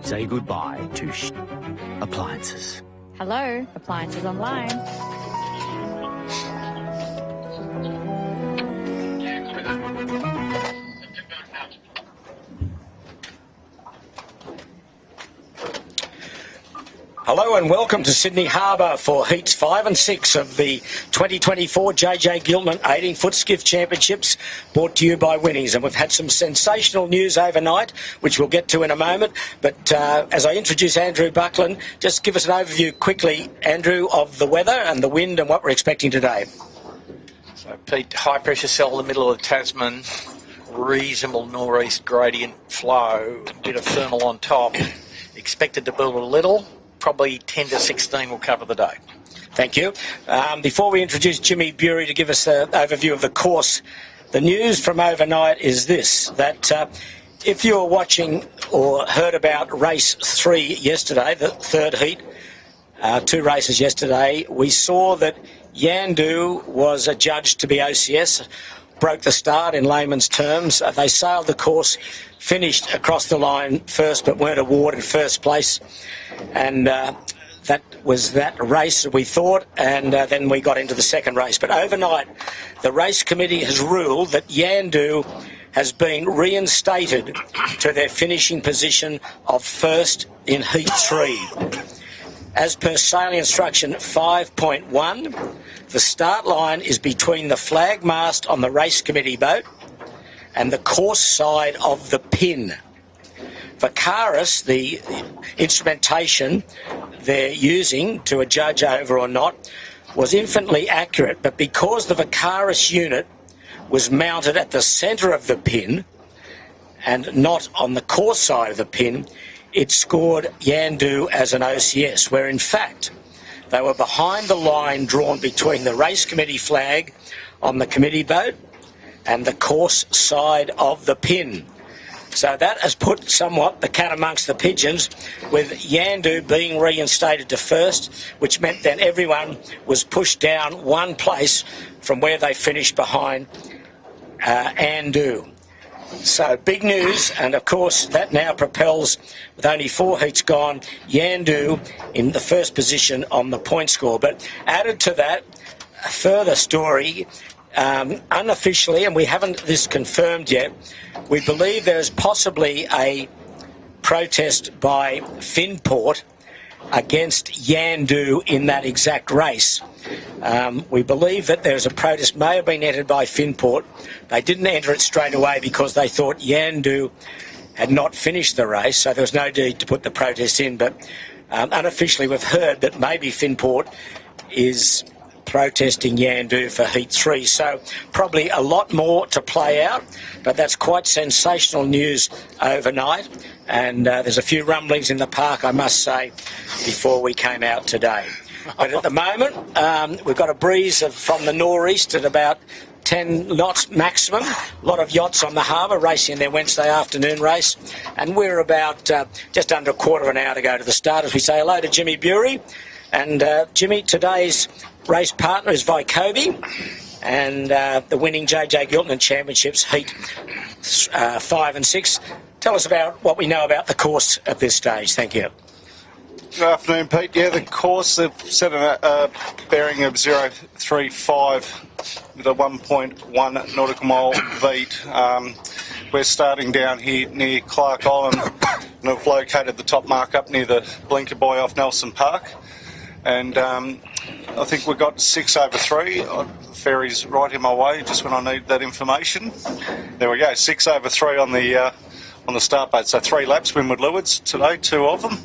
Say goodbye to appliances. Hello, Appliances Online. Hello and welcome to Sydney Harbour for Heats 5 and 6 of the 2024 JJ Giltinan 18-foot skiff championships, brought to you by Winnings. And we've had some sensational news overnight, which we'll get to in a moment. But as I introduce Andrew Buckland, just give us an overview quickly, Andrew, of the weather and the wind and what we're expecting today. So, Pete, high pressure cell in the middle of the Tasman, reasonable northeast gradient flow, a bit of thermal on top, expected to build a little. Probably 10 to 16 will cover the day. Thank you. Before we introduce Jimmy Bury to give us an overview of the course, the news from overnight is this, that if you were watching or heard about race 3 yesterday, the third heat, 2 races yesterday, we saw that Yandu was adjudged to be OCS, broke the start in layman's terms. They sailed the course, finished across the line first but weren't awarded first place. And that was that race, we thought, and then we got into the second race. But overnight, the race committee has ruled that Yandu has been reinstated to their finishing position of first in Heat 3. As per sailing instruction 5.1, the start line is between the flag mast on the race committee boat and the course side of the pin. Vicaris, the instrumentation they're using to adjudge over or not, was infinitely accurate, but because the Vicaris unit was mounted at the centre of the pin and not on the course side of the pin, it scored Yandu as an OCS, where in fact they were behind the line drawn between the race committee flag on the committee boat and the course side of the pin. So that has put somewhat the cat amongst the pigeons, with Yandu being reinstated to first, which meant then everyone was pushed down one place from where they finished behind Andu. So big news, and of course that now propels, with only 4 heats gone, Yandu in the first position on the point score. But added to that, a further story, unofficially, and we haven't this confirmed yet, we believe there is possibly a protest by Finport against Yandu in that exact race. We believe that there's a protest may have been entered by Finport. They didn't enter it straight away because they thought Yandu had not finished the race, so there was no need to put the protest in. But unofficially, we've heard that maybe Finport is protesting Yandu for Heat 3. So probably a lot more to play out, but that's quite sensational news overnight. And there's a few rumblings in the park, I must say, before we came out today. But at the moment, we've got a breeze from the northeast at about 10 knots maximum. A lot of yachts on the harbour racing in their Wednesday afternoon race. And we're about just under a quarter of an hour to go to the start as we say hello to Jimmy Bury. And Jimmy, today's race partner is Vycobi, and the winning JJ Giltinan Championships Heat 5 and 6. Tell us about what we know about the course at this stage. Thank you. Good afternoon, Pete. Yeah, the course, they've set a bearing of 035 with a 1.1 nautical mile beat. We're starting down here near Clark Island and have located the top mark up near the blinker buoy off Nelson Park. And I think we've got 6 over 3. The ferry's right in my way just when I need that information. There we go, 6 over 3 on the start boat. So 3 laps, windward leewards today, 2 of them.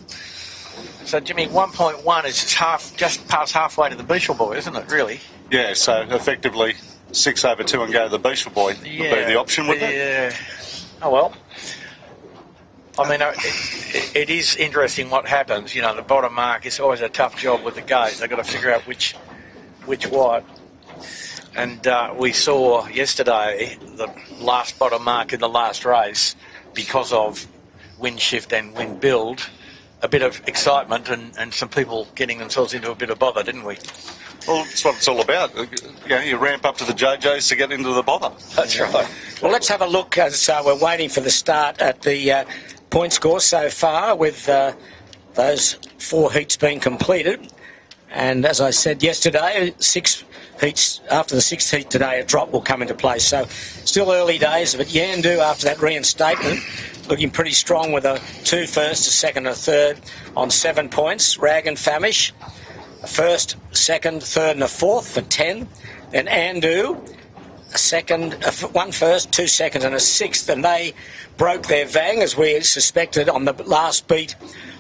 So, Jimmy, 1.1 is just past halfway to the Beachville Buoy, isn't it, really? Yeah, so effectively 6 over 2 and go to the Beachville Buoy would be the option, wouldn't it? Yeah. Oh, well. I mean, it is interesting what happens. You know, the bottom mark is always a tough job with the gauge. They've got to figure out which what. And we saw yesterday the last bottom mark in the last race, because of wind shift and wind build, a bit of excitement and some people getting themselves into a bit of bother, didn't we? Well, that's what it's all about. You know, you ramp up to the JJs to get into the bother. That's right. Well, let's have a look as we're waiting for the start at the point score so far with those 4 heats being completed. And as I said yesterday, 6 heats after the 6th heat today, a drop will come into place. So still early days, but Yandu after that reinstatement looking pretty strong with a 2 first, a second, a third on 7 points. Rag and Famish, a first, second, third and a fourth for 10. Then Andu, a second, 1 first, 2 seconds and a sixth, and they broke their vang as we suspected on the last beat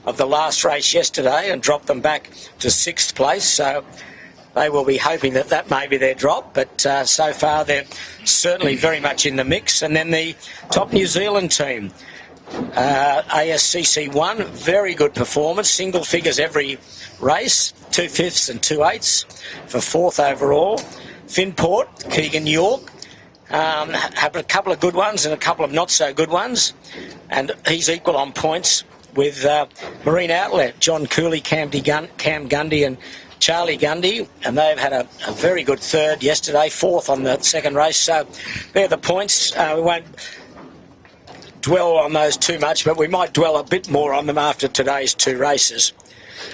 of the last race yesterday and dropped them back to 6th place. So they will be hoping that that may be their drop, but so far they're certainly very much in the mix. And then the top New Zealand team, ASCC1, very good performance, single figures every race, 2 fifths and 2 eighths for 4th overall. Finport, Keegan York, have a couple of good ones and a couple of not so good ones, and he's equal on points with Marine Outlet, John Cooley, Cam Gundy and Charlie Gundy, and they've had a very good third yesterday, 4th on the second race. So they're the points. We won't dwell on those too much, but we might dwell a bit more on them after today's 2 races.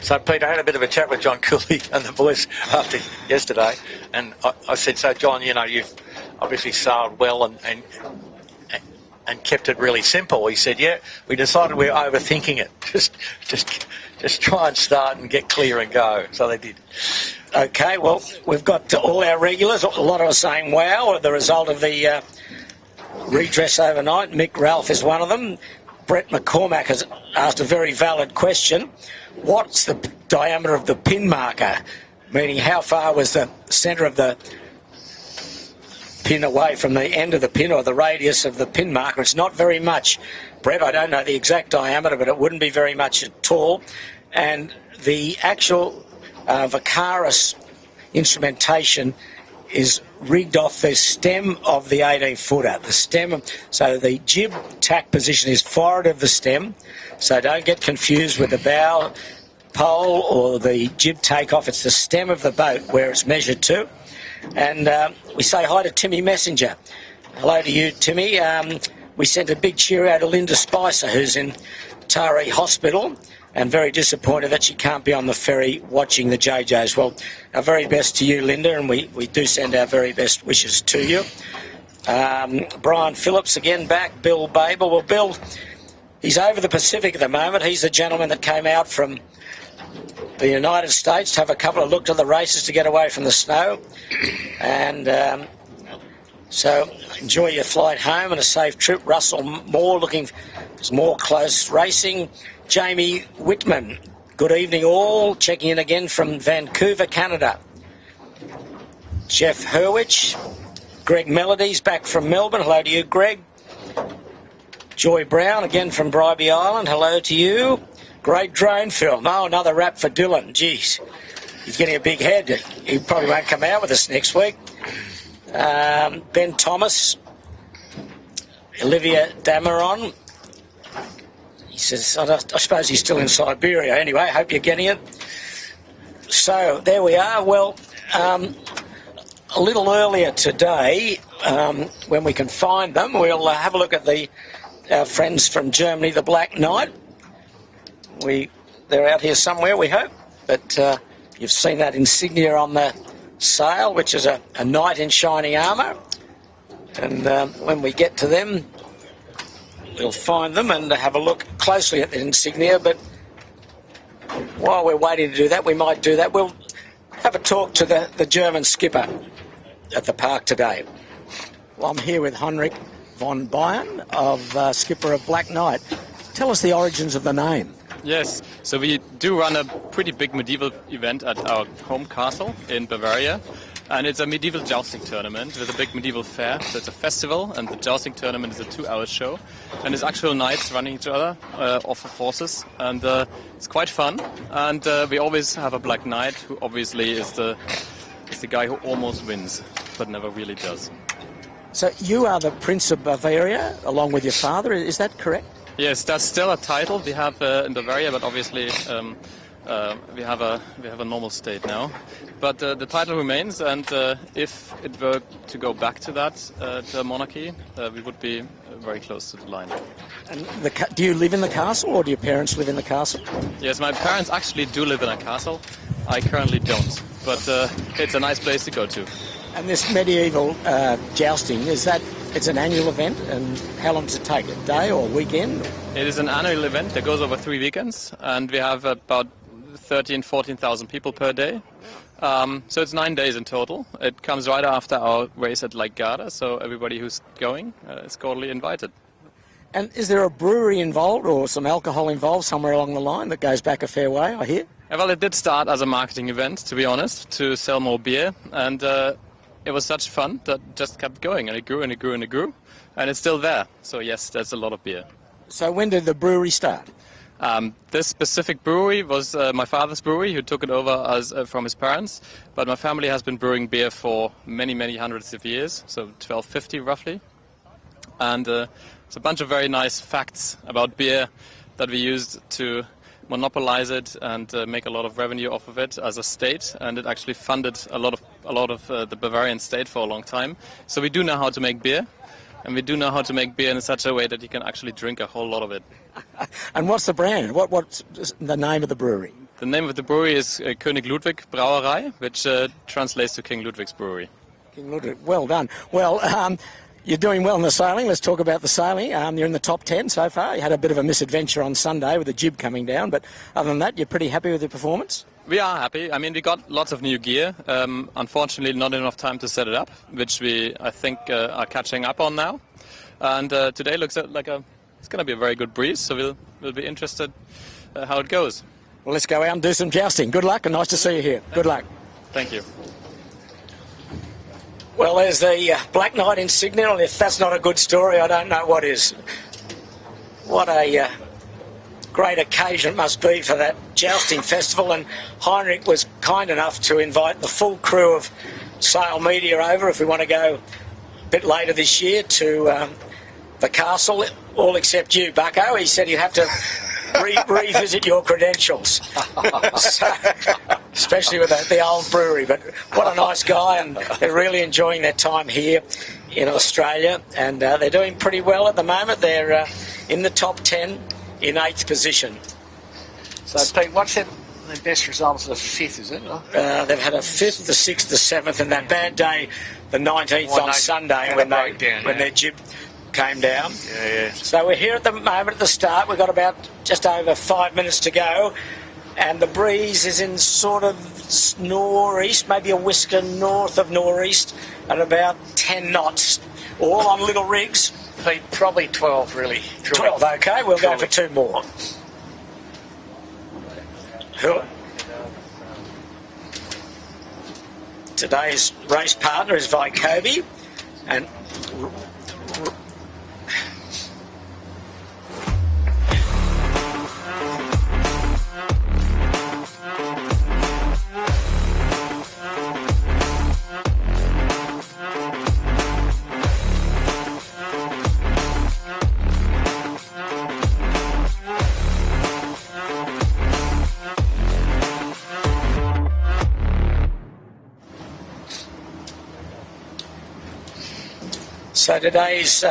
So, Pete, I had a bit of a chat with John Cooley and the boys after yesterday, and I said, so, John, you know, you've obviously sailed well and kept it really simple. He said, yeah, we decided we were overthinking it. Just try and start and get clear and go. So they did. Okay, well, we've got all our regulars. A lot of us saying wow at the result of the redress overnight. Mick Ralph is one of them. Brett McCormack has asked a very valid question. What's the diameter of the pin marker? Meaning how far was the centre of the pin away from the end of the pin or the radius of the pin marker? It's not very much. Brett, I don't know the exact diameter, but it wouldn't be very much at all. And the actual Vacaris instrumentation is rigged off the stem of the 18-footer. The stem, so the jib tack position is forward of the stem, so don't get confused with the bow pole or the jib takeoff. It's the stem of the boat where it's measured to. And we say hi to Timmy Messenger. Hello to you, Timmy. We sent a big cheerio to Linda Spicer, who's in Taree Hospital, and very disappointed that she can't be on the ferry watching the JJs. Well, our very best to you, Linda, and we do send our very best wishes to you. Brian Phillips again back, Bill Babel. Well, Bill, he's over the Pacific at the moment. He's the gentleman that came out from the United States to have a couple of looks at the races to get away from the snow. And so enjoy your flight home and a safe trip. Russell Moore looking for more close racing. Jamie Whitman, good evening all. Checking in again from Vancouver, Canada. Jeff Hurwich. Greg Melodies back from Melbourne. Hello to you, Greg. Joy Brown again from Bribie Island. Hello to you. Great drone film. Oh, another wrap for Dylan. Jeez, he's getting a big head. He probably won't come out with us next week. Ben Thomas. Olivia Dameron. He says, I suppose he's still in Siberia. Anyway, hope you're getting it. So, there we are. Well, a little earlier today, when we can find them, we'll have a look at our friends from Germany, the Black Knight. They're out here somewhere, we hope. But you've seen that insignia on the sail, which is a knight in shining armour. And when we get to them, we'll find them and have a look closely at the insignia. But while we're waiting to do that, we might do that. We'll have a talk to the German skipper at the park today. Well, I'm here with Heinrich von Bayern, skipper of Black Knight. Tell us the origins of the name. Yes, so we do run a pretty big medieval event at our home castle in Bavaria, and it's a medieval jousting tournament with a big medieval fair. So it's a festival, and the jousting tournament is a 2-hour show, and it's actual knights running each other off of horses, and it's quite fun. And we always have a Black Knight, who obviously is the guy who almost wins, but never really does. So you are the Prince of Bavaria, along with your father, is that correct? Yes, that's still a title we have in Bavaria, but obviously we have a normal state now. But the title remains, and if it were to go back to that, to a monarchy, we would be very close to the line. And do you live in the castle, or do your parents live in the castle? Yes, my parents actually do live in a castle. I currently don't, but it's a nice place to go to. And this medieval jousting, it's an annual event, and how long does it take? A day or a weekend? It is an annual event that goes over 3 weekends, and we have about 14,000 people per day. So it's 9 days in total. It comes right after our race at Lake Garda, so everybody who's going is cordially invited. And is there a brewery involved or some alcohol involved somewhere along the line that goes back a fair way, I hear? Well, it did start as a marketing event, to be honest, to sell more beer, and it was such fun that just kept going, and it grew and it grew and it grew, and it's still there. So yes, there's a lot of beer. So when did the brewery start? This specific brewery was my father's brewery, who took it over from his parents, but my family has been brewing beer for many, many hundreds of years, so 1250 roughly. And it's a bunch of very nice facts about beer that we used to monopolize it and make a lot of revenue off of it as a state, and it actually funded a lot of the Bavarian state for a long time. So we do know how to make beer, and we do know how to make beer in such a way that you can actually drink a whole lot of it. And what's the brand? What's the name of the brewery? The name of the brewery is König Ludwig Brauerei, which translates to King Ludwig's Brewery. King Ludwig, well done. Well, you're doing well in the sailing. Let's talk about the sailing. You're in the top 10 so far. You had a bit of a misadventure on Sunday with the jib coming down, but other than that, you're pretty happy with your performance? We are happy. I mean, we got lots of new gear. Unfortunately, not enough time to set it up, which we, I think, are catching up on now. And today looks like it's going to be a very good breeze, so we'll be interested how it goes. Well, let's go out and do some jousting. Good luck, and nice to see you here. Good luck. Thank you. Well, there's the Black Knight insignia, and if that's not a good story, I don't know what is. What a great occasion it must be for that jousting festival, and Heinrich was kind enough to invite the full crew of Sail Media over if we want to go a bit later this year to the castle, all except you, Bucko. He said you'd have to revisit your credentials, so, especially with the old brewery. But what a nice guy, and they're really enjoying their time here in Australia, and they're doing pretty well at the moment. They're in the top 10 in 8th position. So, Pete, what's their best results? The 5th, is it? They've had a 5th, the 6th, the 7th, and that bad day, the 19th on Sunday, when their jib came down. Yeah. So we're here at the moment at the start. We've got about just over 5 minutes to go, and the breeze is in sort of northeast, maybe a whisker north of northeast at about 10 knots, all on little rigs. Pete, probably 12 really. 12, okay, we'll go for 2 more. Today's race partner is Vykobi, and so today's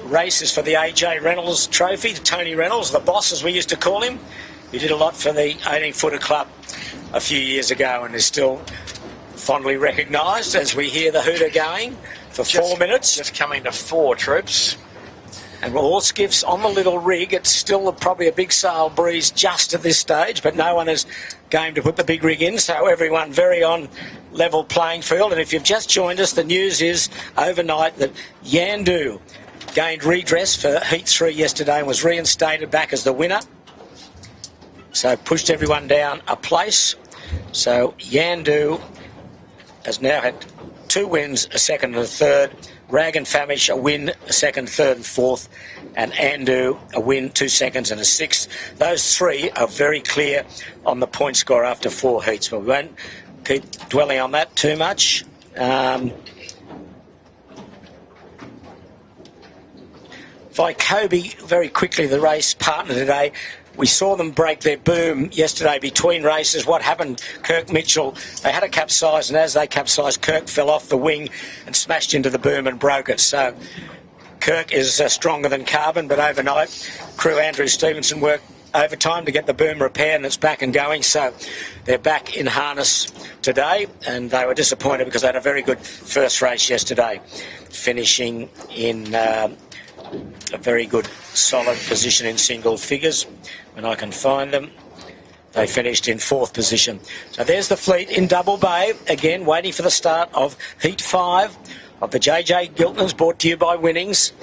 race is for the AJ Reynolds Trophy, Tony Reynolds, the boss as we used to call him. He did a lot for the 18-footer club a few years ago and is still fondly recognised as we hear the hooter going for 4 minutes. Just coming to 4, troops. And all skiffs on the little rig. It's still probably a big sail breeze just at this stage, but no one is game to put the big rig in, so everyone very on level playing field. And if you've just joined us, the news is overnight that Yandu gained redress for Heat 3 yesterday and was reinstated back as the winner. So pushed everyone down a place. So Yandu has now had 2 wins, a second and a third. Rag and Famish a win, a second, third and fourth. And Andu a win, 2 seconds and a sixth. Those 3 are very clear on the point score after 4 heats, but we won't keep dwelling on that too much. Vykobi, very quickly, the race partner today. We saw them break their boom yesterday between races. What happened? Kirk Mitchell, they had a capsize, and as they capsized, Kirk fell off the wing and smashed into the boom and broke it. So Kirk is stronger than carbon, but overnight, crew Andrew Stevenson worked overtime to get the boom repaired, and it's back and going. So they're back in harness today, and they were disappointed because they had a very good first race yesterday, finishing in a very good solid position in single figures when I can find them. They finished in 4th position. So there's the fleet in Double Bay, again waiting for the start of Heat 5 of the JJ Giltinans, brought to you by Winnings.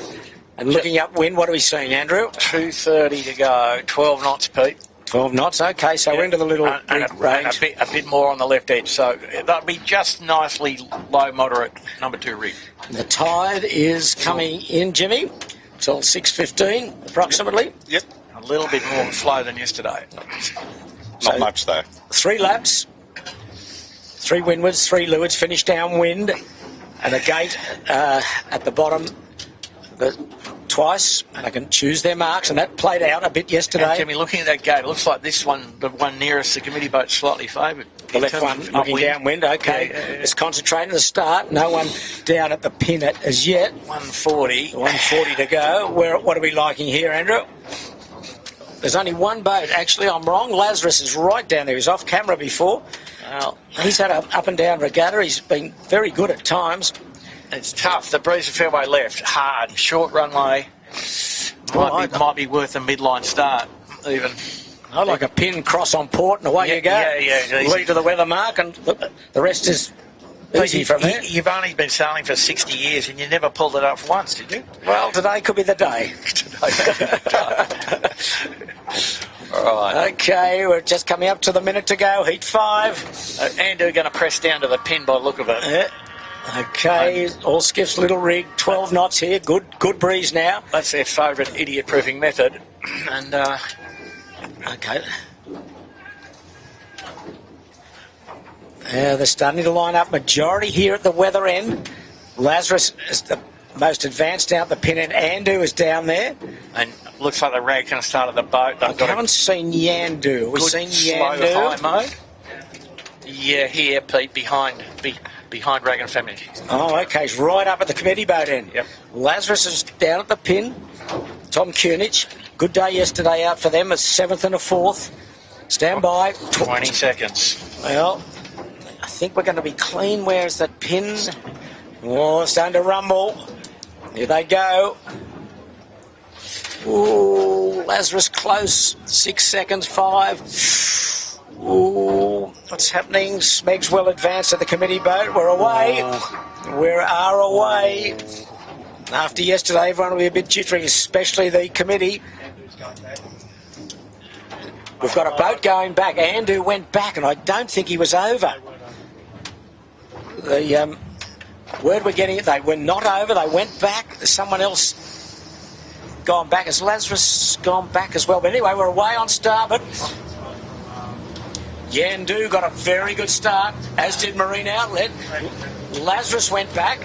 And looking upwind, what are we seeing, Andrew? 2:30 to go, 12 knots, Pete. 12 knots, okay, so we're into the little range. And a bit more on the left edge, so that'll be just nicely low, moderate number 2 rig. And the tide is coming in, Jimmy, till 6:15 approximately. Yep. A little bit more flow than yesterday. Not much though. 3 laps, 3 windwards, 3 leewards, finish downwind, and a gate at the bottom twice, and I can choose their marks, and that played out a bit yesterday. And Jimmy, looking at that gate, it looks like this one, the one nearest the committee boat, slightly favoured. The left one looking downwind, okay. It's concentrating the start. No one down at the pin as yet. 140. 140 to go. What are we liking here, Andrew? There's only one boat. Actually, I'm wrong. Lazarus is right down there. He was off camera before. Well, he's had an up and down regatta. He's been very good at times. It's tough. The breeze of fairway left, hard, short runway. Might be worth a midline start, even. I like a pin cross on port, and away you go. Yeah. Lead to the weather mark, and the rest is easy from there. You've only been sailing for 60 years, and you never pulled it up once, did you? Well, today could be the day. All right. Okay, we're just coming up to the minute to go. Heat 5. Andrew going to press down to the pin by the look of it. Yeah. Okay, all skiffs, little rig, 12 knots here. Good breeze now. That's their favourite idiot-proofing method. And okay. They're starting to line up. Majority here at the weather end. Lazarus is the most advanced out the pin end. Andu is down there. And looks like the rag can start at the boat. I haven't seen Yandu. We've seen Yandu. Slow high mode. Yeah, here, Pete, behind Rag and Family. Oh, okay. He's right up at the committee boat end. Yep. Lazarus is down at the pin. Tom Kunich. Good day yesterday out for them. A 7th and a 4th. Stand by. 20 seconds. Well, I think we're going to be clean. Where's that pin? Oh, it's starting to rumble. Here they go. Ooh, Lazarus close, 6 seconds, 5. Ooh, what's happening? Smeg's well advanced at the committee boat. We're away. We are away. After yesterday, everyone will be a bit jittery, especially the committee. We've got a boat going back. Andu went back, and I don't think he was over. The word we're getting, they were not over. They went back. There's someone else gone back. Has Lazarus gone back as well? But anyway, we're away on starboard. Yandu got a very good start, as did Marine Outlet. Lazarus went back.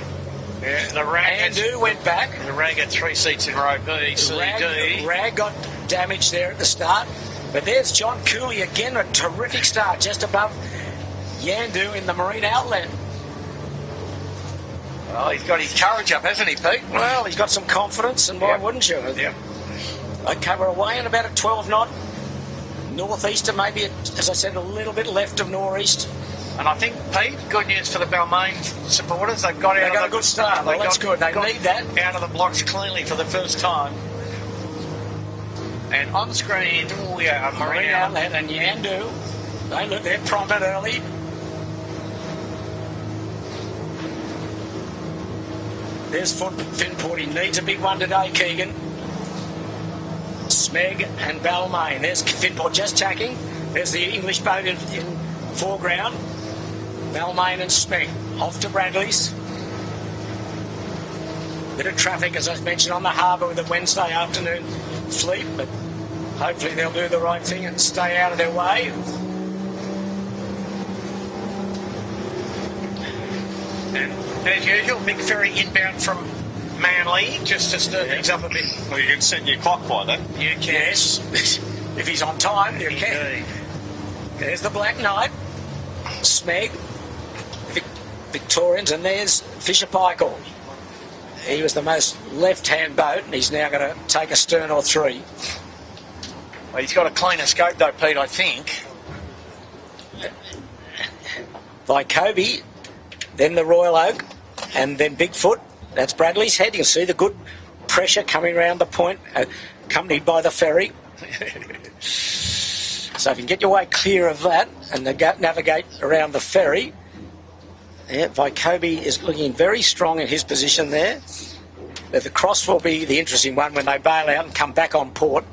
Yeah, the Rag Andu went back. The Rag had 3 seats in row B, C, D. Rag got damaged there at the start. But there's John Cooley again, a terrific start, just above Yandu in the Marine Outlet. Oh, he's got his courage up, hasn't he, Pete? Well, he's got some confidence, and why wouldn't you? Yeah. Okay, we're away in about a 12 knot. Northeaster, maybe, as I said, a little bit left of northeast. And I think, Pete, good news for the Balmain supporters. They've got out. They got a good start. Well, that's good. They need that. Out of the blocks cleanly for the first time. And on screen, we are Marine Outlet and Yandu. They look, they're prominent early. There's Finport. He needs a big one today, Keegan. Smeg and Balmain. There's Finport just tacking. There's the English boat in foreground. Balmain and Smeg off to Bradley's. Bit of traffic, as I mentioned, on the harbour with the Wednesday afternoon fleet, but hopefully they'll do the right thing and stay out of their way. And as usual, big ferry inbound from Manly, just to stir things up a bit. Well, you can set your clock by that. You can. Yes, if he's on time, you can. There's the Black Knight, Smeg, Victorians, and there's Fisher Paykel. He was the most left-hand boat, and he's now going to take a stern or 3. Well, he's got a cleaner scope though, Pete, I think. Vycobi, then the Royal Oak, and then Bigfoot. That's Bradley's head. You can see the good pressure coming around the point, accompanied by the ferry. So if you can get your way clear of that and navigate around the ferry, yeah, Vycobi is looking very strong in his position there. But the cross will be the interesting one when they bail out and come back on port.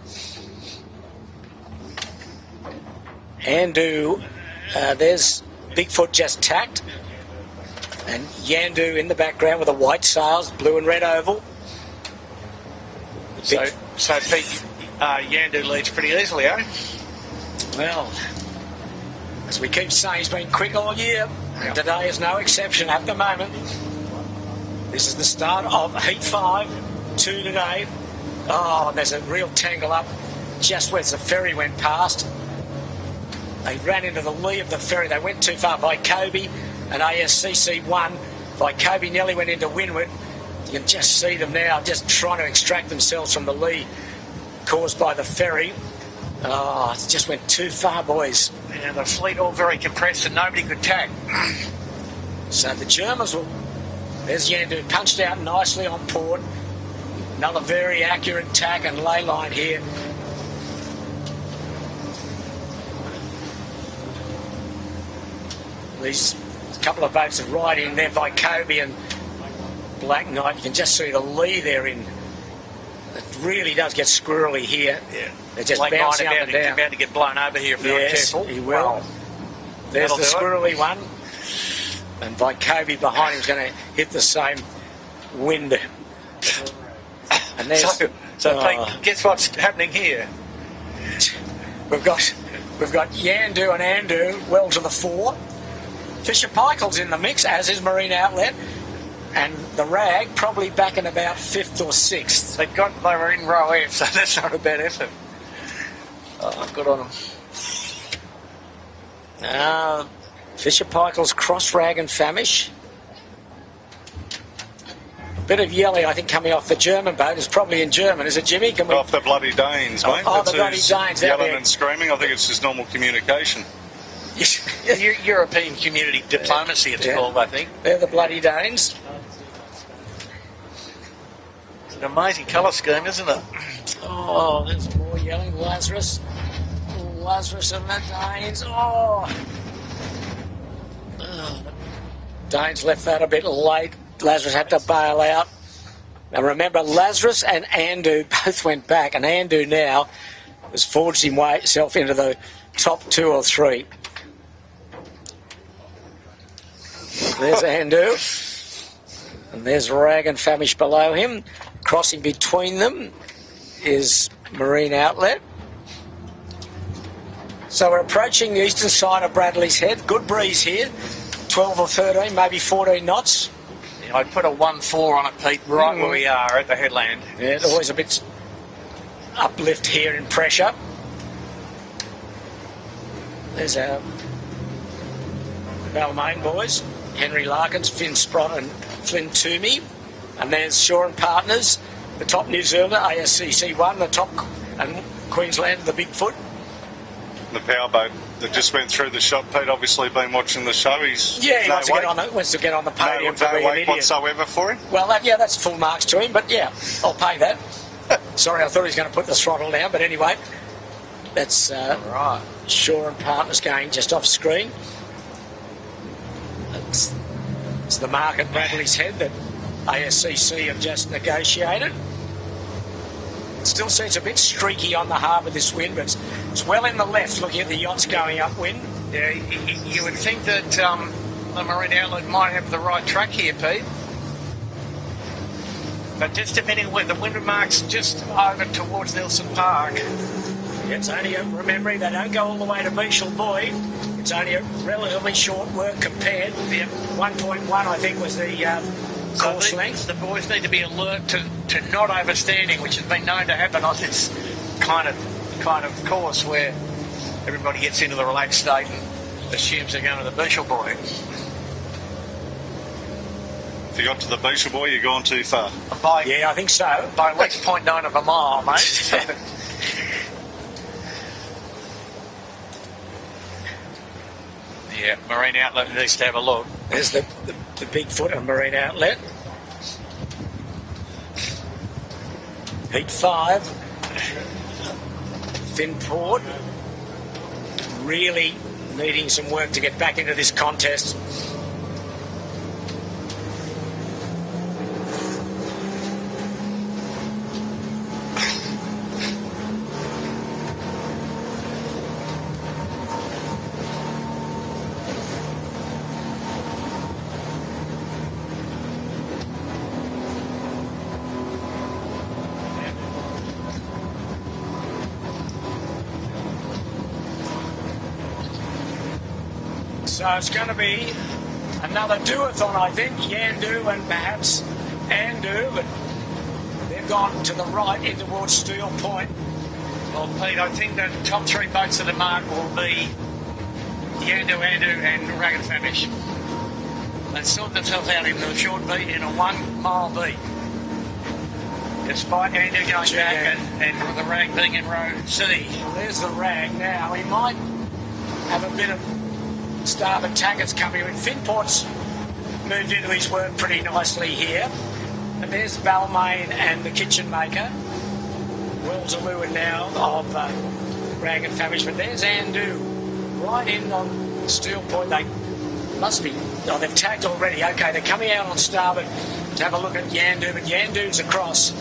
Andu, there's Bigfoot just tacked. And Yandu in the background with the white sails, blue and red oval. So Pete, Yandu leads pretty easily, eh? Well, as we keep saying, he's been quick all year. And today is no exception at the moment. This is the start of Heat 5, 2 today. Oh, and there's a real tangle up just where the ferry went past. They ran into the lee of the ferry. They went too far by Kobe and ASCC1. By Kobe nearly went into windward. You can just see them now just trying to extract themselves from the lee caused by the ferry. Oh, it just went too far, boys. Yeah, the fleet all very compressed and nobody could tack. So the Germans will... There's Yandu punched out nicely on port. Another very accurate tack and ley line here. These couple of boats are right in there by Kobe and Black Knight. You can just see the lee there in. It really does get squirrely here. Yeah. They're just Black bouncing Knight up and down. about to get blown over here if they're not careful. He will. There's the squirrely one. And by Kobe behind him is going to hit the same wind. And there's, so Pete, guess what's happening here? We've got Yandu and Andu well to the fore. Fisher Paykel's in the mix, as is Marine Outlet, and the Rag probably back in about 5th or 6th. They were in row F, so that's not a bad effort. Oh, good on them. Fisher Paykel's Cross Rag and Famish. Bit of yelling, I think, coming off the German boat. It's probably in German, is it, Jimmy? Can we... Off the bloody Danes, mate. Oh, the bloody Danes. Yelling and screaming. I think it's just normal communication. European community diplomacy, it's called, I think. They're the bloody Danes. an amazing colour scheme, isn't it? Oh, there's more yelling. Lazarus. Lazarus and the Danes. Oh. Danes left that a bit late. Lazarus had to bail out. Now remember, Lazarus and Andu both went back, and Andu now has forged himself into the top 2 or 3. There's Andu, and there's Rag and Famish below him. Crossing between them is Marine Outlet. So we're approaching the eastern side of Bradley's Head. Good breeze here, 12 or 13, maybe 14 knots. Yeah, I'd put a 1-4 on it, Pete, right where we are at the headland. Yeah, there's always a bit uplift here in pressure. There's our Balmain boys, Henry Larkins, Finn Sprott and Flynn Toomey. And there's Shaw and Partners, the top New Zealander, ASCC1, the top, and Queensland, the Bigfoot. The powerboat that just went through the shot. Pete obviously been watching the show. He wants to get on the podium for being an idiot. Whatsoever for him. Well, that's full marks to him, but yeah, I'll pay that. Sorry, I thought he was going to put the throttle down, but anyway, that's right. Shaw and Partners going just off screen. It's the mark at Bradley's Head that ASCC have just negotiated. It still seems a bit streaky on the harbour, this wind, but it's well in the left looking at the yachts going upwind. Yeah, you would think that the Marine Outlet might have the right track here, Pete. But just depending where the wind marks just over towards Nelson Park. It's only remembering they don't go all the way to Beechel Buoy. It's only a relatively short work compared. 1.1, I think, was the course length. The boys need to be alert to not overstanding, which has been known to happen on this kind of course where everybody gets into the relaxed state and assumes they're going to the Beechel Buoy. If you got to the Beechel Buoy, you're gone too far. Yeah, I think so. By at least 0.9 of a mile, mate. Yeah, Marine Outlet needs to have a look. There's the Bigfoot and Marine Outlet. Heat 5. Finport. Really needing some work to get back into this contest. So it's going to be another do-a-thon, I think. Yandu and perhaps Andu, but they've gone to the right in towards Steel Point. Well, Pete, I think the top 3 boats of the mark will be Yandu, Andu and Rag and Famish. They sort themselves out in a short beat, in a 1 mile beat. Despite Andu going back and the Rag being in row C. Well, there's the Rag now. He might have a bit of starboard tackets coming in. Finport's moved into his work pretty nicely here. And there's Balmain and the Kitchen Maker. Wells are moving now of Rag and Famish. But there's Andu right in on Steel Point. They must be... Oh, they've tagged already. Okay, they're coming out on starboard to have a look at Yandu. But Yandu's across.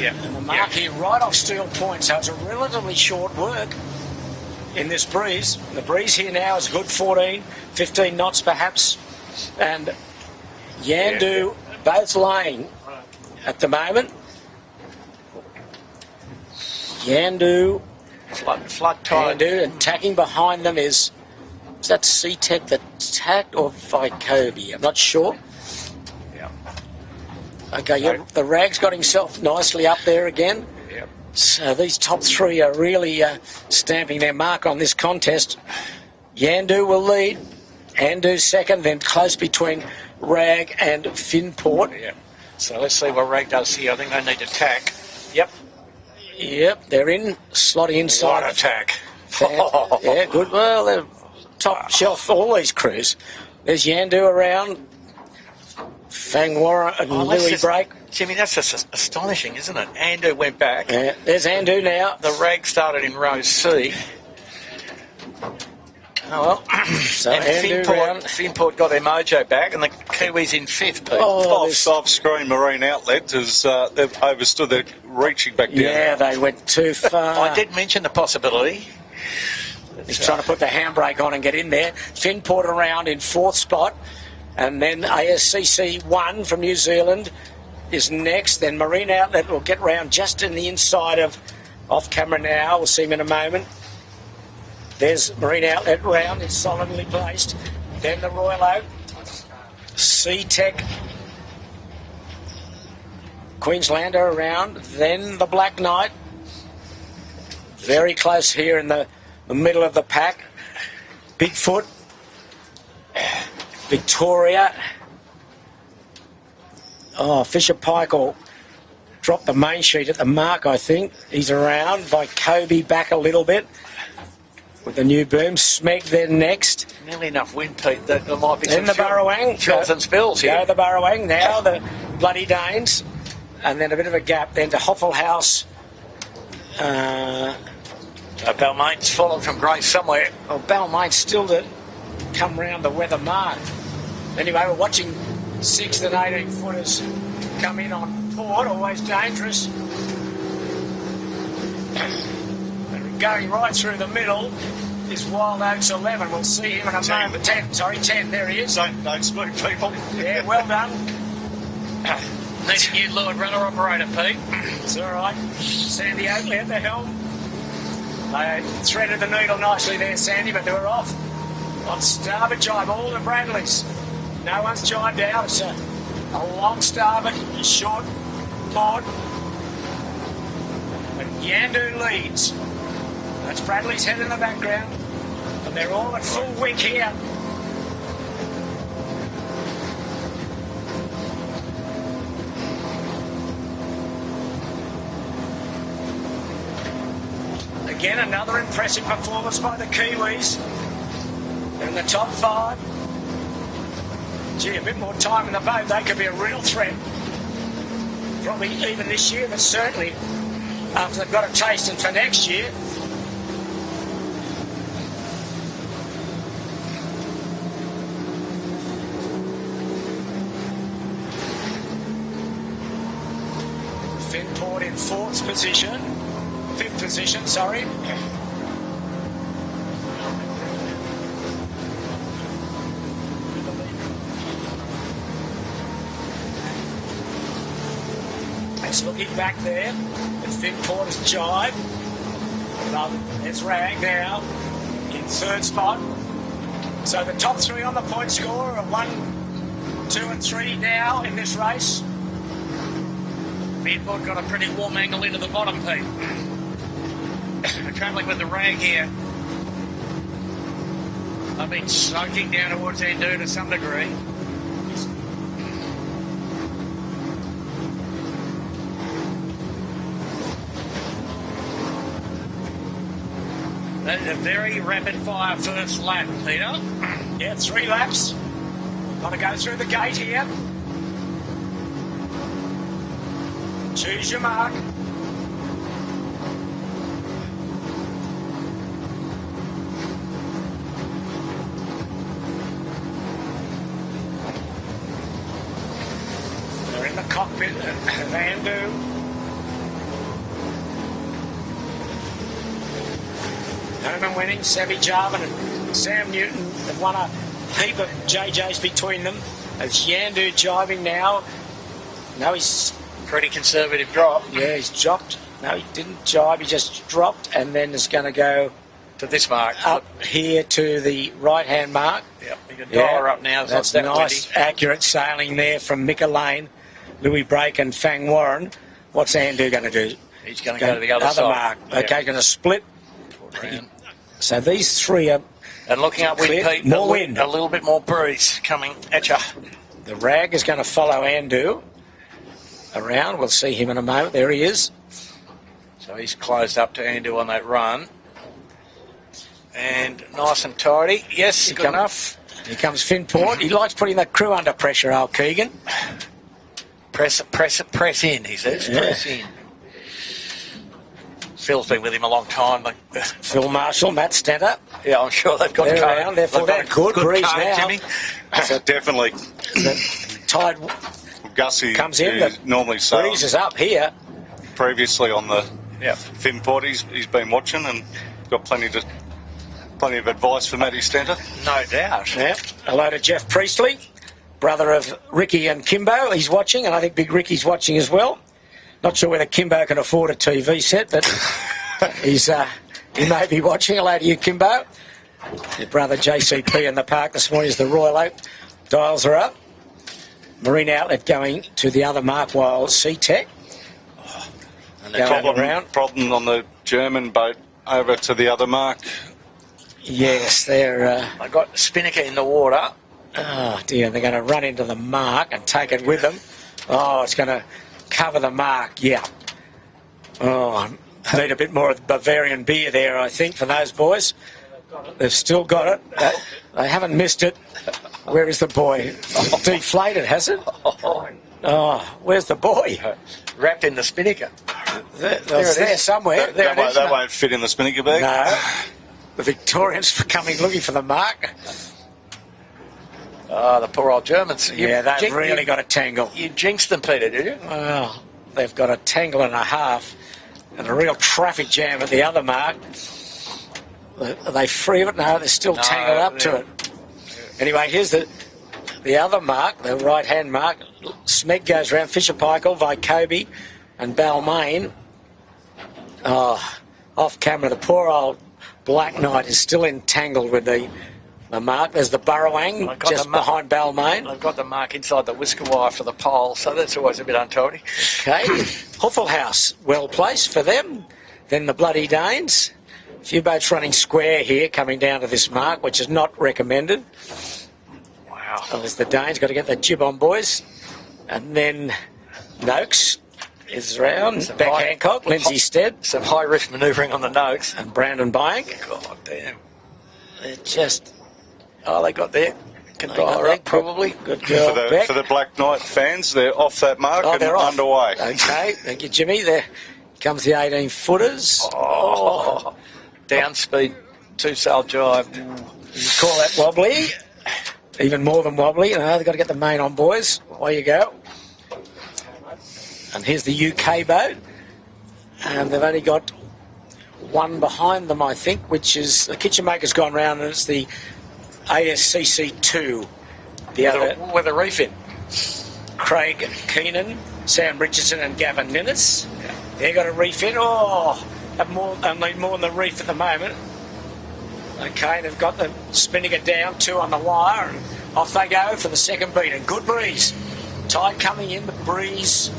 Yeah. And the mark here right off Steel Point. So it's a relatively short work in this breeze. The breeze here now is a good 14, 15 knots perhaps. And Yandu both laying at the moment. Yandu, flood tide. Yandu, and tacking behind them is that C-Tech that tacked or Vicobie? I'm not sure. Yeah. Okay, yeah, the Rag's got himself nicely up there again. Yep. So these top 3 are really stamping their mark on this contest. Yandu will lead, Andu second, then close between Rag and Finport. Yeah. So let's see what Rag does here. I think they need to tack. Yep. Yep, they're in, slotting inside. What attack. Yeah, good. Well, they're top shelf, all these crews. There's Yandu around. Fang Warren and Louis Break. Jimmy, that's just astonishing, isn't it? Andu went back. Yeah, there's Andu now. The rag started in row C. Oh well. So and Finport got their mojo back, and the Kiwis in 5th, Pete. Off screen marine outlet as they've overstood their reaching back down. Yeah, they went too far. I did mention the possibility. He's trying to put the handbrake on and get in there. Finport around in 4th spot. And then ASCC 1 from New Zealand is next. Then Marine Outlet will get round just in the inside of off camera now. We'll see him in a moment. There's Marine Outlet round. It's solidly placed. Then the Royal Oak. C-Tech. Queenslander around. Then the Black Knight. Very close here in the middle of the pack. Bigfoot. Victoria. Oh, Fisher Pike will drop the main sheet at the mark, I think. He's around by Kobe back a little bit with the new boom. Smeg then next. Nearly enough wind, Pete. There might be then the Burrowang. Fills and spills here. Go the Burrowang. Now the Bloody Danes. And then a bit of a gap then to Hoffelhaus. Balmain's fallen from grace somewhere. Well, Balmain's still to come round the weather mark. Anyway, we're watching 6th and 18 footers come in on port, always dangerous. And going right through the middle is Wild Oats 11. We'll see him in a moment. 10, there he is. Don't spook people. Yeah, well done. Need a new Lord runner operator, Pete. It's all right. Sandy Oakley at the helm. They threaded the needle nicely there, Sandy, but they were off. On starboard jibe, all the Bradleys. No one's jibed out. It's a long starboard, short port. And Yandu leads. That's Bradley's head in the background. And they're all at full wick here. Again, another impressive performance by the Kiwis. They're in the top 5. Gee, a bit more time in the boat, they could be a real threat. Probably even this year, but certainly after they've got a tasting for next year. Finport in 5th position, sorry. It's looking back there. And Finport has jibed. It's Rag now in 3rd spot. So the top 3 on the point score are 1, 2 and 3 now in this race. Finport got a pretty warm angle into the bottom, Pete. We're travelling with the Rag here. I've been soaking down towards Andu to some degree. That is a very rapid-fire first lap, Peter. Yeah, 3 laps. Got to go through the gate here. Choose your mark. They're in the cockpit of Andu. Herman winning, Savvy Jarvin and Sam Newton have won a heap of JJs between them. It's Yandu jibing now. No, he's pretty conservative drop. Yeah, he's dropped. No, he didn't jibe, he just dropped and then is going to go to this mark. Up here to the right-hand mark. Yep, you can dial her up now. That's nice, windy. Accurate sailing there from Mika Lane, Louis Break and Fang Warren. What's Andu going to do? He's going to go to the other side. Mark. Yep. Okay, going to split. So these 3 are... And looking up wind, Pete, more wind. A little bit more breeze coming at you. The Rag is going to follow Andu around. We'll see him in a moment. There he is. So he's closed up to Andu on that run. And nice and tidy. Yes, good enough. Here comes Finport. He likes putting the crew under pressure, old Keegan. Press in, he says. Yeah. Press in. Phil's been with him a long time. Phil Marshall, Matt Stenter. Yeah, I'm sure they've got They're code. around, therefore They've got they're good. Breeze code, now. Jimmy. So definitely, The tide Gussie comes in. is The normally so. breeze is up here. Previously on the Yeah. Finport, he's been watching and got plenty of advice for Matty Stenter. No doubt. Yeah. Hello to Jeff Priestley, brother of Ricky and Kimbo. He's watching, and I think Big Ricky's watching as well. Not sure whether Kimbo can afford a TV set, but he may be watching. Hello to you, Kimbo. Your brother JCP in the park this morning as the Royal Oak dials are up. Marine Outlet going to the other mark while SeaTech And going around. Problem on the German boat over to the other mark. Yes, they're... I got Spinnaker in the water. oh, dear, they're going to run into the mark and take it with them. Oh, it's going to cover the mark, yeah. Oh, need a bit more of the Bavarian beer there, I think, for those boys. They've still got it. They haven't missed it. Where is the boy? Deflated, has it? Oh, where's the boy? Wrapped in the Spinnaker. It's there somewhere. There it is. That won't fit in the Spinnaker bag. No. The Victorians looking for the mark. Oh, the poor old Germans. Yeah, they've really got a tangle. You jinxed them, Peter, did you? Well, they've got a tangle and a half and a real traffic jam at the other mark. Are they free of it? No, they're still tangled up to it. Anyway, here's the other mark, the right-hand mark. Smeg goes round, Fisher Paykel, Vycobi and Balmain. Oh, off camera, the poor old Black Knight is still entangled with the mark. There's the Burrowang just behind Balmain. I've got the mark inside the whisker wire for the pole, so that's always a bit untidy. Okay. House, well placed for them. Then the Bloody Danes. A few boats running square here coming down to this mark, which is not recommended. Wow. So there's the Danes, got to get the jib on, boys. And then Noakes is round. Beck Hancock, Lindsay Stead. Some high-risk manoeuvring on the Noakes. And Brandon Bank. God damn. They're just... Oh, they got there. Can dial her up, probably. Good girl, Beck. For the Black Knight fans, they're off that mark and they're off. underway. Okay, thank you, Jimmy. There comes the 18-footers. Oh. Down speed, two-sail jive. You call that wobbly? Even more than wobbly. They've got to get the main on, boys. Away you go. And here's the UK boat. And they've only got one behind them, I think, which is... The kitchen maker's gone round, and it's the ASCC2. The other... With a reef in. Craig Keenan, Sam Richardson and Gavin Ninnis. They've got a reef in. Oh, only more than the reef at the moment. Okay, they've got the Spinnaker down, 2 on the wire, and off they go for the second beat. And good breeze. Tide coming in, the breeze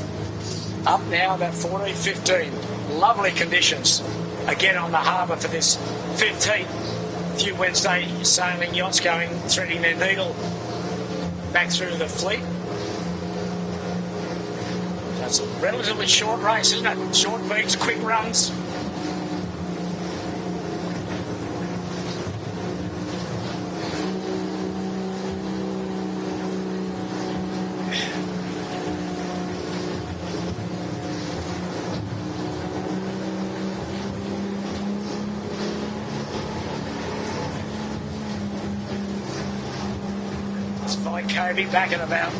up now about 14, 15. Lovely conditions again on the harbour for this 15th. A few Wednesday sailing yachts threading their needle back through the fleet. So it's a relatively short race, isn't it? Short beats, quick runs. Kobe back at about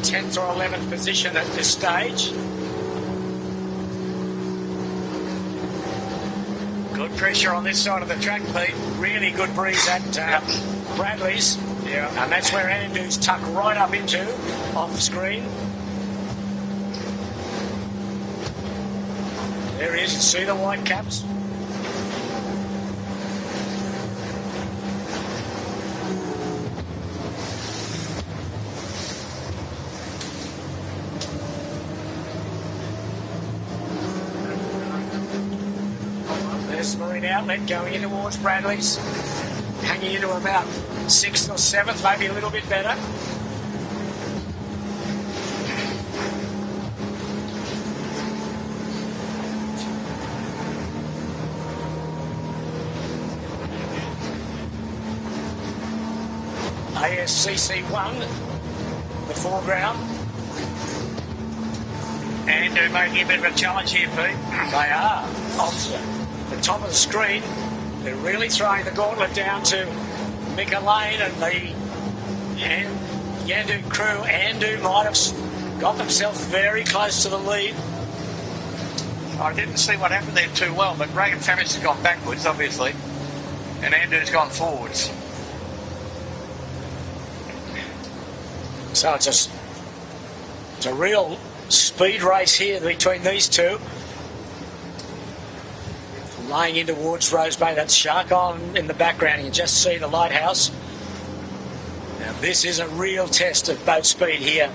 10th or 11th position at this stage. Good pressure on this side of the track, Pete. Really good breeze at Bradley's. Yeah. And that's where Andrew's tucked right up into, off screen. There he is. You see the white caps? Marine Outlet going in towards Bradley's, hanging into about 6th or 7th, maybe a little bit better. ASCC1, the foreground. And they're making a bit of a challenge here, Pete. They are. Off the top of the screen, they're really throwing the gauntlet down to Mika Lane and the Yandu crew. Yandu might have got themselves very close to the lead. I didn't see what happened there too well, but Reagan Famish has gone backwards, obviously, and Andrew's gone forwards. So it's a real speed race here between these two. Laying in towards Rose Bay, that's Shark Island in the background. You can just see the lighthouse. Now this is a real test of boat speed here.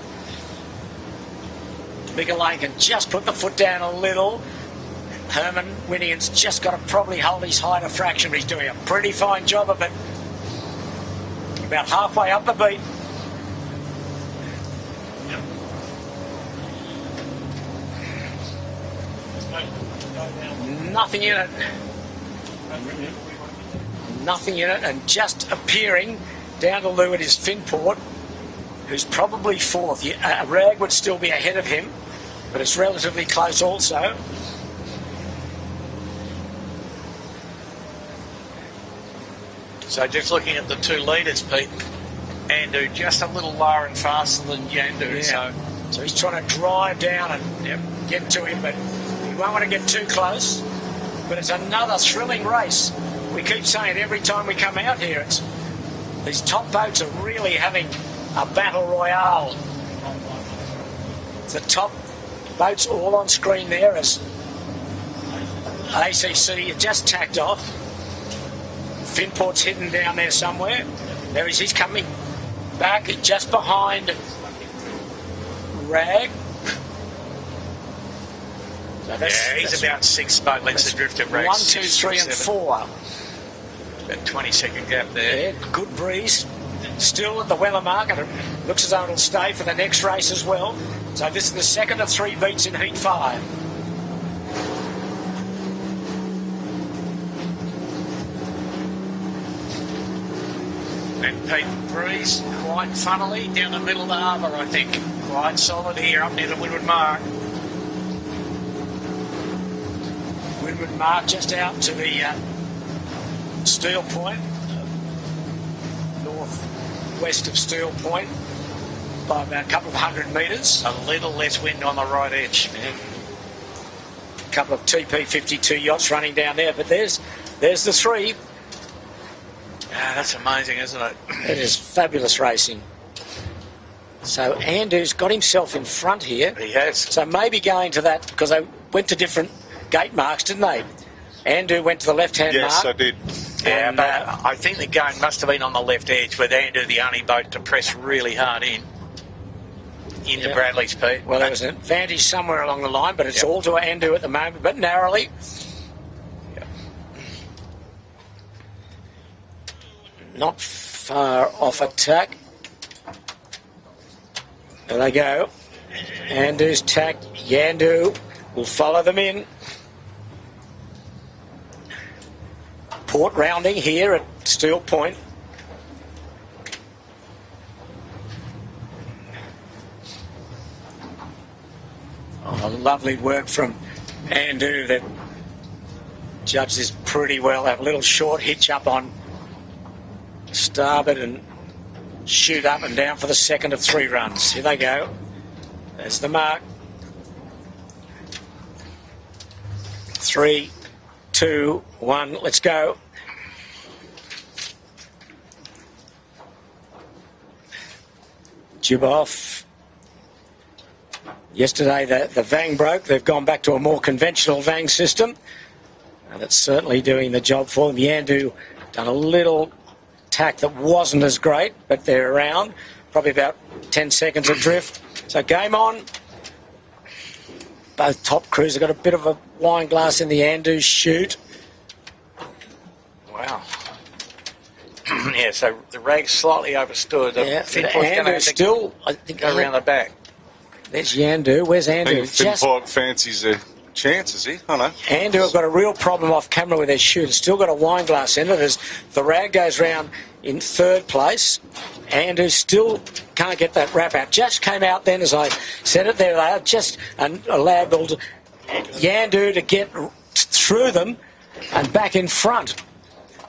Mika Lane can just put the foot down a little. Herman Winigan's just got to probably hold his height a fraction, but he's doing a pretty fine job of it. About halfway up the beat. Nothing in it. Nothing in it, and just appearing down to leeward is Finport, who's probably fourth. Rag would still be ahead of him, but it's relatively close also. So just looking at the two leaders, Pete, Andu just a little lower and faster than Yandu. Yeah. So he's trying to drive down and get to him, but he won't want to get too close. But it's another thrilling race. We keep saying every time we come out here, these top boats are really having a battle royale. The top boats all on screen there as ACC just tacked off. Finport's hidden down there somewhere. There he's coming back just behind Rag. So he's about 6 boat lengths adrift of Rag. 1, 2, 3 and 4. About 20-second gap there. Yeah, good breeze. Still at the weather mark, and it looks as though it'll stay for the next race as well. So this is the second of 3 beats in Heat 5. And Pete, breeze quite funnily down the middle of the harbour, I think. Quite solid here up near the Windward Mark. Windward Mark just out to the Steel Point, northwest of Steel Point, by about a couple of 100 metres. A little less wind on the right edge. Yeah. A couple of TP-52 yachts running down there, but there's the 3. That's amazing, isn't it? It is fabulous racing. So Andu's got himself in front here. He has. So maybe going to that, because they went to different gate marks, didn't they? Andu went to the left-hand mark. Yes, I did. Yeah, but I think the game must have been on the left edge, with Andu the only boat to press really hard into Bradley's, Pete. Well, there was an advantage somewhere along the line, but it's all to Andu at the moment, but narrowly. Not far off attack. There they go. Andu's tack. Yandu will follow them in. Port rounding here at Steel Point. Oh, lovely work from Andu. That judged this pretty well. Have a little short hitch up on starboard and shoot up and down for the second of 3 runs. Here they go. There's the mark. 3, 2, 1, let's go. Jib off. Yesterday the Vang broke. They've gone back to a more conventional Vang system, and it's certainly doing the job for them. Yandu done a little tack that wasn't as great, but they're around, probably about 10 seconds adrift. So game on. Both top crews have got a bit of a wine glass in the Andu chute. Wow. Yeah, so the Rag's slightly overstood. Andu still, I think, go around the back. There's Yandu. Where's Andu? I think Finport fancies their chances, I don't know. Andu have got a real problem off camera with their chute. It's still got a wine glass in it as the Rag goes round. in third place, and who still can't get that wrap out. Just came out then, as I said it, there they are, just allowed Yandu to get through them and back in front.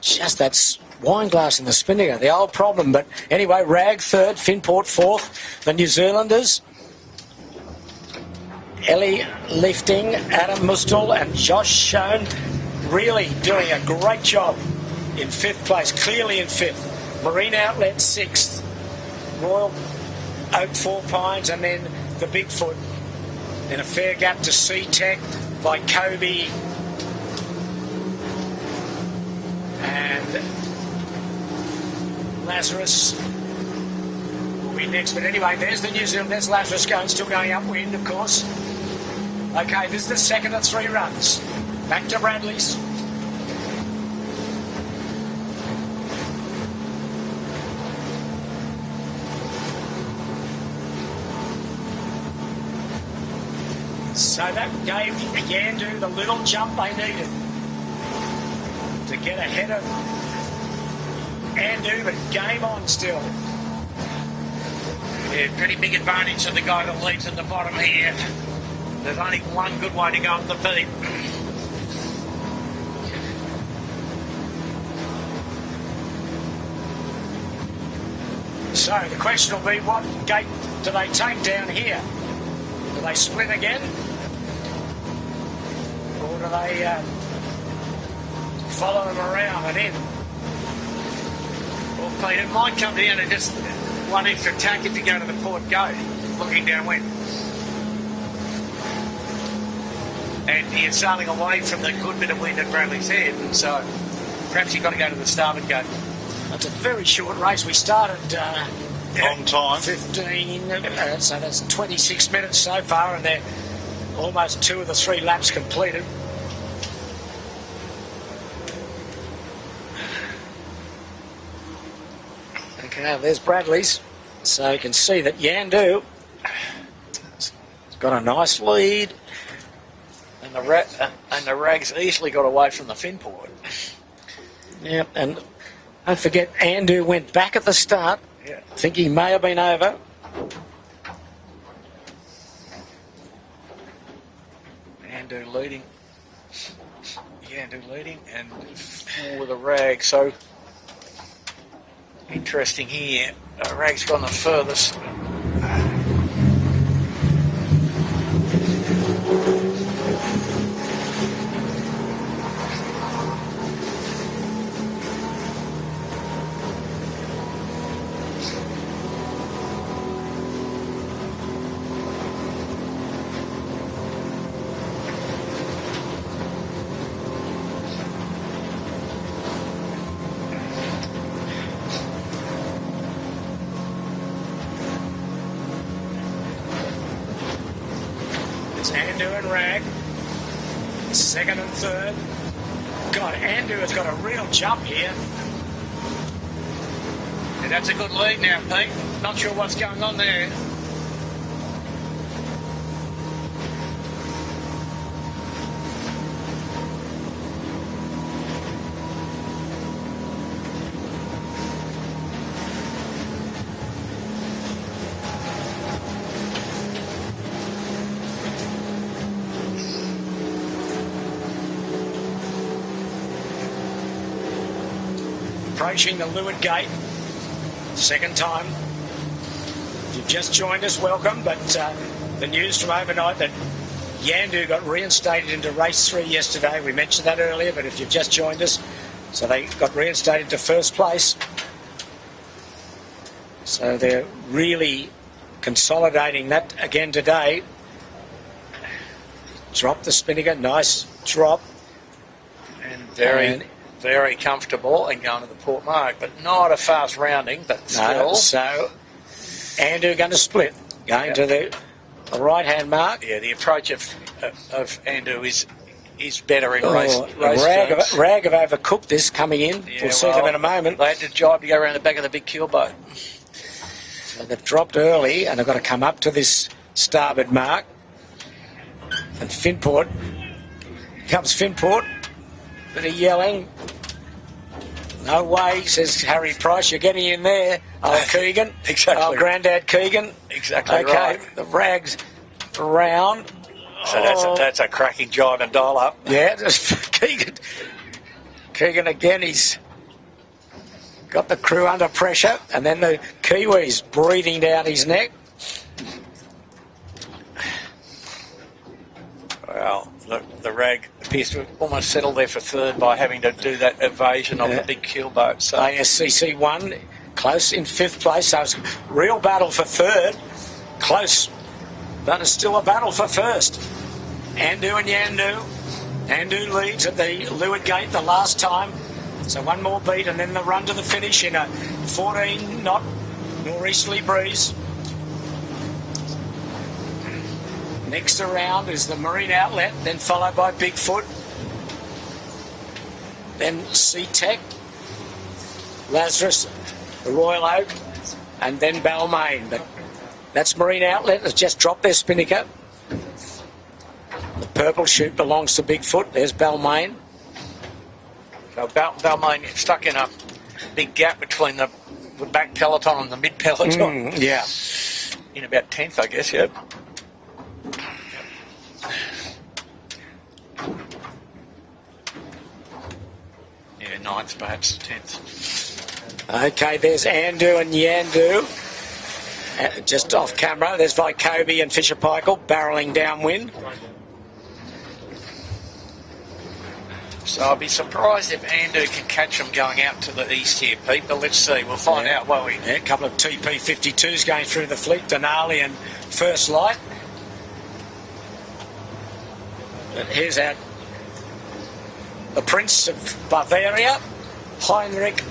Just that wine glass in the spinnaker, the old problem. But anyway, Rag third, Finport fourth, the New Zealanders. Ellie lifting, Adam Mustel and Josh Schoen really doing a great job in fifth place, clearly in fifth. Marine Outlet sixth, Royal Oak Four Pines, and then the Bigfoot in a fair gap to C-Tech by Kobe and Lazarus will be next. But anyway, there's the New Zealand, there's Lazarus still going upwind, of course. Okay, this is the second of 3 runs. Back to Bradley's. So that gave Yandu the little jump they needed to get ahead of Yandu, but game on still. Yeah, pretty big advantage to the guy that leads at the bottom here. There's only one good way to go on the beat. So the question will be, what gate do they take down here? Do they split again? Or do they follow them around and in? Well, Pete, it might come down to just one extra tack if you go to the port gate, looking downwind. And you're sailing away from the good bit of wind at Bradley's Head, and so perhaps you've got to go to the starboard gate. That's a very short race. We started on time. 15, so that's 26 minutes so far, and they're almost 2 of the 3 laps completed. Okay, there's Bradley's. So you can see that Yandu has got a nice lead. And the Rags easily got away from the Finport. Yep, and don't forget, Yandu went back at the start. Yeah. I think he may have been over. Yandu leading. Yandu leading, and for the Rag. So interesting here. Rag's gone the furthest. Andu and Rag, second and third. God, Andu has got a real jump here. And that's a good lead now, Pete. Not sure what's going on there. Approaching the Leeward Gate, second time. If you've just joined us, welcome. But the news from overnight that Yandu got reinstated into race 3 yesterday. We mentioned that earlier, but if you've just joined us, so they got reinstated to first place. So they're really consolidating that again today. Drop the spinnaker, nice drop. And very comfortable and going to the port mark, but not a fast rounding, but still. No, so Andu going to split, going to the right-hand mark. Yeah, the approach of Andu is better in race Rag have overcooked this coming in. Yeah, we'll see them in a moment. They had to jibe to go around the back of the big keelboat. So they've dropped early and they've got to come up to this starboard mark. And Finport, comes Finport, bit of yelling. No way, says Harry Price. You're getting in there, old Keegan. Exactly. Old Granddad Keegan. Exactly okay, right. the rag's around. So that's a cracking jive and dial up. Yeah, just Keegan again, he's got the crew under pressure, and then the Kiwi's breathing down his neck. Well, the rag appears to have almost settled there for third by having to do that evasion of the big keel boat. So ASCC 1, close in 5th place, so it's a real battle for third. Close, but it's still a battle for first. Andu and Yandu. Andu leads at the leeward gate the last time. So one more beat and then the run to the finish in a 14-knot northeasterly breeze. Next around is the Marine Outlet, then followed by Bigfoot. Then Sea-Tech, Lazarus, the Royal Oak, and then Balmain. But that's Marine Outlet, has just dropped their spinnaker. The purple chute belongs to Bigfoot. There's Balmain. So Balmain stuck in a big gap between the back peloton and the mid peloton. Yeah. In about 10th, I guess, yeah. Yeah, 9th, perhaps 10th. Okay, there's Andu and Yandu. Just off camera, there's Vycobi and Fisher Paykel barrelling downwind. So I'll be surprised if Andu can catch them going out to the east here, Pete, but let's see. We'll find out, won't we? Yeah, a couple of TP52s going through the fleet, Denali and First Light. But here's the Prince of Bavaria, Heinrich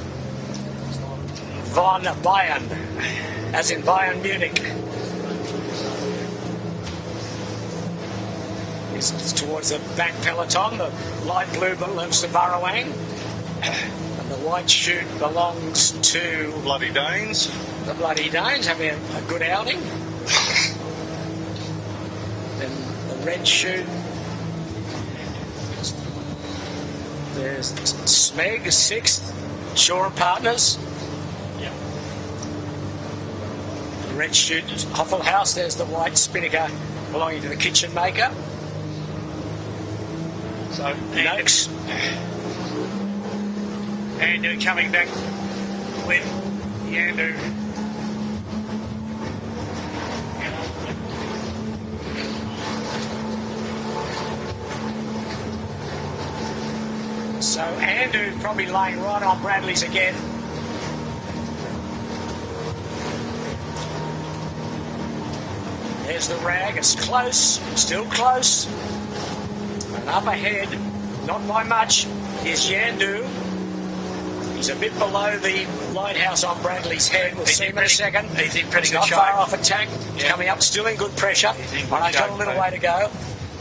von Bayern, as in Bayern Munich. It's towards the back peloton. The light blue belongs to Burrowang, and the white chute belongs to Bloody Danes. the Bloody Danes, having a good outing. Then the red chute, there's Smeg, 6th, Shore and Partners. The red chute, Hoffel House, there's the white spinnaker belonging to the Kitchen Maker. So Noakes. Andu coming back with Yandu. So Andu probably laying right on Bradley's again. There's the rag, it's close, still close. And up ahead, not by much, is Yandu. He's a bit below the lighthouse on Bradley's head. We'll see him in a second. He's in pretty good not shape. far off attack. Yeah. Coming up, still in good pressure. He's in good But I've got a shape, little mate. way to go.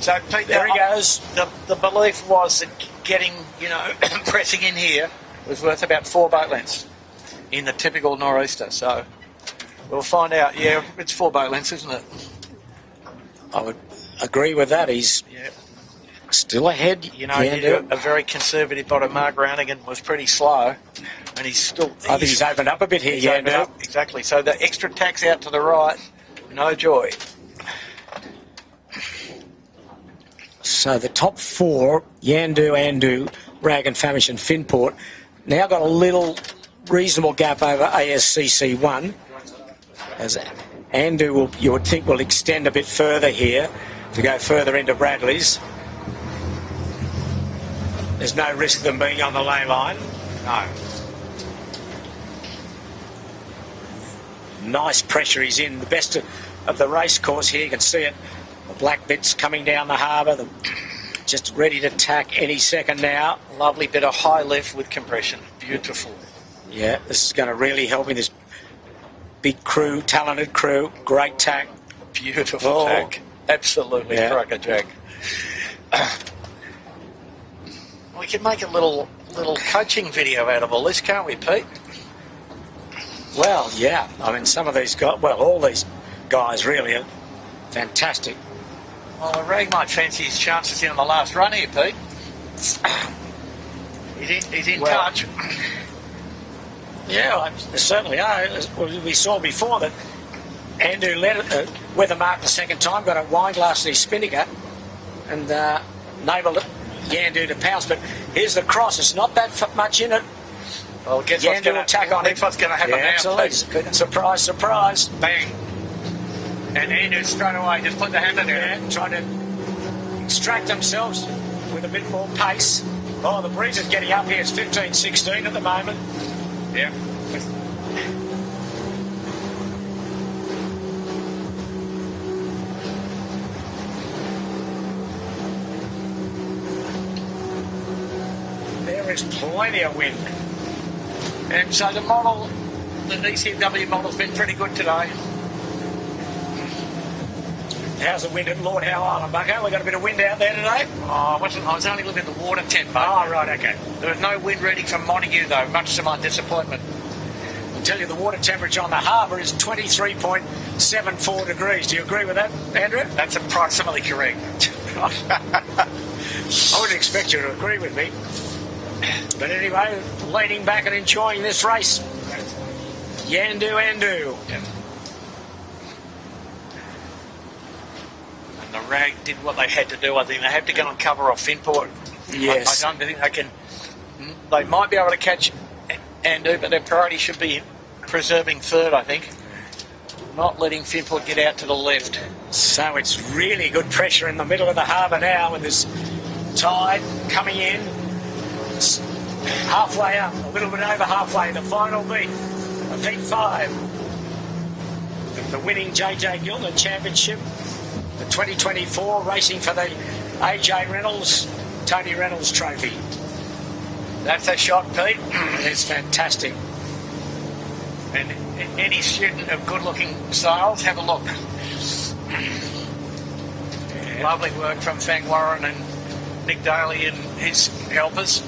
So Pete, There he goes. The belief was that getting, pressing in here was worth about 4 boat lengths in the typical nor'easter. So we'll find out. Yeah, it's 4 boat lengths, isn't it? I would agree with that. He's still ahead. He did a very conservative bottom. Mark Rounigan was pretty slow, and he's still. I think he's opened up a bit here. He's opened up, exactly. So the extra tack's out to the right. No joy. So the top 4, Yandu, Andu, Rag and Famish and Finport, now got a little reasonable gap over ASCC 1. As Andu, you would think, will extend a bit further here to go further into Bradley's. There's no risk of them being on the lay line. No. Nice pressure he's in. The best of the race course here. You can see it. The black bits coming down the harbour. Just ready to tack any second now. Lovely bit of high lift with compression. Beautiful. Yeah, this is going to really help in this big crew, talented crew. Great tack. Beautiful tack. Absolutely crackerjack. We can make a little coaching video out of all this, can't we, Pete? Well, yeah. I mean, some of these guys, all these guys really are fantastic. Well, the rag might fancy his chances here on the last run here, Pete. He's in touch. Yeah, they certainly are. As we saw before that Andrew led weather mark the second time, got a wine glass in his spinnaker, and enabled Yandu to pounce. But here's the cross. It's not that much in it. Well, guess what's going to happen now. Absolutely. Surprise, surprise. Bang. And Andrew straight away just put the hammer there. Yeah, trying to extract themselves with a bit more pace. Oh, the breeze is getting up here. It's 15-16 at the moment. Yeah. There is plenty of wind. And so the model, the ECW model's been pretty good today. How's the wind at Lord Howe Island, Bucko? We got a bit of wind out there today? Oh, I was only looking at the water tent, mate. Oh, right, okay. There was no wind reading from Montague, though, much to my disappointment. I'll tell you, the water temperature on the harbour is 23.74 degrees. Do you agree with that, Andrew? That's approximately correct. I wouldn't expect you to agree with me. But anyway, leaning back and enjoying this race. Yandu. Yeah. And the rag did what they had to do. I think they had to go and cover off Finport. Yes. I don't think they can. They might be able to catch Andu, but their priority should be preserving third, I think. Not letting Finport get out to the left. So it's really good pressure in the middle of the harbour now with this tide coming in. It's halfway up, a little bit over halfway, the final beat of Heat 5. The winning JJ Giltinan Championship, the 2024 racing for the AJ Reynolds, Tony Reynolds Trophy. That's a shot, Pete. It's fantastic. And any student of good-looking sails, have a look. Yeah. Lovely work from Fang Warren and Nick Daly and his helpers.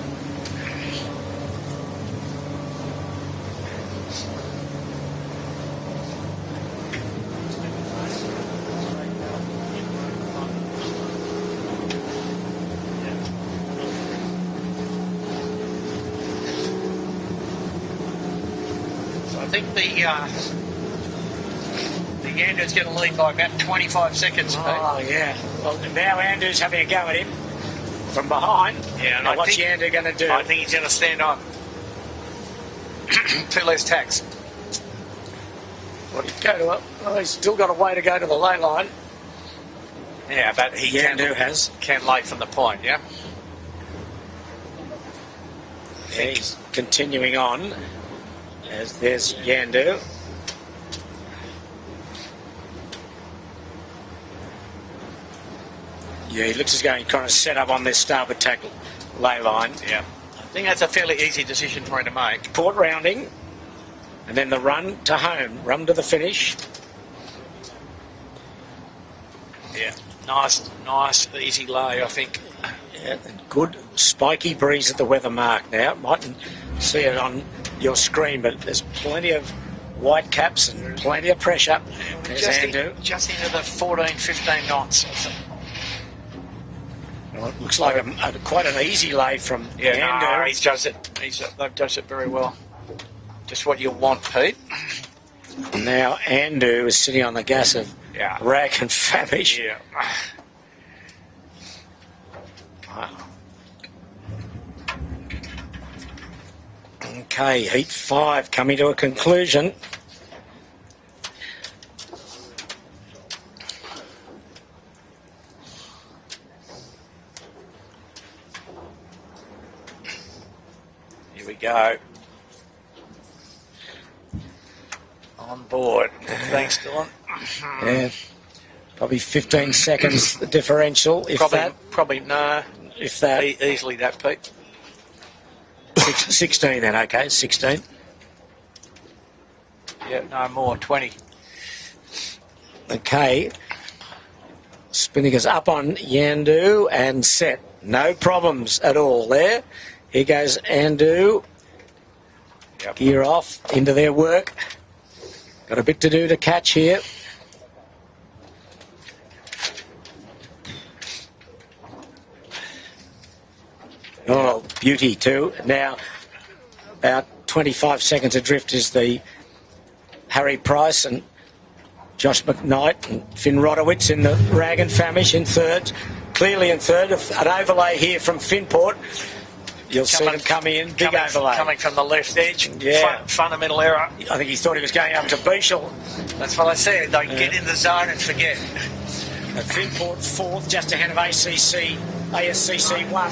I think the Yandu's going to lead by about 25 seconds. Oh, yeah. Well, now Yandu's having a go at him from behind. Yeah, and now what's Yandu going to do? I think he's going to stand up. 2 less tacks. Well, he's still got a way to go to the lay line. Yeah, but he can lay from the point, yeah? Yeah, he's continuing on. As there's Yandu. Yeah, he looks as though he's kind of set up on this starboard tack lay line. Yeah. I think that's a fairly easy decision for him to make. Port rounding, and then the run to home, run to the finish. Yeah, nice, easy lay, I think. Yeah, and good spiky breeze at the weather mark now. Mightn't see it on your screen, but there's plenty of white caps and plenty of pressure. Just into the 14-15 knots. Well, it looks like quite an easy lay from Yandu. No, he's judged it. They've judged it very well. Just what you want, Pete. Now Yandu is sitting on the gas of rag and famish. Yeah. Wow. Okay, Heat 5 coming to a conclusion. Here we go. On board. Thanks, Dylan. Yeah, probably 15 seconds the differential, if probably no. If that. Easily that, Pete. 16 then, okay, 16. Yeah, no more, 20. Okay. Spinnaker's up on Yandu and set. No problems at all there. Here goes Yandu. Yep. Gear off into their work. Got a bit to do to catch here. Oh, beauty too. Now, about 25 seconds adrift is the Harry Price and Josh McKnight and Finn Rodowitz in the Rag and Famish in third. Clearly in third. An overlay here from Finport. You'll see them coming in. Big overlay. Coming from the left edge. Yeah. Fundamental error. I think he thought he was going up to Beechel. That's what I said. They get in the zone and forget. Finport fourth, just ahead of ASCC 1.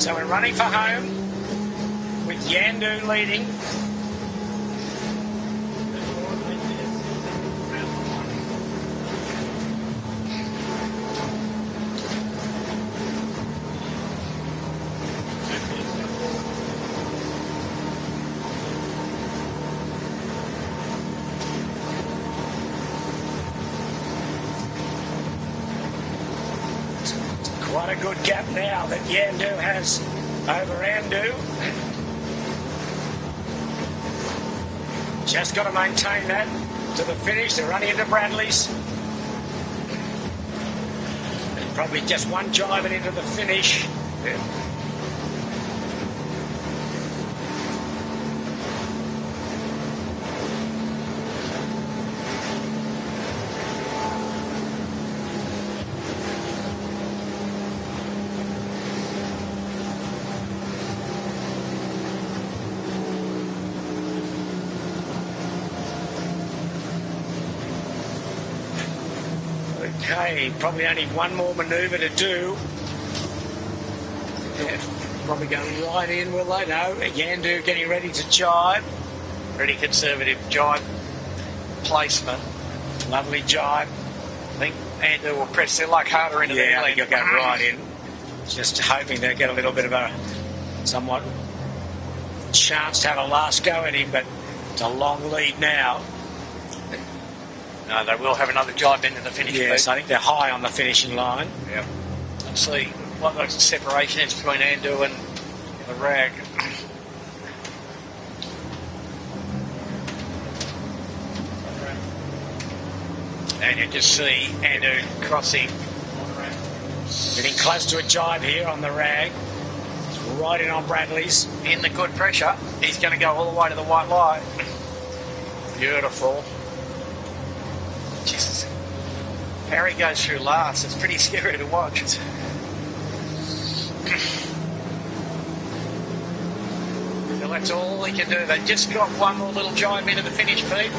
So we're running for home with Yandu leading. Quite a good gap now that Yandu has over Andu. Just got to maintain that to the finish. They're running into Bradley's. And probably just one jiving into the finish. Okay, probably only one more manoeuvre to do. Yeah, probably going right in, will they? No, Yandu getting ready to jibe. Pretty conservative jibe placement. Lovely jibe. I think Andu will press their luck harder into the I alley. think he'll go right in. Just hoping they'll get a little bit of a somewhat chance to have a last go at him, but it's a long lead now. No, they will have another jibe into the finish. Yes, I think they're high on the finishing line. Yep. Let's see what the separation is between Andu and the Rag. And you just see Andu crossing. Getting close to a jibe here on the Rag. It's right in on Bradley's. In the good pressure. He's going to go all the way to the white light. Beautiful. Jesus. Harry goes through last. It's pretty scary to watch. So that's all he can do. They just got one more little jibe into the finish, Pete.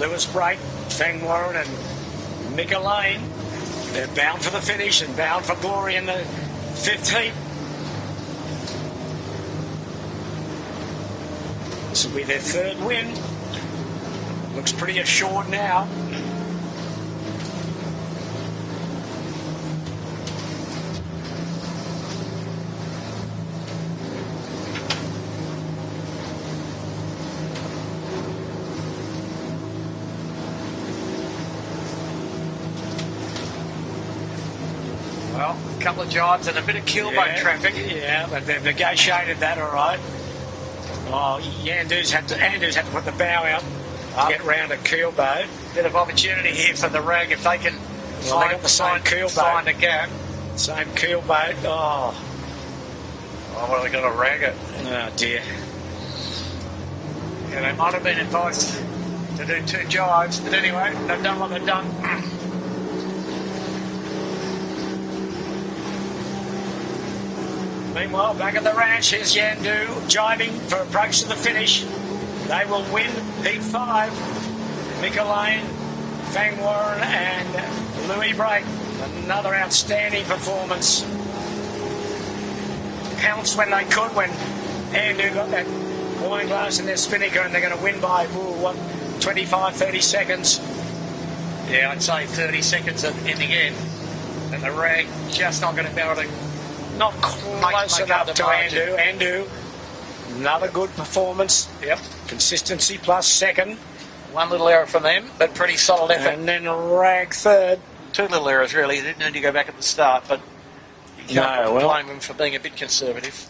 Lewis Brake, Fang Warren and Mick Lane. They're bound for the finish and bound for glory in the fifth heat. This will be their third win. Looks pretty assured now. Well, a couple of jibes and a bit of keelboat traffic. Yeah, but they've negotiated that all right. Oh, Andu's had to put the bow out to get round a keelboat. Bit of opportunity here for the Rag if they can they got the same keelboat. Find a gap. Same keelboat. Oh, well, they got to rag it. Oh dear. Yeah, they might have been advised to do two jibes, but anyway, they've done what they've done. Meanwhile, back at the ranch, here's Yandu jibing for approach to the finish. They will win Heat 5. Mick Lane, Fang Warren and Louis Brake. Another outstanding performance. Pounced when they could when Yandu got that wine glass in their spinnaker, and they're going to win by, 25, 30 seconds. Yeah, I'd say 30 seconds in the end. And the Rag just not going to be able to... Not close enough to Andu. Andu, another good performance. Yep. Consistency plus second. One little error from them, but pretty solid effort. And then Rag third. Two little errors, really. They didn't need to go back at the start, but you can't blame them for being a bit conservative.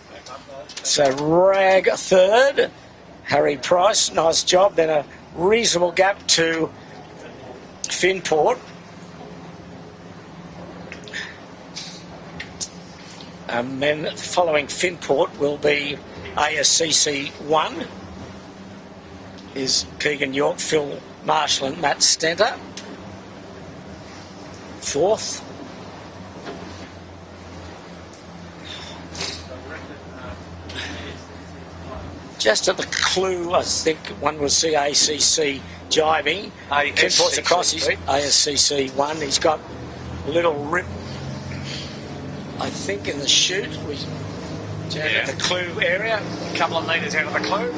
So Rag third. Harry Price, nice job. Then a reasonable gap to Finport. And then following Finport will be ASCC 1. Is Keegan York, Phil Marshall and Matt Stenter. Fourth. Just at the clue, I think one will see ACC jibing. Finport's across his ASCC 1. He's got a little rip, I think, in the chute. Down at the clue area. A couple of metres out of the clue.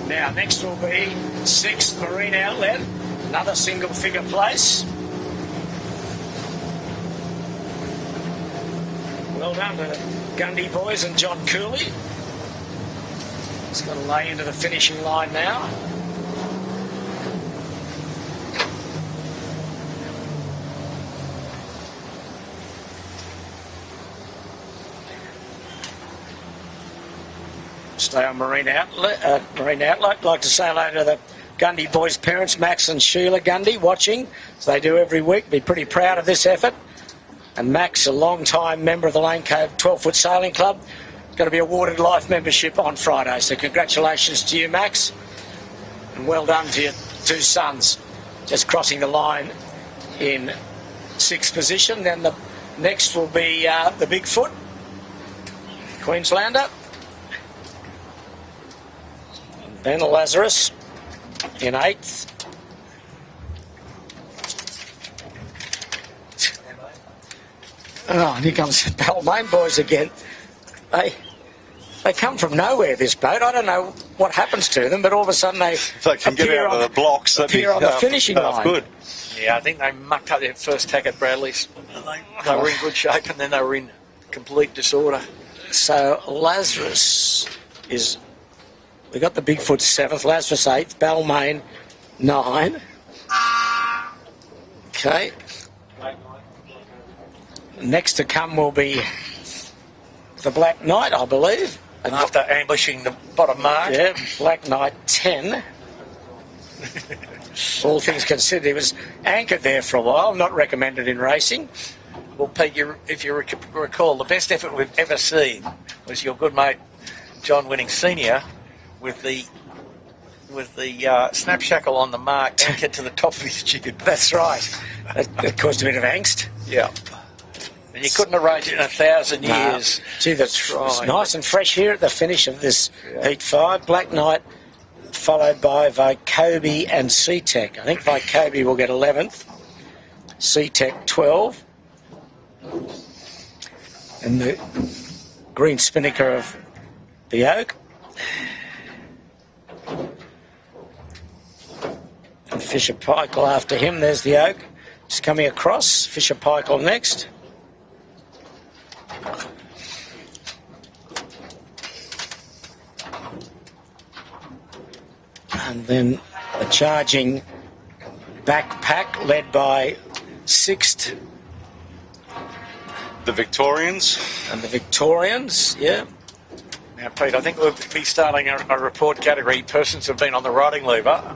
Now, next will be 6th Marine Outlet, another single figure place. Well done to the Gundy boys and John Cooley. He's got to lay into the finishing line now. Stay on Marine Outlet. I'd like to say hello to the Gundy boys' parents, Max and Sheila Gundy, watching, as they do every week. Be pretty proud of this effort. And Max, a long-time member of the Lane Cove 12-foot Sailing Club, is going to be awarded life membership on Friday. So congratulations to you, Max. And well done to your two sons. Just crossing the line in 6th position. Then the next will be the Bigfoot, Queenslander. Then Lazarus in 8th. Oh, and here comes Balmain boys again. They come from nowhere, this boat. I don't know what happens to them, but all of a sudden they can get out of the blocks. Appear on the finishing line. Good. Yeah, I think they mucked up their first tack at Bradley's. They were in good shape and then they were in complete disorder. So Lazarus is... We got the Bigfoot 7th, Lazarus 8th, Balmain 9. Okay. Next to come will be the Black Knight, I believe. And after ambushing the bottom mark. Yeah, Black Knight 10. All things considered, he was anchored there for a while, not recommended in racing. Well, Pete, if you recall, the best effort we've ever seen was your good mate John Winning Sr. with the snap shackle on the mark anchored to the top of his jib. That's right. That caused a bit of angst. Yeah. And you couldn't arrange it in 1,000 years. Gee, that's nice and fresh here at the finish of this Heat 5. Black Knight followed by Vycobi and C-Tech. I think Vycobi will get 11th. C-Tech 12. And the green spinnaker of the Oak. And Fisher Paykel after him. There's the Oak. Just coming across. Fisher Paykel next. And then a charging backpack led by 6th. The Victorians. And the Victorians, yeah. Now, Pete, I think we'll be starting a report category, persons who have been on the riding lever.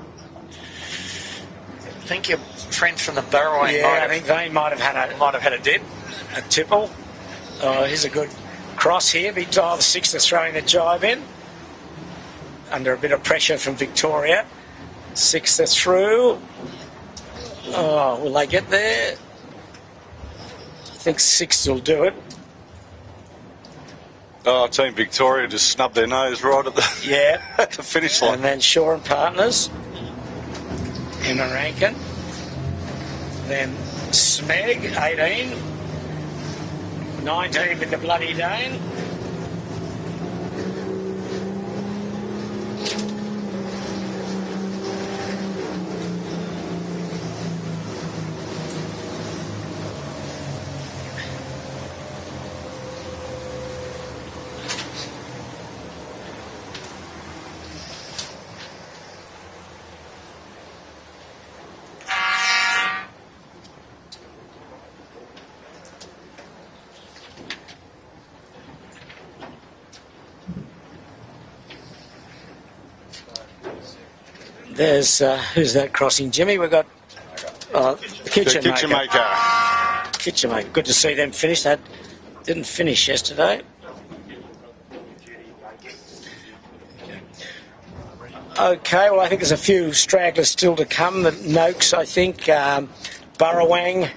I think your friends from the Barrowing I think they might have had a dip. A tipple. Oh, here's a good cross here. Big Dial, the 6th are throwing the jibe in. Under a bit of pressure from Victoria. 6th are through. Oh, will they get there? I think 6th will do it. Oh, Team Victoria just snubbed their nose right at the, at the finish line. And then Shaw and Partners. Emma Rankin. Then Smeg, 18. 19 with the Bloody Dane. There's, who's that crossing, Jimmy? We've got the Kitchen Maker. Kitchen Maker. Good to see them finish. That didn't finish yesterday. Okay, well, I think there's a few stragglers still to come. The Noakes, I think, Burrawang,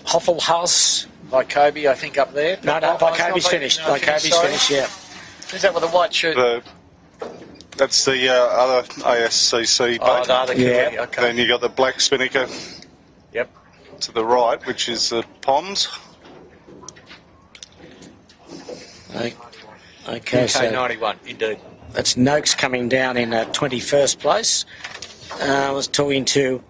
Hofflehouse. Kobe, I think, up there. No, Kobe's finished. Kobe's finished, yeah. Who's that with the white shirt? That's the other ASCC boat. Oh, the other yeah. Okay. Then you got the Black Spinnaker. Yep. To the right, which is the Poms. Okay, so 91, indeed. that's Noakes coming down in 21st place. I was talking to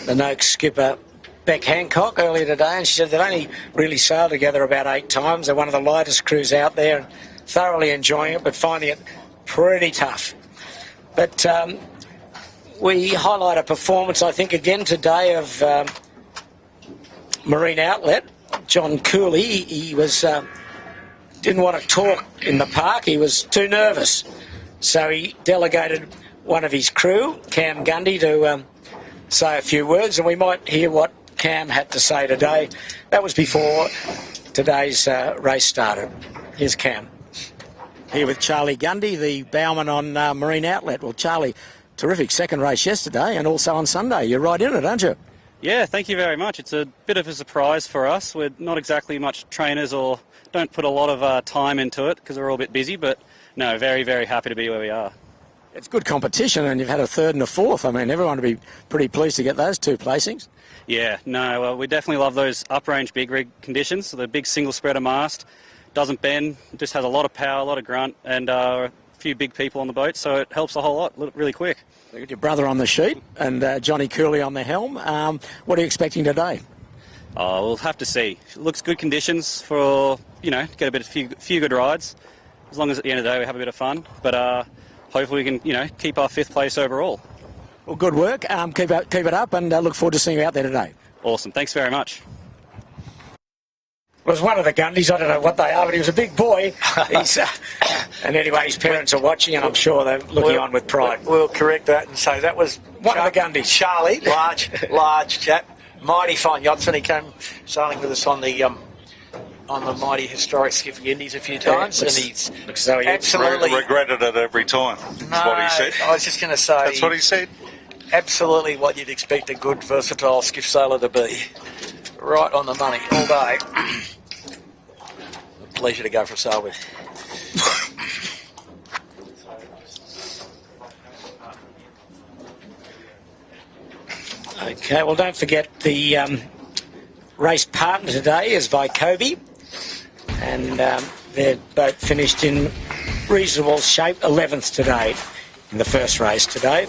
the Noakes skipper, Beck Hancock, earlier today, and she said they've only really sailed together about 8 times. They're one of the lightest crews out there and thoroughly enjoying it, but finding it pretty tough. But we highlight a performance, I think, again today of Marine Outlet. John Cooley, he was... didn't want to talk in the park. He was too nervous. So he delegated one of his crew, Cam Gundy, to say a few words, and we might hear what Cam had to say today. That was before today's race started. Here's Cam. Here with Charlie Gundy, the bowman on Marine Outlet. Well, Charlie, terrific second race yesterday and also on Sunday. You're right in it, aren't you? Yeah, thank you very much. It's a bit of a surprise for us. We're not exactly much trainers or don't put a lot of time into it because we're all a bit busy, but no, very, very happy to be where we are. It's good competition and you've had a third and a fourth. I mean, everyone would be pretty pleased to get those 2 placings. Yeah, no, we definitely love those up-range big rig conditions. So the big single spreader mast doesn't bend, just has a lot of power, a lot of grunt, and a few big people on the boat, so it helps a whole lot really quick. You got your brother on the sheet and Johnny Cooley on the helm. What are you expecting today? Oh, we'll have to see. It looks good conditions for, get a few good rides. As long as at the end of the day we have a bit of fun. But hopefully we can, keep our 5th place overall. Well, good work. Keep it up and look forward to seeing you out there today. Awesome. Thanks very much. It was one of the Gundys. I don't know what they are, but he was a big boy. And anyway, his parents are watching, and I'm sure they're looking on with pride. We'll correct that and say that was one of the Gundys. Charlie, large chap, mighty fine yachtsman. He came sailing with us on the mighty historic Skiffy Indies a few times, and he's absolutely regretted it every time. That's what he said. I was just going to say that's what he said. Absolutely, what you'd expect a good, versatile skiff sailor to be. Right on the money all day. A pleasure to go for a sail with. Okay, well, don't forget the race partner today is Kobe, and their boat finished in reasonable shape, 11th today in the first race today,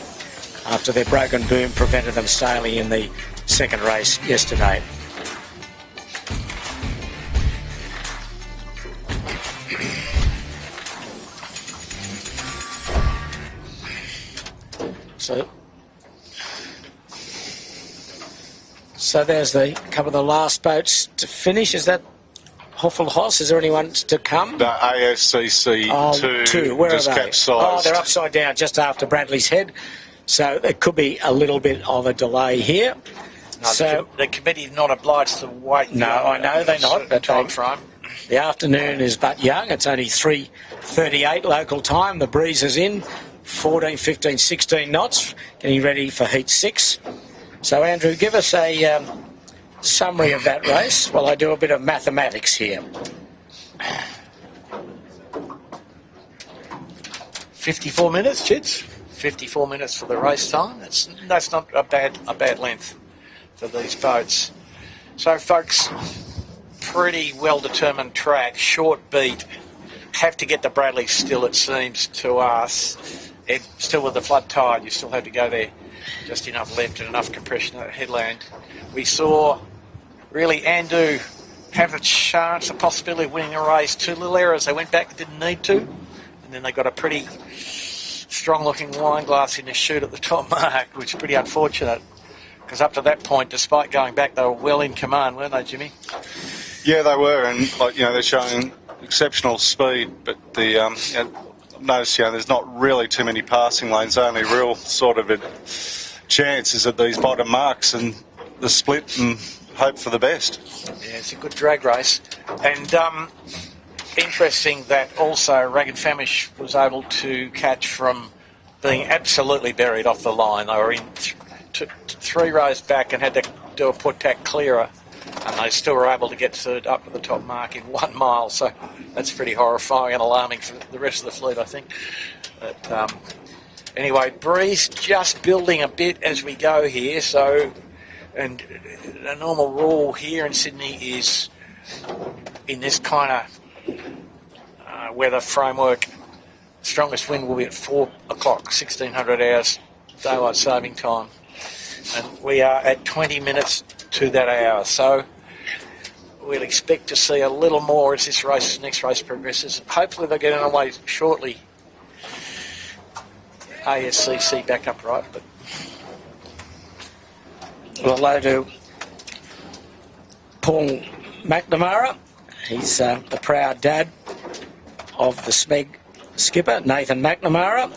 after their broken boom prevented them sailing in the second race yesterday. So there's a couple of the last boats to finish. Is that Hofflehouse? Is there anyone to come? The ASCC 2. Where just are they? capsized. Oh, they're upside down just after Bradley's Head. So there could be a little bit of a delay here. No, so the committee is not obliged to wait. No, I know they're not. But time frame. The afternoon is but young. It's only 3:38 local time. The breeze is in 14, 15, 16 knots, getting ready for heat 6. So, Andrew, give us a summary of that race while I do a bit of mathematics here. 54 minutes, Chits. 54 minutes for the race time. That's not a bad length for these boats. So, folks, pretty well-determined track, short beat. Have to get the Bradley still, it seems to us. Still with the flood tide, you still have to go there. Just enough left and enough compression at the headland. We saw really Andu have a chance, a possibility of winning a race. 2 little errors. They went back, didn't need to. And then they got a pretty strong-looking wine glass in the chute at the top mark, which is pretty unfortunate. Because up to that point, despite going back, they were well in command, weren't they, Jimmy? Yeah, they were. And, they're showing exceptional speed. But the noticed, there's not really too many passing lanes. The only real sort of a chance is at these bottom marks and the split and hope for the best. Yeah, it's a good drag race. And interesting that also Ragged Famish was able to catch from being absolutely buried off the line. They were in 3 rows back and had to do a put tack clearer, and they still were able to get third up to the top mark in 1 mile. So that's pretty horrifying and alarming for the rest of the fleet, I think. But anyway, breeze just building a bit as we go here. So, and the normal rule here in Sydney is in this kind of weather framework, strongest wind will be at 4 o'clock, 1600 hours daylight saving time. And we are at 20 minutes to that hour. So we'll expect to see a little more as this next race progresses. Hopefully they'll get away shortly. ASCC back upright, but hello to Paul McNamara. He's the proud dad of the SMEG skipper, Nathan McNamara.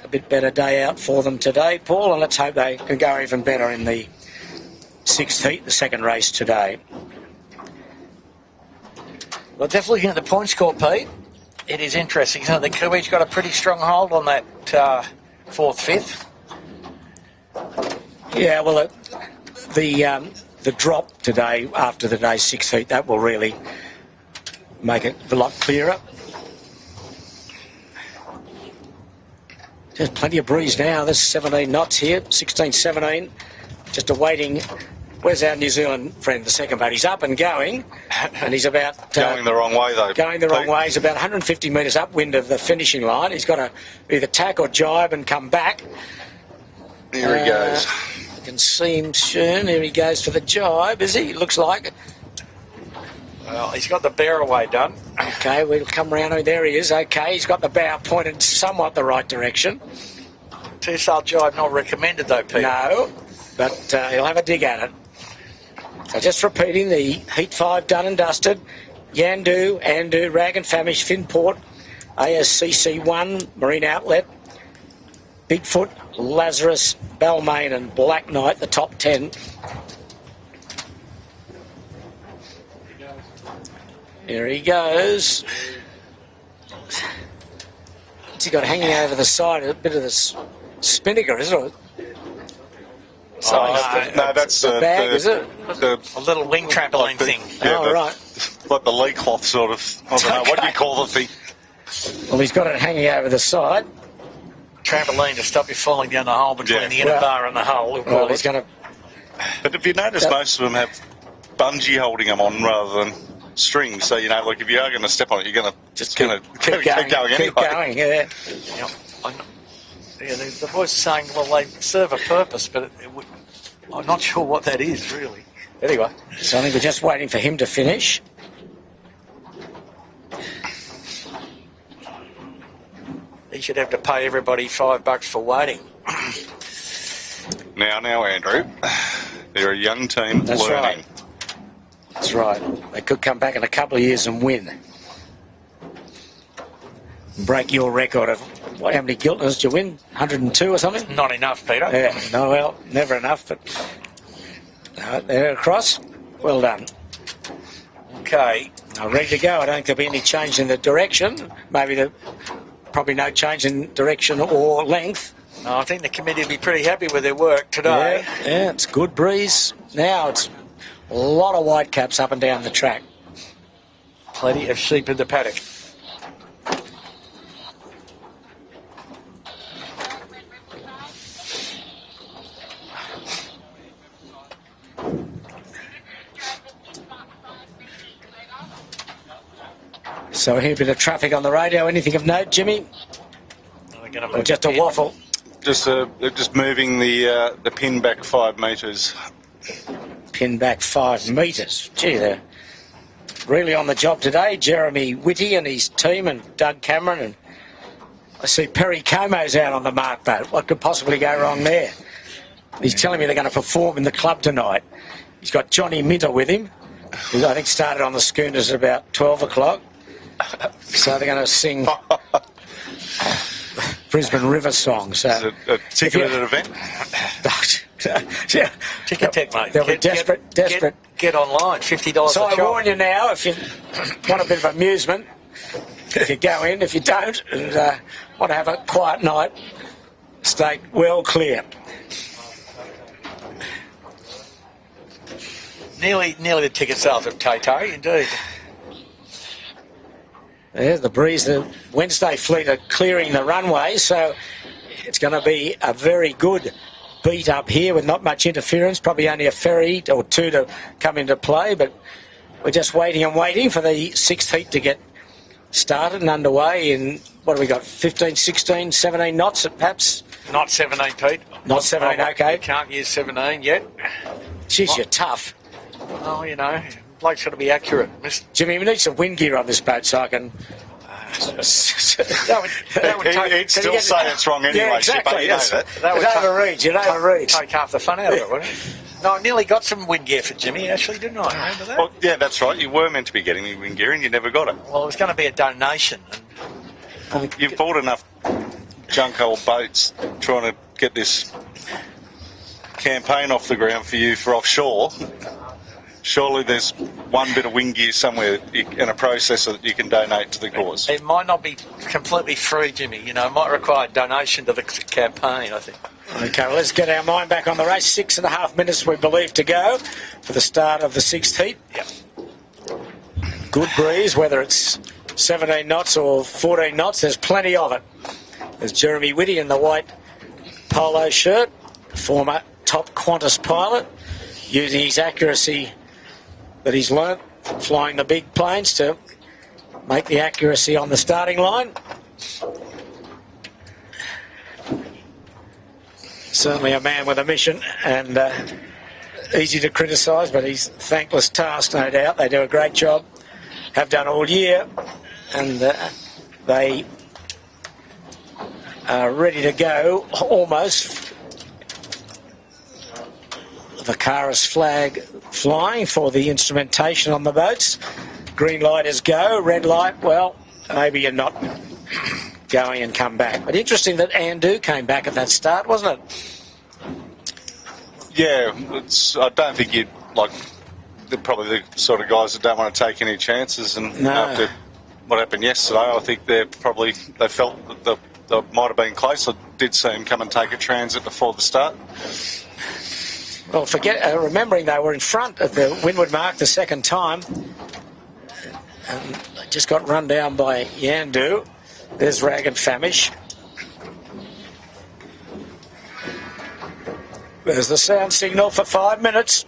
A bit better day out for them today, Paul, and let's hope they can go even better in the 6th heat, the second race today. Well, definitely looking at the point score, Pete, it is interesting. So the Kiwis got a pretty strong hold on that 4th, 5th. Yeah, well, the drop today after the day's 6th heat, that will really make it a lot clearer. There's plenty of breeze now. There's 17 knots here, 16, 17. Just awaiting. Where's our New Zealand friend, the second boat? He's up and going, and he's about... going the wrong way, though. Going the wrong way. He's about 150 metres upwind of the finishing line. He's got to either tack or jibe and come back. Here he goes. You can see him soon. Here he goes for the jibe, is he? Looks like. Well, he's got the bear away done. Okay, we'll come round. Oh, there he is. Okay, he's got the bow pointed somewhat the right direction. Two-sail jibe not recommended, though, Pete. No, but he'll have a dig at it. So just repeating, the Heat 5 done and dusted. Yandu, Andu, Ragged Famish, Finport, ASCC 1, Marine Outlet, Bigfoot, Lazarus, Balmain and Black Knight, the top 10. Here he goes. What's he got hanging over the side? A bit of the spinnaker, isn't it? No, that's the bag, is it? A little wing trampoline thing. Yeah, right. Like the leg cloth sort of. I don't know. What do you call the thing? Well, he's got it hanging over the side. Trampoline to stop you falling down the hole between the inner bar and the hole. Well, he's going to... But if you notice, most of them have bungee holding them on rather than strings. So, like if you are going to step on it, you're going to just keep going anyway. Keep going, yeah. Yeah, the boys are saying, well, they serve a purpose, but I'm not sure what that is, really. Anyway. So I think we're just waiting for him to finish. He should have to pay everybody $5 for waiting. Now, Andrew, they're a young team That's learning. Right. That's right. They could come back in a couple of years and win. Break your record of... how many Giltinans did you win? 102 or something? Not enough, Peter. Yeah, no, well, never enough, but they're across. Well done. Okay. Now, ready to go. I don't think there'll be any change in the direction. Probably no change in direction or length. No, I think the committee will be pretty happy with their work today. Yeah, it's good breeze. Now it's a lot of white caps up and down the track. Plenty of sheep in the paddock. So here, a bit of traffic on the radio. Anything of note, Jimmy? Or just a waffle? Just moving the pin back 5 metres. Pin back 5 metres. Gee, they're really on the job today. Jeremy Whitty and his team and Doug Cameron. And I see Perry Como's out on the mark boat. What could possibly go wrong there? He's telling me they're going to perform in the club tonight. He's got Johnny Minter with him, who I think started on the schooners at about 12 o'clock. So they're going to sing Brisbane River song. So Is it a ticketed event? yeah. Ticket, mate. They'll be desperate. Get online, $50 So a I shot. warn you now, if you want a bit of amusement, if you go in, if you don't, and want to have a quiet night, stay well clear. Nearly the ticket sales of Tay, indeed. There's the breeze. The Wednesday fleet are clearing the runway, so it's going to be a very good beat up here with not much interference. Probably only a ferry or two to come into play, but we're just waiting and waiting for the sixth heat to get started and underway in, what have we got, 15, 16, 17 knots at perhaps? Not 17, Pete. Not 17, okay. You can't use 17 yet. Jeez, you're tough. Well, you know, bloke's got to be accurate. Jimmy, we need some wind gear on this boat so I can... that would He'd still say it's wrong anyway, yeah, exactly, Shipper, you know that. You'd overreach. Take half the fun out of it, wouldn't it? No, I nearly got some wind gear for Jimmy, actually, didn't I? Remember that? Well, yeah, that's right. You were meant to be getting me wind gear and you never got it. Well, it was going to be a donation. You've bought enough junk old boats trying to get this campaign off the ground for you for offshore. Surely there's one bit of wind gear somewhere in a processor that you can donate to the cause. It might not be completely free, Jimmy. You know, it might require donation to the campaign, I think. Okay, well, let's get our mind back on the race. 6.5 minutes, we believe, to go for the start of the sixth heat. Yep. Good breeze, whether it's 17 knots or 14 knots, there's plenty of it. There's Jeremy Whitty in the white polo shirt, former top Qantas pilot, using his accuracy that he's learnt from flying the big planes to make the accuracy on the starting line. Certainly a man with a mission, and easy to criticise, but he's a thankless task, no doubt. They do a great job, have done all year, and they are ready to go almost. The Caris flag flying for the instrumentation on the boats. Green light is go, red light, well, maybe you're not going and come back. But interesting that Andu came back at that start, wasn't it? Yeah, I don't think you'd, like, they're probably the sort of guys that don't want to take any chances, and after what happened yesterday, I think they felt that they might have been close. I did see him come and take a transit before the start. Well, remembering they were in front of the windward mark the second time, and they just got run down by Yandu. There's Rag and Famish. There's the sound signal for 5 minutes.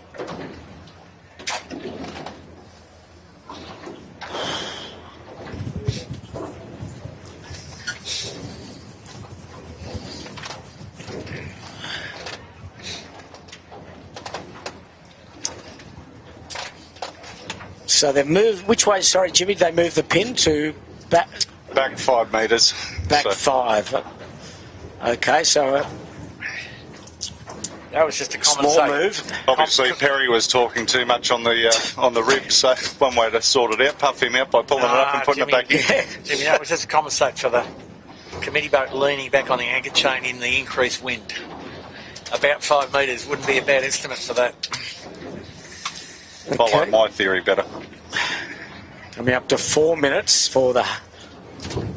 So they've moved, which way, sorry Jimmy, they moved the pin to back 5 metres. Back 5. Okay, so that was just a small move. Obviously, Perry was talking too much on the rib, so one way to sort it out, puff him out by pulling it up and putting Jimmy, it back in. Jimmy, that was just a compensate for the committee boat leaning back on the anchor chain in the increased wind. About 5 metres wouldn't be a bad estimate for that. Okay. I like my theory better. Coming up to 4 minutes for the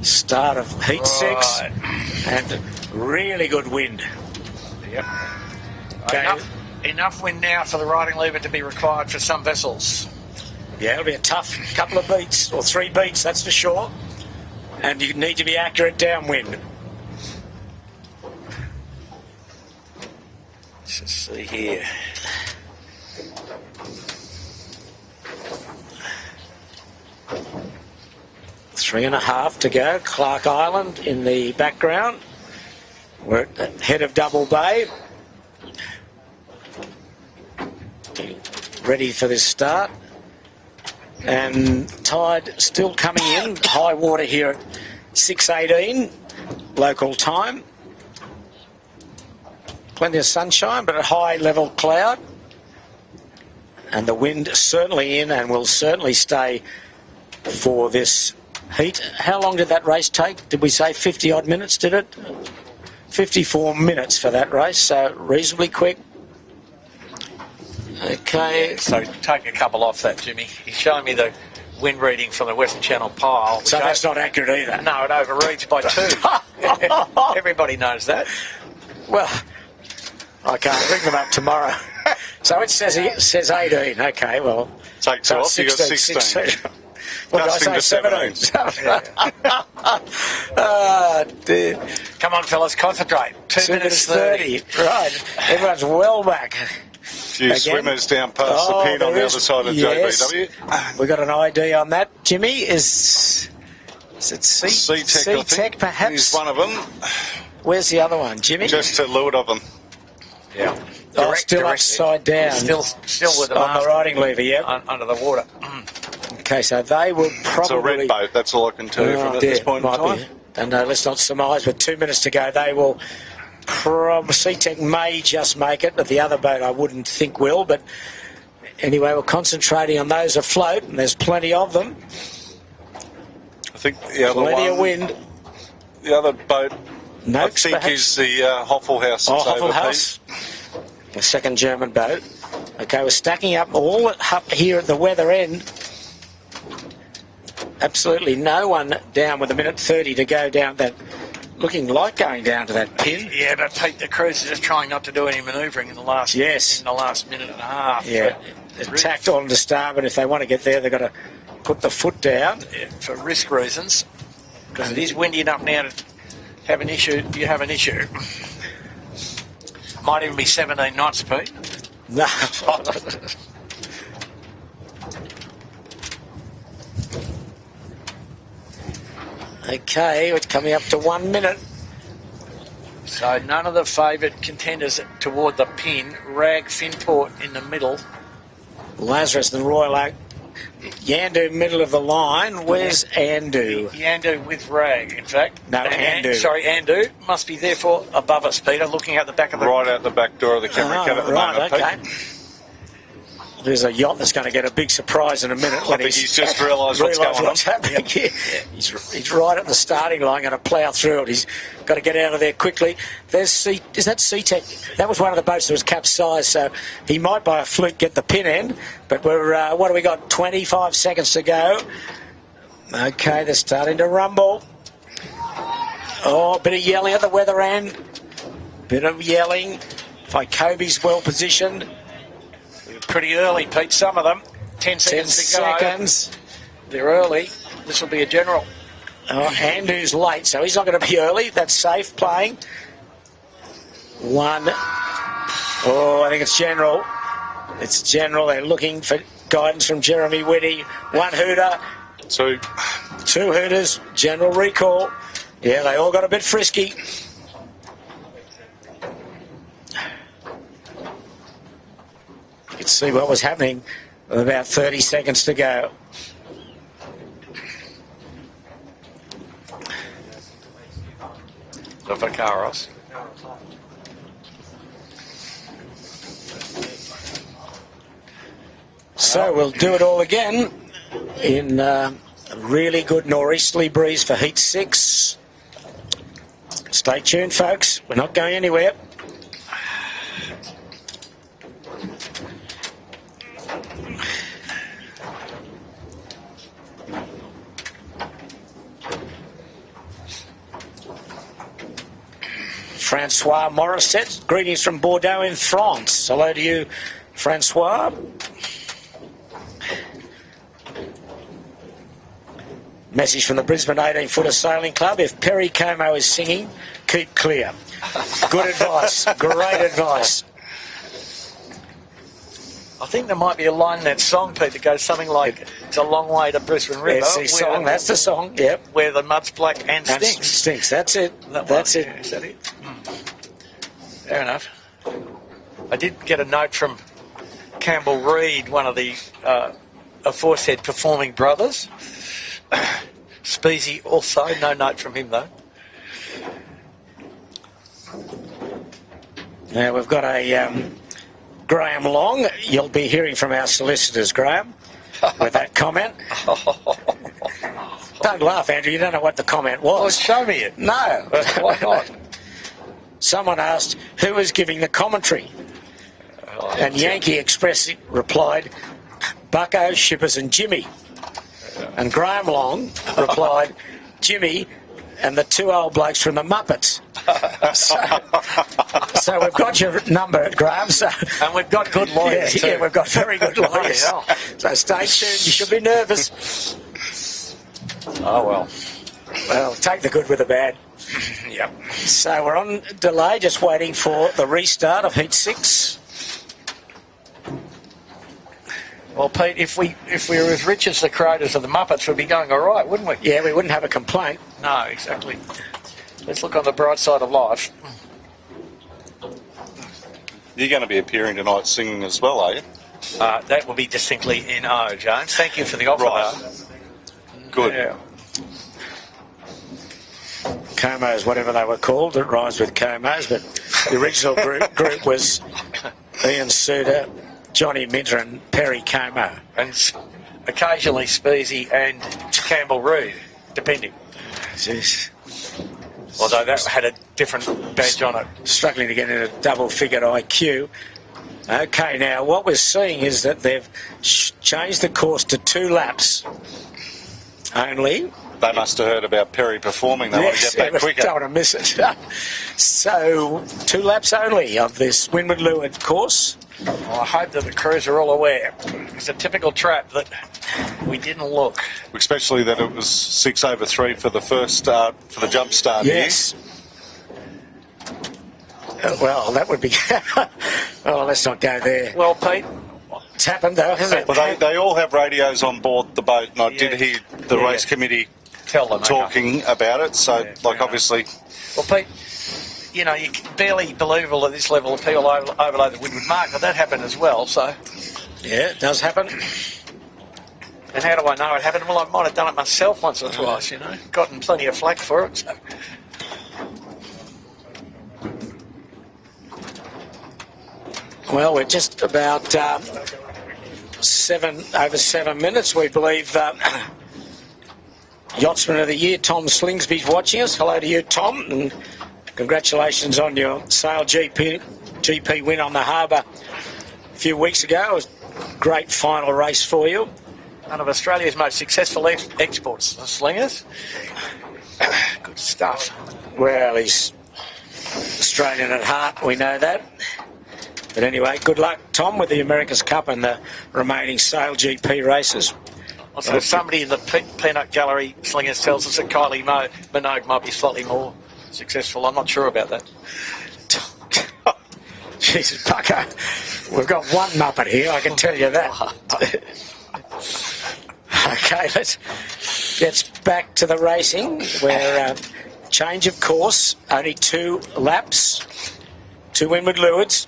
start of heat 6, and really good wind. Yep. Okay. Enough wind now for the riding lever to be required for some vessels. Yeah, it'll be a tough couple of beats, or 3 beats, that's for sure. And you need to be accurate downwind. Let's just see here. Three and a half to go. Clark Island in the background. We're at the head of Double Bay. Ready for this start. And tide still coming in. High water here at 6:18 local time. Plenty of sunshine, but a high level cloud. And the wind certainly in and will certainly stay for this heat. How long did that race take? Did we say 50 odd minutes, did it? 54 minutes for that race, so reasonably quick. Okay. So take a couple off that, Jimmy. He's showing me the wind reading from the Western Channel pile. So that's not accurate either. No, it overreads by 2. Everybody knows that. Well, I can't ring them up tomorrow. So it says 18. Okay, well. Take 2 off, you got 16. What did I say? 17. Oh, dear. Come on, fellas, concentrate. 2 minutes 30. Right. Everyone's well back. Few swimmers down past the pin on the other side of JBW. We got an ID on that. Jimmy, is it C-Tech, I think, perhaps? is one of them. Where's the other one, Jimmy? Just to leeward of them. Yeah. Still upside down. Still with the on the riding lever, yeah. Under the water. Okay, so they will probably... It's a red boat, that's all I can tell you from at this point in time. And let's not surmise, with 2 minutes to go, they will... C-Tech may just make it, but the other boat I wouldn't think will. But anyway, we're concentrating on those afloat, and there's plenty of them. I think the other plenty of wind. The other boat, Noakes, I think, perhaps? is the Hoffelhaus. Hoffelhaus, the second German boat. Okay, we're stacking up all up here at the weather end. Absolutely no one down with 1:30 to go down that. Looking like going down to that pin. Yeah, but Pete, the crews are just trying not to do any manoeuvring in the last minute and a half. Yeah, tacked on to starboard. If they want to get there, they've got to put the foot down. Yeah, for risk reasons. Because it is windy enough now to have an issue. You have an issue. Might even be 17 knots, Pete. No. Okay, it's coming up to 1 minute. So none of the favoured contenders toward the pin. Rag, Finport in the middle. Lazarus and Royal Oak. Yandu middle of the line. Where's Andu? Yandu with Rag, in fact. No, Andu. Sorry, Andu must be therefore above us, Peter, looking out the back of the... Right out the back door of the camera at the moment, okay. Pete. There's a yacht that's going to get a big surprise in a minute. I think he's just realised what's going on. Happening. Yeah. He's right at the starting line, going to plough through it. He's got to get out of there quickly. Is that C-Tech? That was one of the boats that was capsized, so he might by a fluke get the pin end. But we're what do we got? 25 seconds to go. Okay, they're starting to rumble. Oh, a bit of yelling at the weather end. Bit of yelling. Kobe's well positioned. Pretty early, Pete, some of them. 10 seconds to go. They're early. This will be a general. Oh, Andu's late, so he's not going to be early. That's safe playing. 1. Oh, I think it's general. It's general. They're looking for guidance from Jeremy Whitty. 1 hooter. 2 hooters. General recall. Yeah, they all got a bit frisky. You could see what was happening with about 30 seconds to go. The Vacaros. So we'll do it all again in a really good nor'easterly breeze for Heat 6. Stay tuned, folks. We're not going anywhere. Francois Morissette, greetings from Bordeaux in France. Hello to you, Francois. Message from the Brisbane 18-footer Sailing Club. If Perry Como is singing, keep clear. Good advice. Great advice. I think there might be a line in that song, Pete, that goes something like, it's a long way to Brisbane River. That's the song, that's the song, yep. Where the mud's black and stinks. Stinks, that's it. That's it. Yeah, is that it? Fair enough. I did get a note from Campbell Reid, one of the aforesaid performing brothers. Speezy also, no note from him though. Now we've got a Graham Long. You'll be hearing from our solicitors, Graham, with that comment. Don't laugh, Andrew. You don't know what the comment was. Well, show me it. No. Why not? Someone asked who was giving the commentary, and Yankee Express replied, Bucko, Shippers and Jimmy. And Graham Long replied, Jimmy and the two old blokes from the Muppets. So we've got your number, Graham. So, and we've got good lawyers too. Yeah, we've got very good lawyers. So stay tuned. You should be nervous. Oh, well. Well, take the good with the bad. Yep. So we're on delay, just waiting for the restart of Heat 6. Well, Pete, if we were as rich as the creators of the Muppets, we'd be going all right, wouldn't we? Yeah, we wouldn't have a complaint. No, exactly. Let's look on the bright side of life. You're going to be appearing tonight singing as well, are you? That will be distinctly N.O., James. Thank you for the offer. Right. Good. Yeah. Comos, whatever they were called, it rhymes with Comos, but the original group was Ian Suter, Johnny Minter and Perry Como. And occasionally Speezy and Campbell Reid, depending. Jeez. Although that had a different badge on it. Struggling to get in a double-figured IQ. Okay, now what we're seeing is that they've changed the course to 2 laps only. They must have heard about Perry performing. They want to get back quicker. Don't want to miss it. So 2 laps only of this Windward Leeward course. Well, I hope that the crews are all aware. It's a typical trap that we didn't look. Especially that it was 6 over 3 for the first start, for the jump start. Yes. Well, that would be... Oh, let's not go there. Well, Pete... It's happened, though, hasn't it? Well, they all have radios on board the boat, and I did hear the race committee tell them talking about it. So, obviously... Well, Pete, you know, you can barely believable at this level of people overload the Windward Mark, but that happened as well, so... Yeah, it does happen. And how do I know it happened? Well, I might have done it myself once or twice, you know. Gotten plenty of flack for it, so... Well, we're just about over 7 minutes. We believe Yachtsman of the Year, Tom Slingsby's watching us. Hello to you, Tom, and congratulations on your Sail GP win on the Harbour a few weeks ago. It was a great final race for you. One of Australia's most successful exports, the Slingers. Good stuff. Well, he's Australian at heart, we know that. But anyway, good luck, Tom, with the America's Cup and the remaining Sail GP races. Also, somebody in the Peanut Gallery Slingers tells us that Kylie Minogue might be slightly more successful. I'm not sure about that. Jesus, Bucko. We've got one Muppet here, I can tell you that. Okay, let's get back to the racing, where change of course, only 2 laps, 2 Windward Leewards.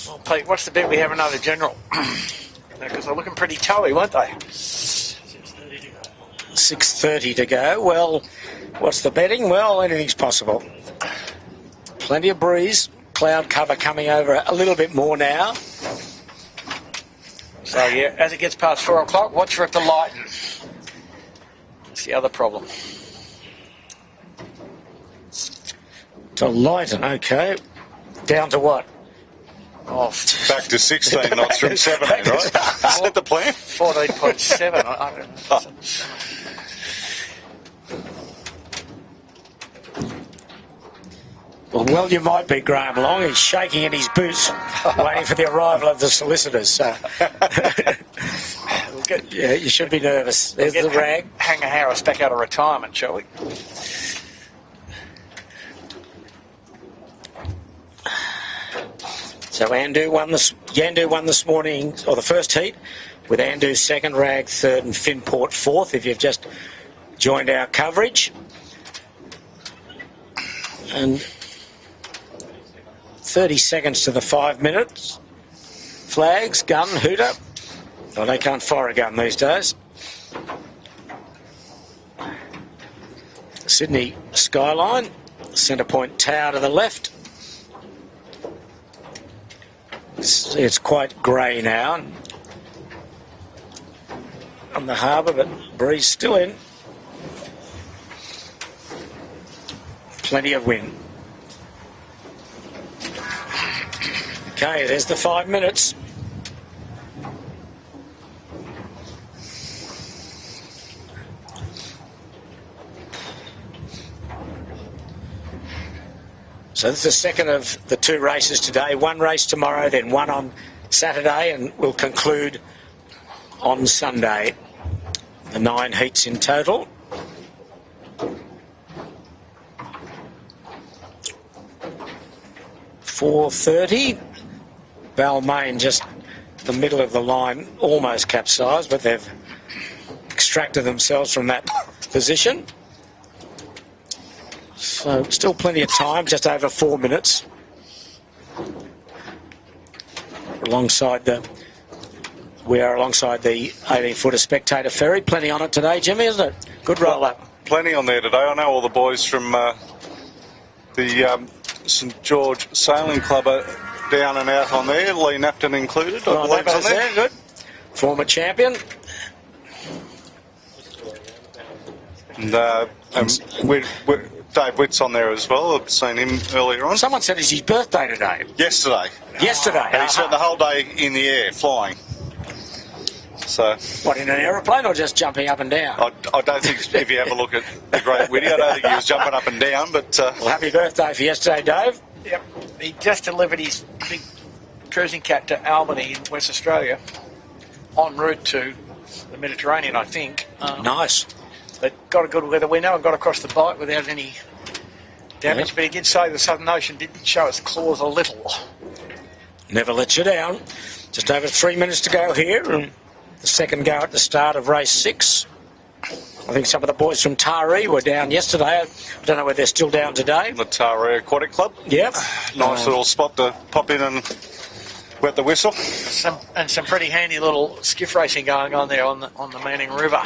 Well, Pete, what's the bet we have another general? Because they're looking pretty towy, weren't they? 6:30 to go. Well, what's the betting? Well, anything's possible. Plenty of breeze, cloud cover coming over a little bit more now. So, yeah, as it gets past 4 o'clock, watch for it to lighten. That's the other problem. To lighten, okay. Down to what? Oh, back to 16 knots from 17, right? Is that the plan? 14.7. Well, you might be, Graham Long. He's shaking in his boots, waiting for the arrival of the solicitors. So. Yeah, you should be nervous. There's the rag. Hanger Harris back out of retirement, shall we? So Yandu won this morning, or the first heat, with Andu second, Rag third and Finport fourth, if you've just joined our coverage. And 30 seconds to the 5 minutes. Flags, gun, hooter. Oh, they can't fire a gun these days. Sydney skyline, centre point tower to the left. It's quite grey now. on the harbour, but breeze still in. Plenty of wind. Okay, there's the 5 minutes. So this is the second of the 2 races today. 1 race tomorrow, then 1 on Saturday, and we'll conclude on Sunday. The 9 heats in total. .430. Balmain just the middle of the line, almost capsized, but they've extracted themselves from that position. So still plenty of time, just over 4 minutes. We are alongside the 18-footer spectator ferry. Plenty on it today, Jimmy, isn't it? Good roll-up. Plenty on there today. I know all the boys from the St George Sailing Club are down and out on there, Lee Napton included. I believe on there. Good. Former champion. And Dave Witt's on there as well. I've seen him earlier on. Someone said it's his birthday today. Yesterday. Yesterday. And he spent the whole day in the air, flying. So, what, in an aeroplane or just jumping up and down? I don't think, if you have a look at the great Witty, I don't think he was jumping up and down, but... well, happy birthday for yesterday, Dave. Yep. He just delivered his big cruising cat to Albany in West Australia, en route to the Mediterranean, I think. Nice. But got a good weather window and got across the bight without any damage. Yep. But he did say the Southern Ocean didn't show its claws a little. Never let you down. Just over 3 minutes to go here. And the second go at the start of race 6. I think some of the boys from Taree were down yesterday. I don't know whether they're still down today. The Taree Aquatic Club. Yep. Nice little spot to pop in and wet the whistle. Some pretty handy little skiff racing going on there on the Manning River.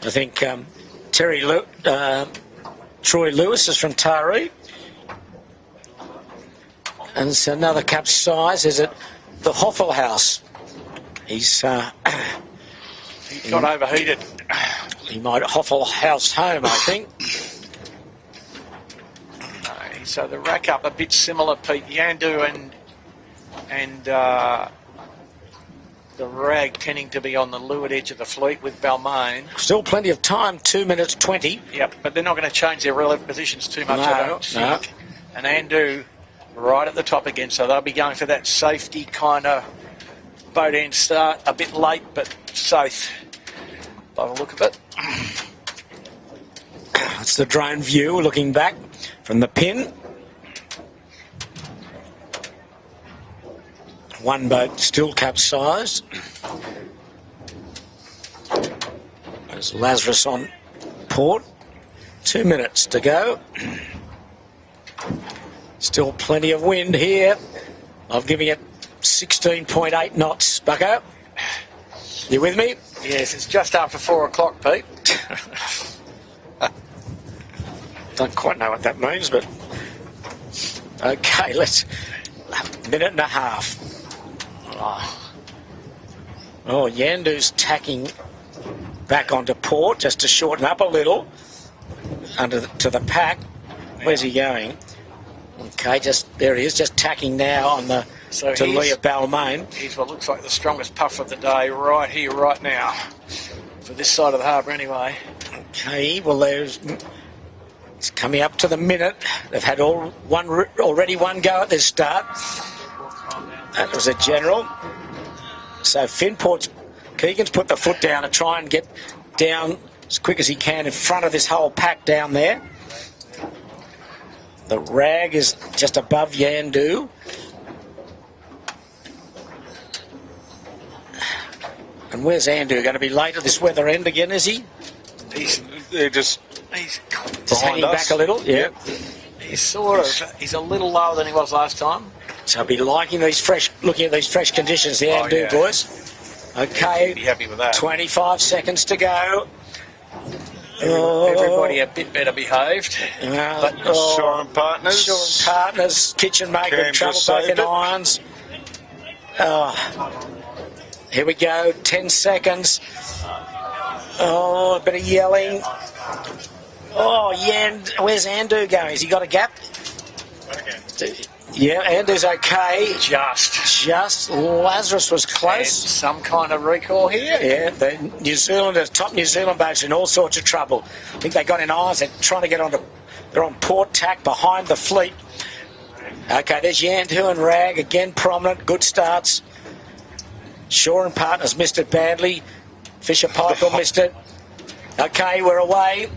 I think Troy Lewis is from Taree. And it's another capsize. Is it the Hoffel House? He got overheated. He might Hoffel House home, I think. No, so the rack up a bit similar, Pete. Yandu and the rag tending to be on the leeward edge of the fleet with Balmain. Still plenty of time, 2 minutes 20. Yep, but they're not going to change their relative positions too much, I don't think. No. And Andu right at the top again, so they'll be going for that safety kind of boat end start. A bit late, but safe by the look of it. That's the drone view looking back from the pin. One boat still capsized. There's Lazarus on port. 2 minutes to go. Still plenty of wind here. I'm giving it 16.8 knots, Bucko. You with me? Yes, it's just after 4 o'clock, Pete. Don't quite know what that means, but... Okay, let's... A minute and a half. Oh, Yandu's tacking back onto port just to shorten up a little to the pack. Where's he going? Okay, there he is, just tacking now on the to lee of Balmain. He's what looks like the strongest puff of the day right here, right now, for this side of the harbour anyway. Okay, well, it's coming up to the minute. They've had already one go at this start. That was a general. So Keegan's put the foot down to try and get down as quick as he can in front of this whole pack down there. The rag is just above Yandu. And where's Yandu? Going to be late at this weather end again, is he? He's hanging back a little, yeah. He's a little lower than he was last time. So I'll be liking looking at these fresh conditions, the Yandu boys. Okay, be happy with that. 25 seconds to go. Everybody a bit better behaved. But Shore and Partners. Kitchen maker in trouble, both in irons. Here we go, 10 seconds. Oh, a bit of yelling. Oh, where's Andu going? Has he got a gap? Yeah, Andu's okay. Just. Lazarus was close. And some kind of recall here. Yeah, the New Zealanders, top New Zealand boats, in all sorts of trouble. I think they got in eyes. They're trying to get onto. They're on port tack behind the fleet. Okay, there's Yandu and Rag again, prominent. Good starts. Shaw and Partners missed it badly. Fisher Paykel missed it. Okay, we're away.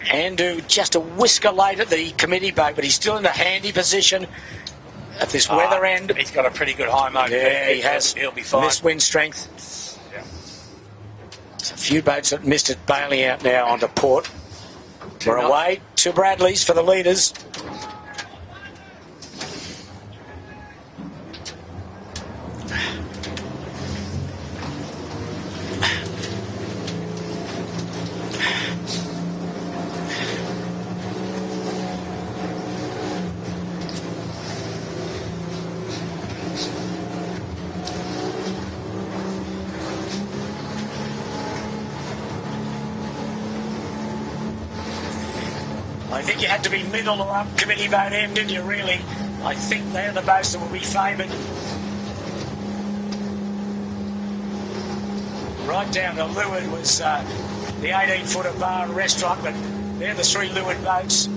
Andu just a whisker late at the committee boat, but he's still in a handy position at this weather end. He's got a pretty good high motor. Yeah, he has. He'll be fine. Missed wind strength. Yeah. There's a few boats that missed it, bailing out now onto port. We're away. 2 Bradleys for the leaders. I think you had to be middle or up committee boat end, didn't you, really? I think they're the boats that will be favoured. Right down to leeward was the 18-footer bar and restaurant, but they're the 3 leeward boats,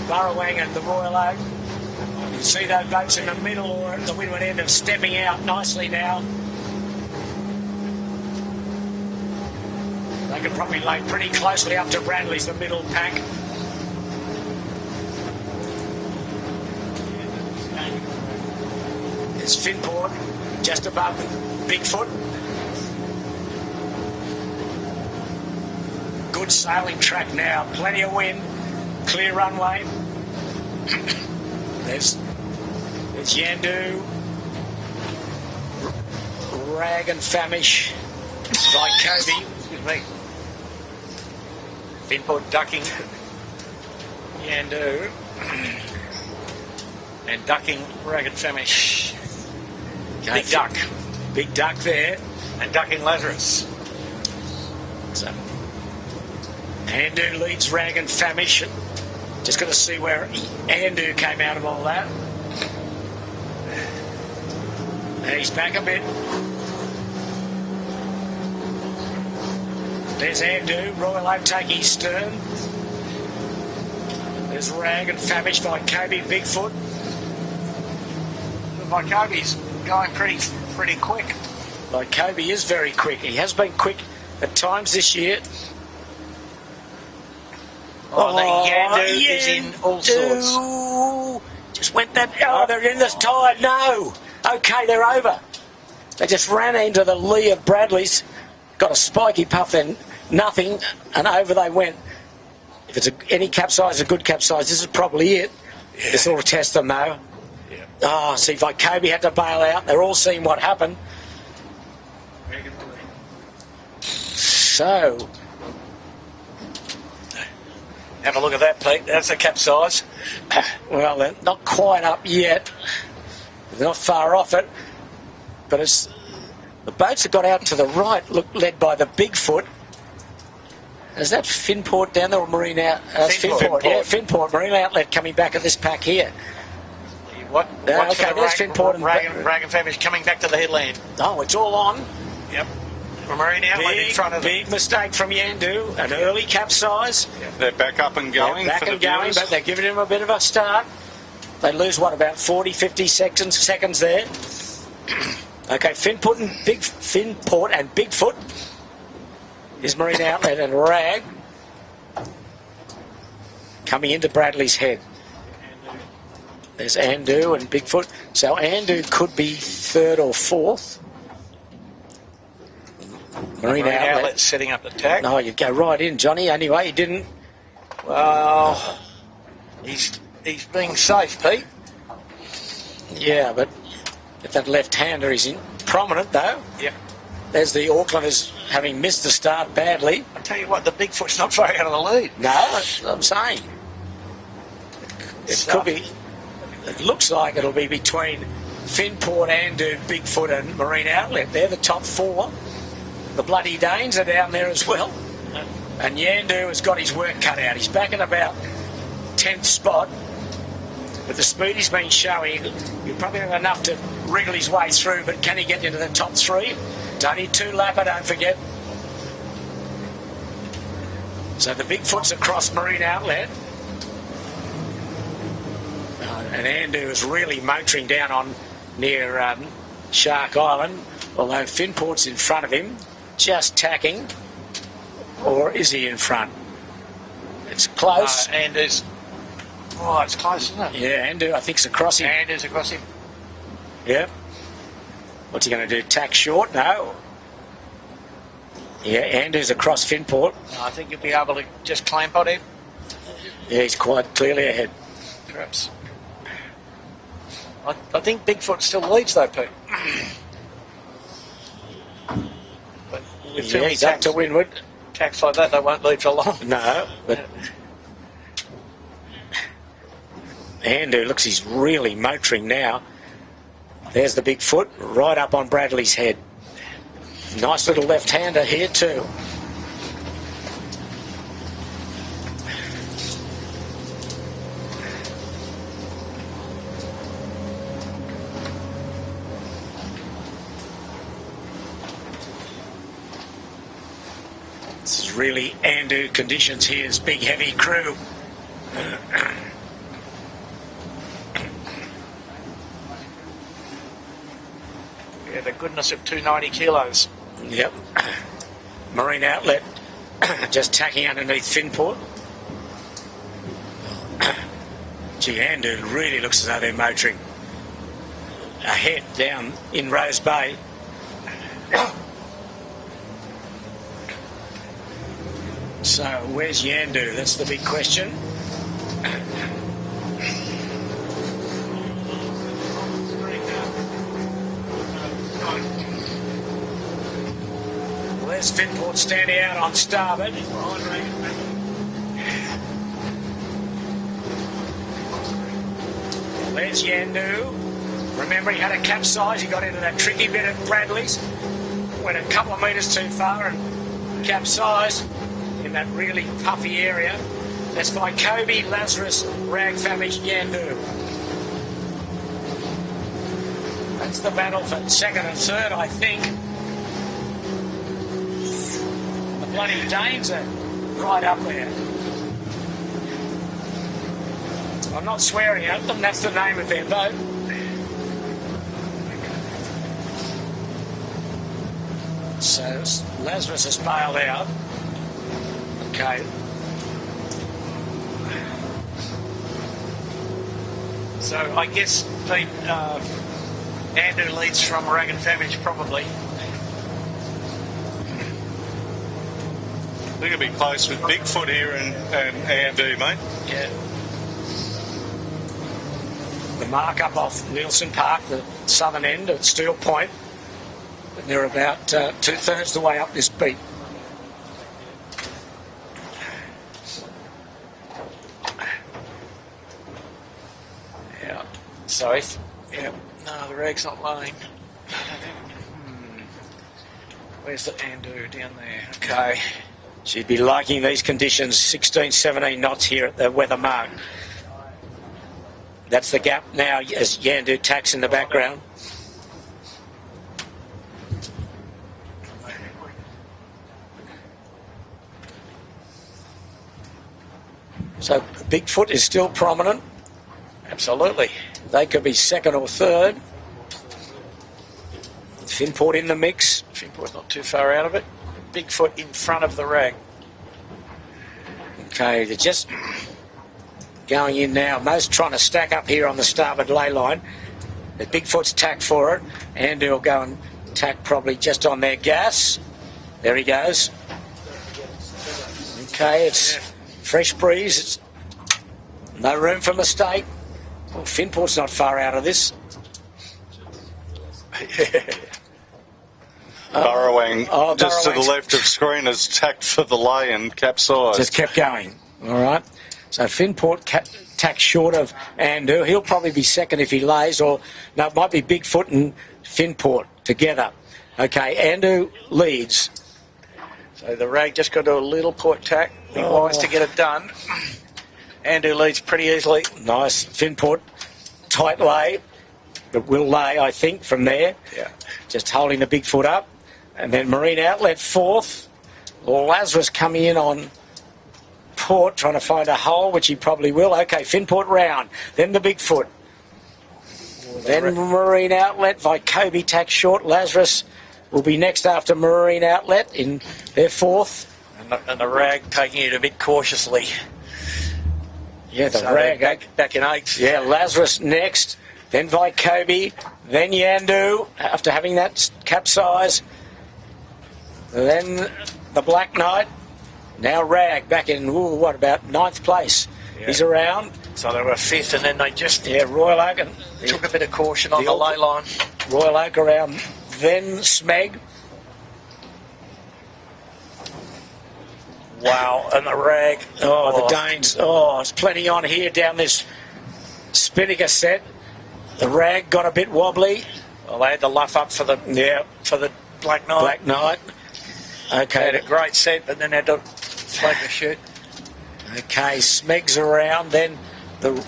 Burrowang and the Royal Oak. You can see those boats in the middle or at the windward end are stepping out nicely now. They could probably lay pretty closely up to Bradley's, the middle pack. There's Finport just above Bigfoot. Good sailing track now, plenty of wind, clear runway. There's Yandu, Rag and Famish, by Kobe. Excuse me. Finport ducking. Yandu. And ducking Rag and Famish. Big duck. Big duck there. And ducking Lazarus. So, Andu leads Rag and Famish. Just got to see where Andu came out of all that. And he's back a bit. There's Andu, Royal Oak taking his stern. There's Rag and Famish by Kobe Bigfoot. By Kobe's going pretty quick. Like Kobe is very quick. He has been quick at times this year. The Yandu is in all sorts. Just went that. Oh, they're in this tide. No. Okay, they're over. They just ran into the lee of Bradley's. Got a spiky puff, then nothing, and over they went. If it's any capsize, a good capsize, this is probably it. Yeah. This will test them though. Yeah. Oh, see, like Kobe had to bail out. They're all seeing what happened. So, have a look at that, Pete. That's a capsize. Well, they're not quite up yet. They're not far off it, but it's the boats that got out to the right, led by the Bigfoot. Is that Finport down there or Marine Out? Finport. Yeah, Finport, Marine Outlet coming back at this pack here. What? Okay, there's Finport and Rag and Famish coming back to the headland. Oh, it's all on. Yep. Marine Outlet in front of them. Big mistake from Yandu. An early capsize. Yeah. They're back up and going. Back and going, but they're giving him a bit of a start. They lose, what, about 40, 50 seconds there. Okay, Finport and Bigfoot is Marine Outlet and Rag coming into Bradley's head. There's Andu and Bigfoot. So Andu could be third or fourth. Marine Outlet setting up the tack. No, you'd go right in, Johnny. Anyway, he didn't. Well, he's being safe, Pete. Yeah, but if that left-hander is in prominent, though. Yep. There's the Aucklanders having missed the start badly. I tell you what, the Bigfoot's not far out of the lead. No, that's what I'm saying. It could be. It looks like it'll be between Finport, Andu, Bigfoot, and Marine Outlet. They're the top four. The bloody Danes are down there as well. And Yandu has got his work cut out. He's back in about 10th spot. With the speed he's been showing, he'll probably have enough to wriggle his way through, but can he get into the top 3? It's only 2-lapper, don't forget. So the Bigfoot's across Marine Outlet. And Andu is really motoring down on near Shark Island, although Finport's in front of him, just tacking. Or is he in front? It's close. Andu's... Oh, it's close, isn't it? Yeah, Andu, I think, is across him. Andu's across him. Yeah. What's he going to do? Tack short? No. Yeah, Andu's across Finport. I think you'll be able to just clamp on him. Yeah, he's quite clearly ahead. Perhaps. I think Bigfoot still leads though, Pete. But with yeah, he's up to windward. Tacks like that, they won't lead for long. No, but Andu looks, he's really motoring now. There's the Bigfoot right up on Bradley's head. Nice little left-hander here too. This is really Andu conditions here. It's big heavy crew. Yeah, the goodness of 290 kilos. Yep. Marine Outlet just tacking underneath Finport. Gee, Andu really looks as though they're motoring ahead down in Rose Bay. So, where's Yandu? That's the big question. Well, there's Finport standing out on starboard. There's Yandu. Remember, he had a capsize. He got into that tricky bit at Bradley's. Went a couple of metres too far and capsized in that really puffy area. That's by Kobe, Lazarus, rag-famished Yandu. That's the battle for second and third, I think. The bloody Danes are right up there. I'm not swearing at them, that's the name of their boat. So Lazarus has bailed out. Okay. So I guess Pete, Andu leads from rag and famish probably. I think it'll be close with Bigfoot here and Andu, mate. Yeah. The mark up off Nielsen Park, the southern end at Steel Point. And they're about 2/3 the way up this beat. Yeah. So if no, the rag's not laying. Where's the Andu down there? Okay. She'd be liking these conditions, 16, 17 knots here at the weather mark. That's the gap now as Yandu tacks in the background. So Bigfoot is still prominent. Absolutely. They could be second or third. Finport in the mix. Finport's not too far out of it. Bigfoot in front of the rag. Okay, they're just going in now. Most trying to stack up here on the starboard ley line. The Bigfoot's tack for it. Andy will go and tack probably just on their gas. There he goes. Okay, it's fresh breeze. It's no room for mistake. Well, Finport's not far out of this. Burrowing just to the left of screen has tacked for the lay and capsized. Just kept going. All right. So Finport tacked short of Andu. He'll probably be second if he lays, or no, it might be Bigfoot and Finport together. Okay, Andu leads. So the rag just got to do a little port tack. Be wise to get it done. Andrew leads pretty easily. Nice fin port, tight lay, but will lay, I think, from there. Yeah. Just holding the big foot up. And then Marine Outlet fourth. Lazarus coming in on port, trying to find a hole, which he probably will. Okay, fin port round. Then the big foot. Then Marine Outlet, Vycobi tack short. Lazarus will be next after Marine Outlet in their fourth. And the rag taking it a bit cautiously. Yeah, the So rag. back in eighth. Yeah, Lazarus next. Then Vycobi. Then Yandu after having that capsize. Then the Black Knight. Now Rag back in, what, about 9th place. Yeah. He's around. So they were fifth, and then they just Royal Oak. And took a bit of caution on the lay line. Royal Oak around. Then Smeg. Wow, and the rag. Oh, the Danes. Oh, there's plenty on here down this Spinnaker set. The Rag got a bit wobbly. Well, they had to luff up for the Black Knight. Black Knight. They Okay. had a great set, but then had to flag the shoot. Okay, Smeg's around. Then the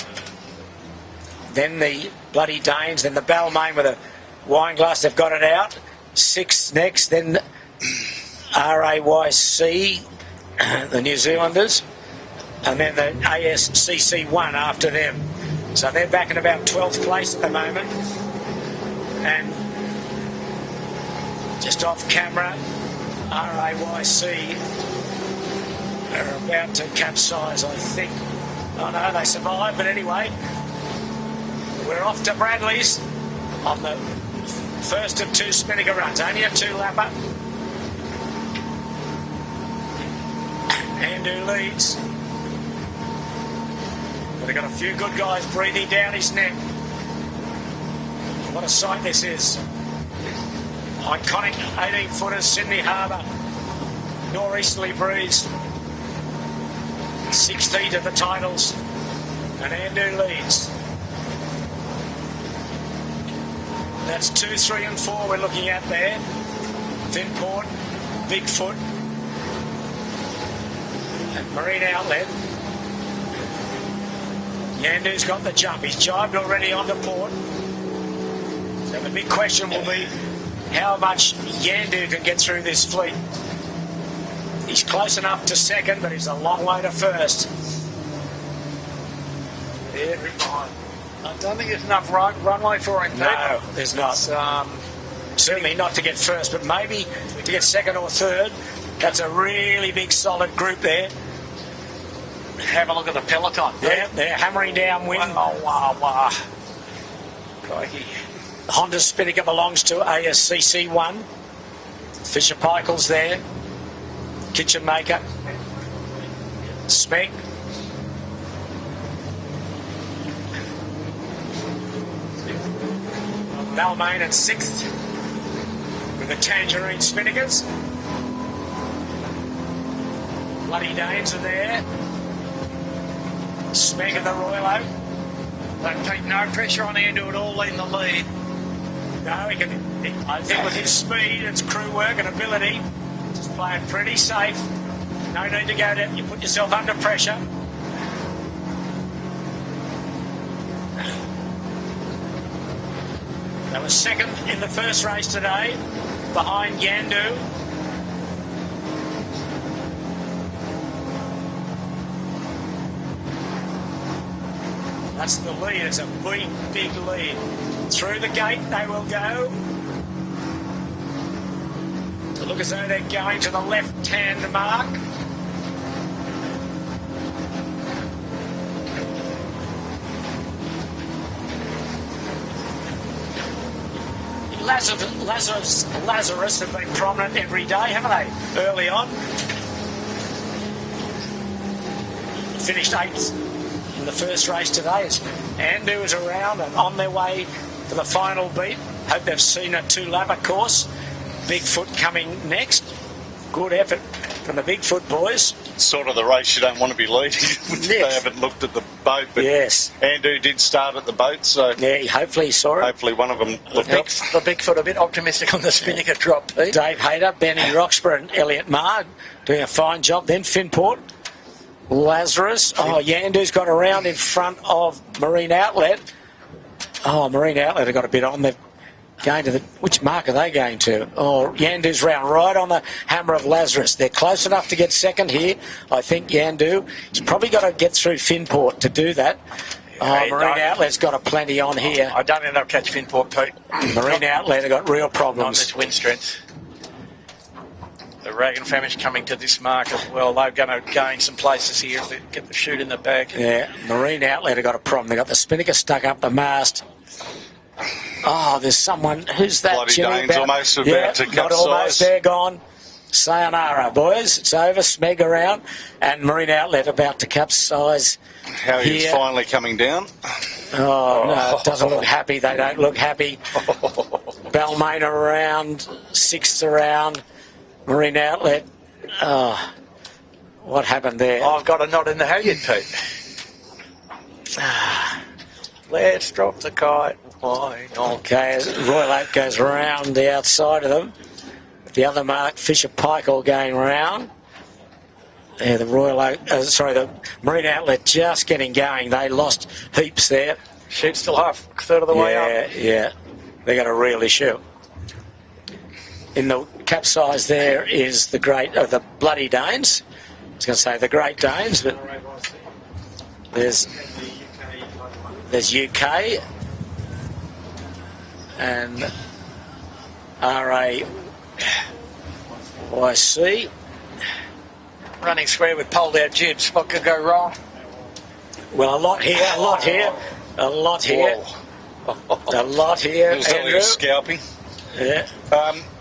bloody Danes. Then the Balmain with a wine glass. They've got it out. 6th next. Then RAYC, the New Zealanders, and then the ASCC1 after them. So they're back in about 12th place at the moment. And just off camera, RAYC are about to capsize, I think. Oh no, they survived, but anyway, we're off to Bradley's on the first of 2 Spinnaker runs. Only a 2-lapper. Andrew leads. But they've got a few good guys breathing down his neck. What a sight this is. Iconic 18-footers, Sydney Harbour. Northeasterly breeze. 6 feet at the titles. And Andrew leads. That's 2, 3 and 4 we're looking at there. Thin Port, Bigfoot, and Marine Outlet. Yandu's got the jump. He's jibed already onto port. So the big question will be how much Yandu can get through this fleet. He's close enough to second, but he's a long way to first. Every time. I don't think there's enough runway for him. No, there's not. Certainly not to get first, but maybe to get second or third. That's a really big, solid group there. Have a look at the peloton. Yeah, they're hammering downwind. Wow. Crikey. Honda Spinnaker belongs to ASCC1. Fisher Paykel's there. Kitchen Maker. Smeg. Balmain at 6th with the Tangerine Spinnakers. Bloody Danes are there. Smeg and the Royal Oak. Don't take no pressure on Andrew at all leading the lead. No, he can. I think with his speed, its crew work and ability, just playing pretty safe. No need to go down. You put yourself under pressure. They were second in the first race today, behind Yandu. That's the lead. It's a big, big lead. Through the gate they will go. They look as though they're going to the left-hand mark. Lazarus have been prominent every day, haven't they? Early on. Finished 8th in the first race today. As Andrew is around and on their way to the final beat. Hope they've seen a 2-lapper course. Bigfoot coming next. Good effort from the Bigfoot boys. It's sort of the race you don't want to be leading if they haven't looked at the boat. But yes. Andrew did start at the boat, so yeah, hopefully he saw it. Hopefully one of them looked up. The Bigfoot a bit optimistic on the Spinnaker drop, Pete. Dave Hayter, Benny Roxburgh and Elliot Marr doing a fine job. Then Finport, Lazarus. Oh, Yandu's got around in front of Marine Outlet. Oh, Marine Outlet have got a bit on. They're going to the... Which mark are they going to? Oh, Yandu's round right on the hammer of Lazarus. They're close enough to get second here. I think Yandu. He's probably got to get through Finport to do that. Oh, Marine Outlet's got a plenty on here. I don't think they'll catch Finport, Pete. Marine Outlet have got real On problems. this wind strength. The Rag and Famish coming to this mark as well. They're going to gain some places here if they get the chute in the bag. Yeah, Marine Outlet have got a problem. They've got the Spinnaker stuck up the mast. Oh, there's someone. Who's that? Bloody Jimmy? Dane's almost about to not capsize. almost, they're gone. Sayonara, boys. It's over. Smeg around. And Marine Outlet about to capsize. How he's here. finally coming down. Oh, no, it doesn't look happy. They don't look happy. Balmain around. Sixth around. Marine Outlet. Oh, what happened there? I've got a knot in the halyard, Pete. Let's drop the kite. Why not? Okay, Royal Oak goes round the outside of them. The other mark, Fisher Pike, all going round. Yeah, the Royal Oak, the Marine Outlet just getting going. They lost heaps there. Chute's still half, third of the way up. Yeah, they got a real issue. In the capsize there is the the Bloody Danes. I was going to say the Great Danes, but there's UK and RAYC. Running square with pulled out jibs. What could go wrong? Well, a lot here. A lot here. A lot here. It was only Andrew. a scalping. Yeah.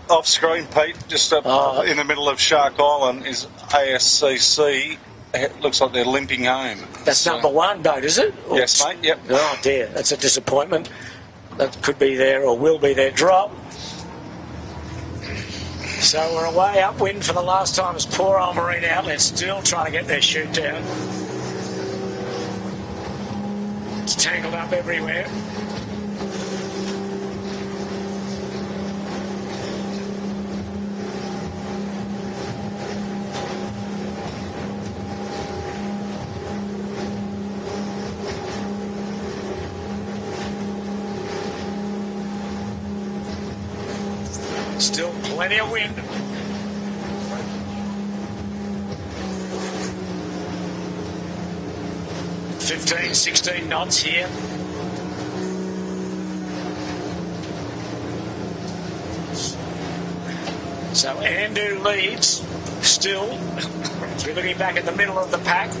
Off screen, Pete, just up in the middle of Shark Island is ASCC. It looks like they're limping home. That's number one boat, is it? Yes, mate, yep. Oh, dear. That's a disappointment. That could be there or will be their drop. So we're away upwind for the last time as poor old Marine Outlet still trying to get their chute down. It's tangled up everywhere. Still plenty of wind. $15, 16 knots here. So Andu leads still. We're looking back at the middle of the pack.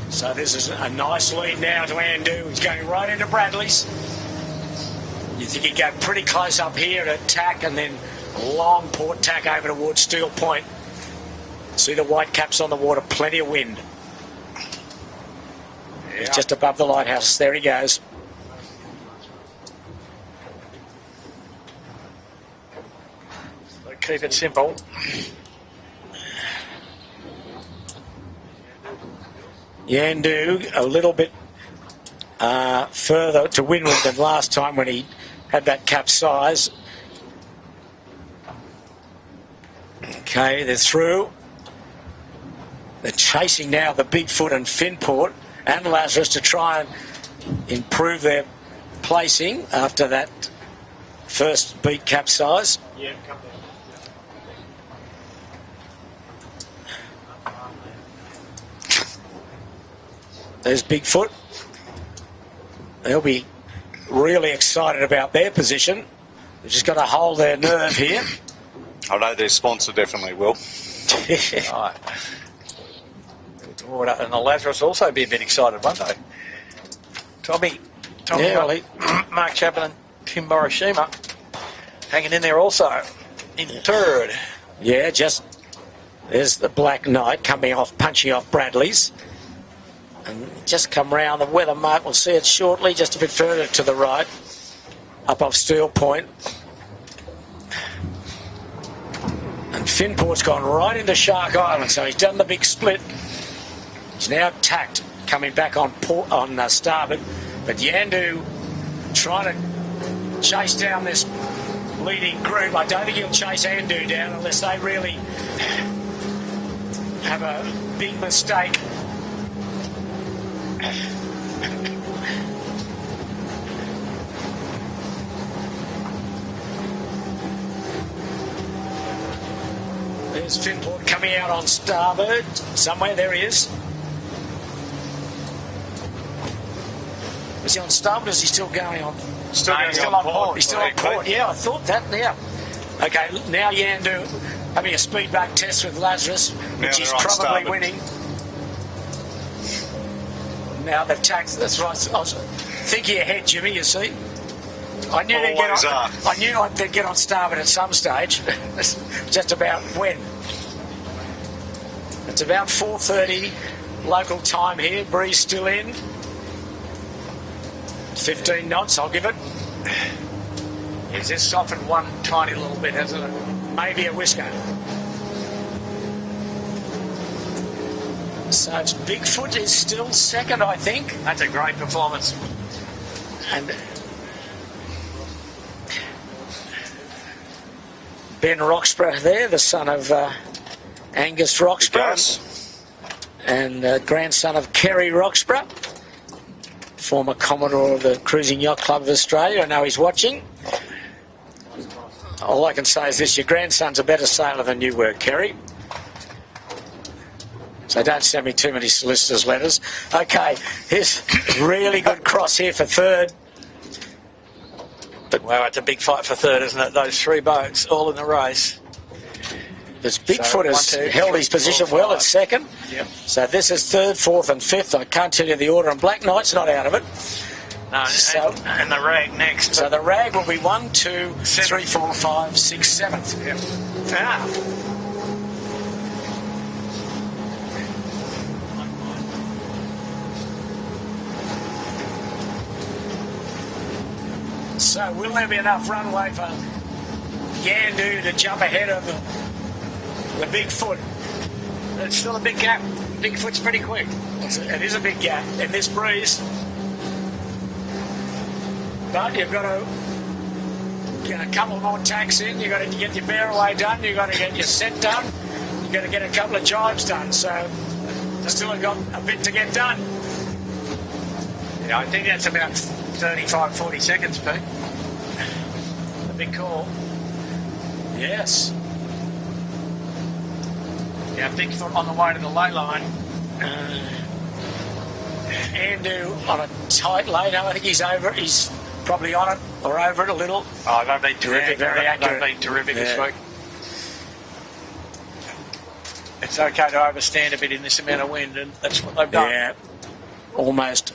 So this is a nice lead now to Andu. He's going right into Bradley's. You think he'd go pretty close up here to tack and then a long port tack over towards Steel Point. See the white caps on the water, plenty of wind. He's just above the lighthouse. There he goes. So keep it simple. Yandu a little bit further to windward than last time when he had that capsize. Okay, they're through. They're chasing now the Bigfoot and Finport and Lazarus to try and improve their placing after that first beat capsize. Yeah, There's Bigfoot. They'll be really excited about their position. They've just got to hold their nerve here. I know their sponsor definitely will. Right. forward, and the Lazarus also be a bit excited, won't they? Tommy, Yeah, well, Mark Chapman and Tim Morishima hanging in there also in third. yeah, just there's the Black Knight coming off, punching off Bradley's. And just come round the weather mark, we'll see it shortly, just a bit further to the right, up off Steel Point. And Finport's gone right into Shark Island, so he's done the big split. He's now tacked, coming back on starboard. But Yandu trying to chase down this leading group. I don't think he'll chase Yandu down unless they really have a big mistake. There's Finport coming out on starboard. Somewhere, there he is. Is he on starboard or is he still going on? Still on port. He's still on port. Yeah, I thought that. Yeah. Okay, now Yandu having a speed back test with Lazarus, which he's probably starboard. winning. Now they've taxed. That's right. I was thinking ahead, Jimmy. You see, I knew they'd get on. I knew they'd get on starboard at some stage. Just about when. It's about 4:30 local time here. Breeze still in. 15 knots. I'll give it. It's just softened one tiny little bit, hasn't it? Maybe a whisker. So it's Bigfoot is still second, I think. That's a great performance. And Ben Roxburgh there, the son of Angus Roxburgh, and grandson of Kerry Roxburgh, former Commodore of the Cruising Yacht Club of Australia. I know he's watching. All I can say is this: your grandson's a better sailor than you were, Kerry. So don't send me too many solicitors' letters. Okay, here's really good cross here for third. But wow, it's a big fight for third, isn't it? Those three boats all in the race. This Bigfoot has held his position well at second. Yep. So this is third, fourth and fifth. I can't tell you the order, and Black Knight's not out of it. No, So- and the rag next. So the rag will be 1, 2, 3, 4, 5, 6, 7th. Yep. Ah. So will there be enough runway for Yandu to jump ahead of the Bigfoot? It's still a big gap. Bigfoot's pretty quick. It is a big gap in this breeze. But you've got to get a couple more tacks in. You've got to get your bear away done. You've got to get your set done. You've got to get a couple of jibes done. So still got a bit to get done. Yeah, I think that's about 35, 40 seconds, Pete. A big call. Yes. Yeah, Bigfoot on the way to the lay line. Andu on a tight lay. No, I think he's over it. He's probably on it or over it a little. Oh, they've been terrific. Yeah, very accurate. They've been terrific this week. It's okay to overstand a bit in this amount of wind, and that's what they've done. Yeah, almost.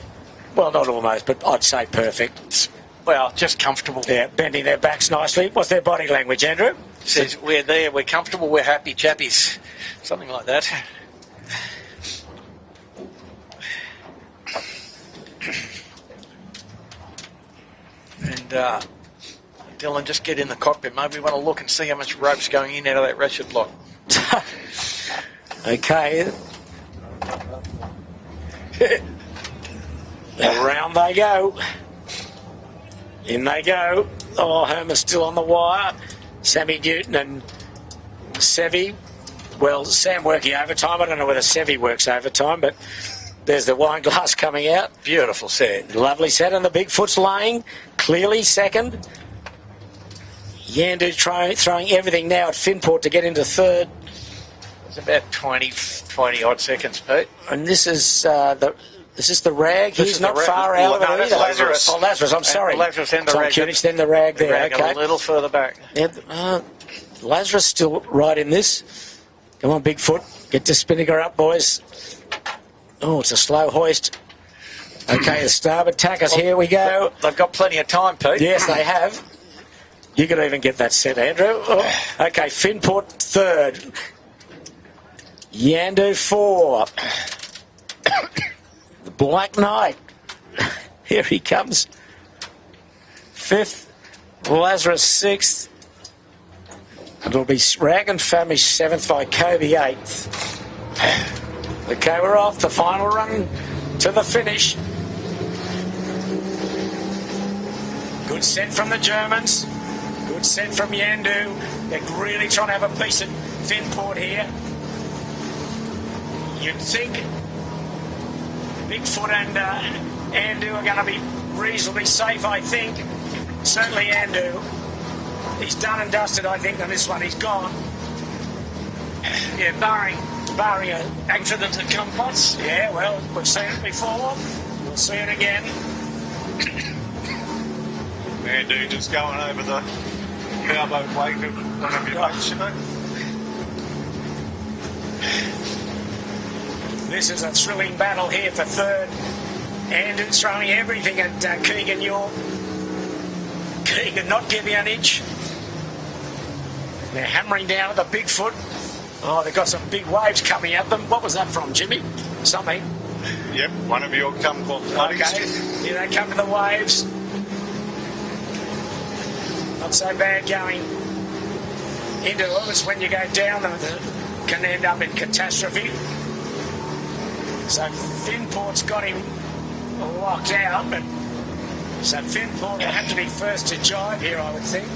Well, not almost, but I'd say perfect. Well, just comfortable. Yeah, bending their backs nicely. What's their body language, Andrew? Says we're there, we're comfortable, we're happy chappies. Something like that. And Dylan, just get in the cockpit. Maybe we want to look and see how much rope's going in out of that ratchet block. Okay. Around they go. In they go. Oh, Herman's still on the wire. Sammy Newton and Sevy. Well, Sam working overtime. I don't know whether Sevy works overtime, but there's the wine glass coming out. Beautiful set. Lovely set, and the Bigfoot's laying. Clearly second. Yandu throwing everything now at Finport to get into third. It's about 20 odd seconds, Pete. And this is the rag. This He's is not the far rag. out of No, it that's either. Lazarus. Oh, Lazarus, I'm sorry. Lazarus and the Tom rag. Kunitz, then the rag there. Rag Okay. a little further back. Yeah, Lazarus still right in this. Come on, Bigfoot. Get the spinnaker up, boys. Oh, it's a slow hoist. Okay, the starboard tackers, here we go. They've got plenty of time, Pete. Yes, they have. You could even get that set, Andrew. Oh. Okay, Finport third. Yandu 4. The Black Knight. Here he comes. 5th. Lazarus 6th. It'll be Rag and Famish 7th by Kobe 8th. Okay, we're off. The final run to the finish. Good set from the Germans. Good set from Yandu. They're really trying to have a piece of Finport here. You'd think Bigfoot and Yandu are going to be reasonably safe, I think. Certainly Yandu. He's done and dusted, I think, on this one. He's gone. Yeah, barring an accident at Compass. Yeah, well, we've seen it before. We'll see it again. Yandu just going over the powerboat wake of one of your boats, you know. This is a thrilling battle here for third. Yandu throwing everything at Keegan York. Keegan not giving an inch. They're hammering down at the Bigfoot. Oh, they've got some big waves coming at them. What was that from, Jimmy? Something. Yep, one of your kumquat buddies. Okay, here they come to the waves. Not so bad going into them. It's when you go down them that can end up in catastrophe. So Finport's got him locked out, but so Finport will have to be first to jibe here, I would think.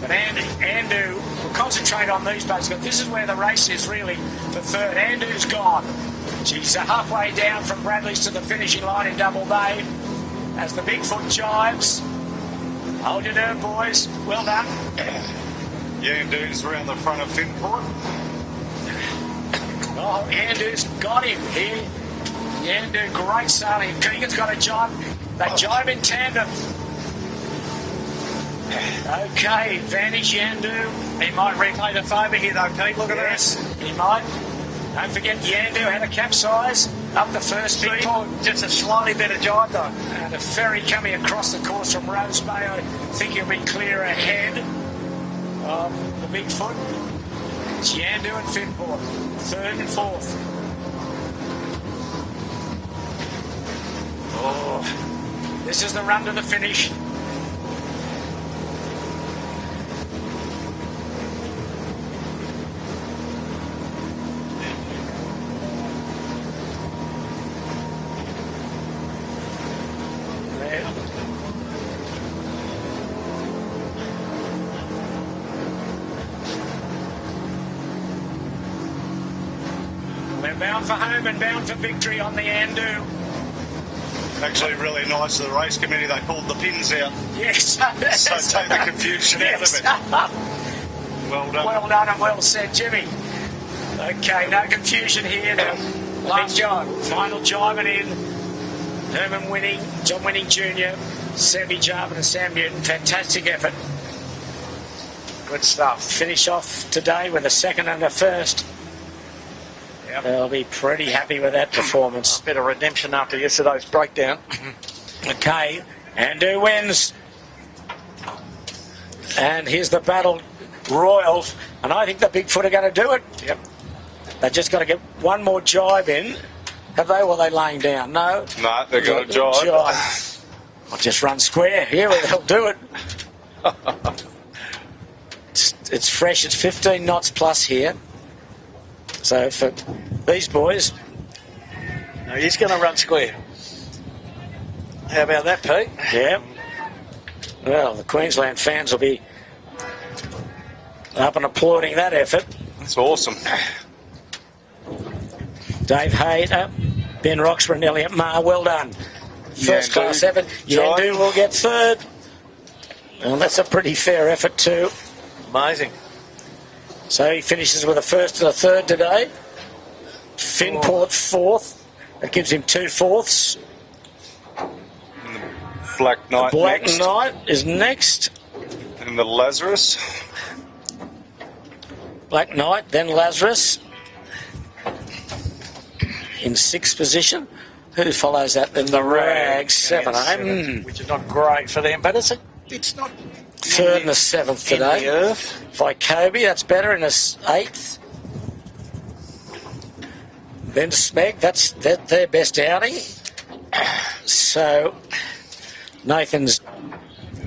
But Yandu will concentrate on these boats, but this is where the race is really for third. Yandu's gone. She's halfway down from Bradley's to the finishing line in Double Bay as the Bigfoot jibes. Hold your nerve, boys. Well done. Yandu's around the front of Finport. Oh, Yandu's got him here. Yandu, great sailing. Keegan's got a jibe. They jibe in tandem. Okay, Vanish Yandu. He might replay the favour here, though, Pete. Look at Yes, he might. Don't forget Yandu had a capsize up the first this. beat. Just a slightly better jibe, though. And a ferry coming across the course from Rose Bay. I think he'll be clear ahead of the Bigfoot. It's Yandu and Finport, third and fourth. Oh, this is the run to the finish. They're bound for home and bound for victory on the Yandu. Actually, really nice of the race committee. They pulled the pins out. Yes. So take the confusion out of it. Well done. Well done and well said, Jimmy. Okay, no confusion here. The last jibe. Final jibing in. Herman Winning, John Winning Jr., Sebi Jarvin and Sam Newton. Fantastic effort. Good stuff. Finish off today with a second and a first. Yep. They'll be pretty happy with that performance. Bit of redemption after yesterday's breakdown. Okay, Yandu wins. And here's the battle royal. And I think the Bigfoot are going to do it. Yep. They've just got to get one more jibe in. Have they? Or are they laying down? No. No, they're going to jibe. I'll just run square. Here they'll do it. It's fresh. It's 15 knots plus here. So for these boys... No, he's going to run square. How about that, Pete? Yeah. Well, the Queensland fans will be up and applauding that effort. That's awesome. Dave Hayter, Ben Roxburgh and Elliot Marr, well done. First class effort. Yandu will get third. Well, that's a pretty fair effort too. Amazing. So he finishes with a first and a third today. Finport fourth. That gives him 2 fourths. Black Knight Black next. Knight is next. And the Lazarus. Black Knight, then Lazarus. in 6th position. Who follows that? Then the Rag, 7, eh? Which is not great for them, but it's not 3rd and the 7th today. in the earth. Vycobi, that's better, in the 8th. Then Smeg, that's their best outing. So Nathan's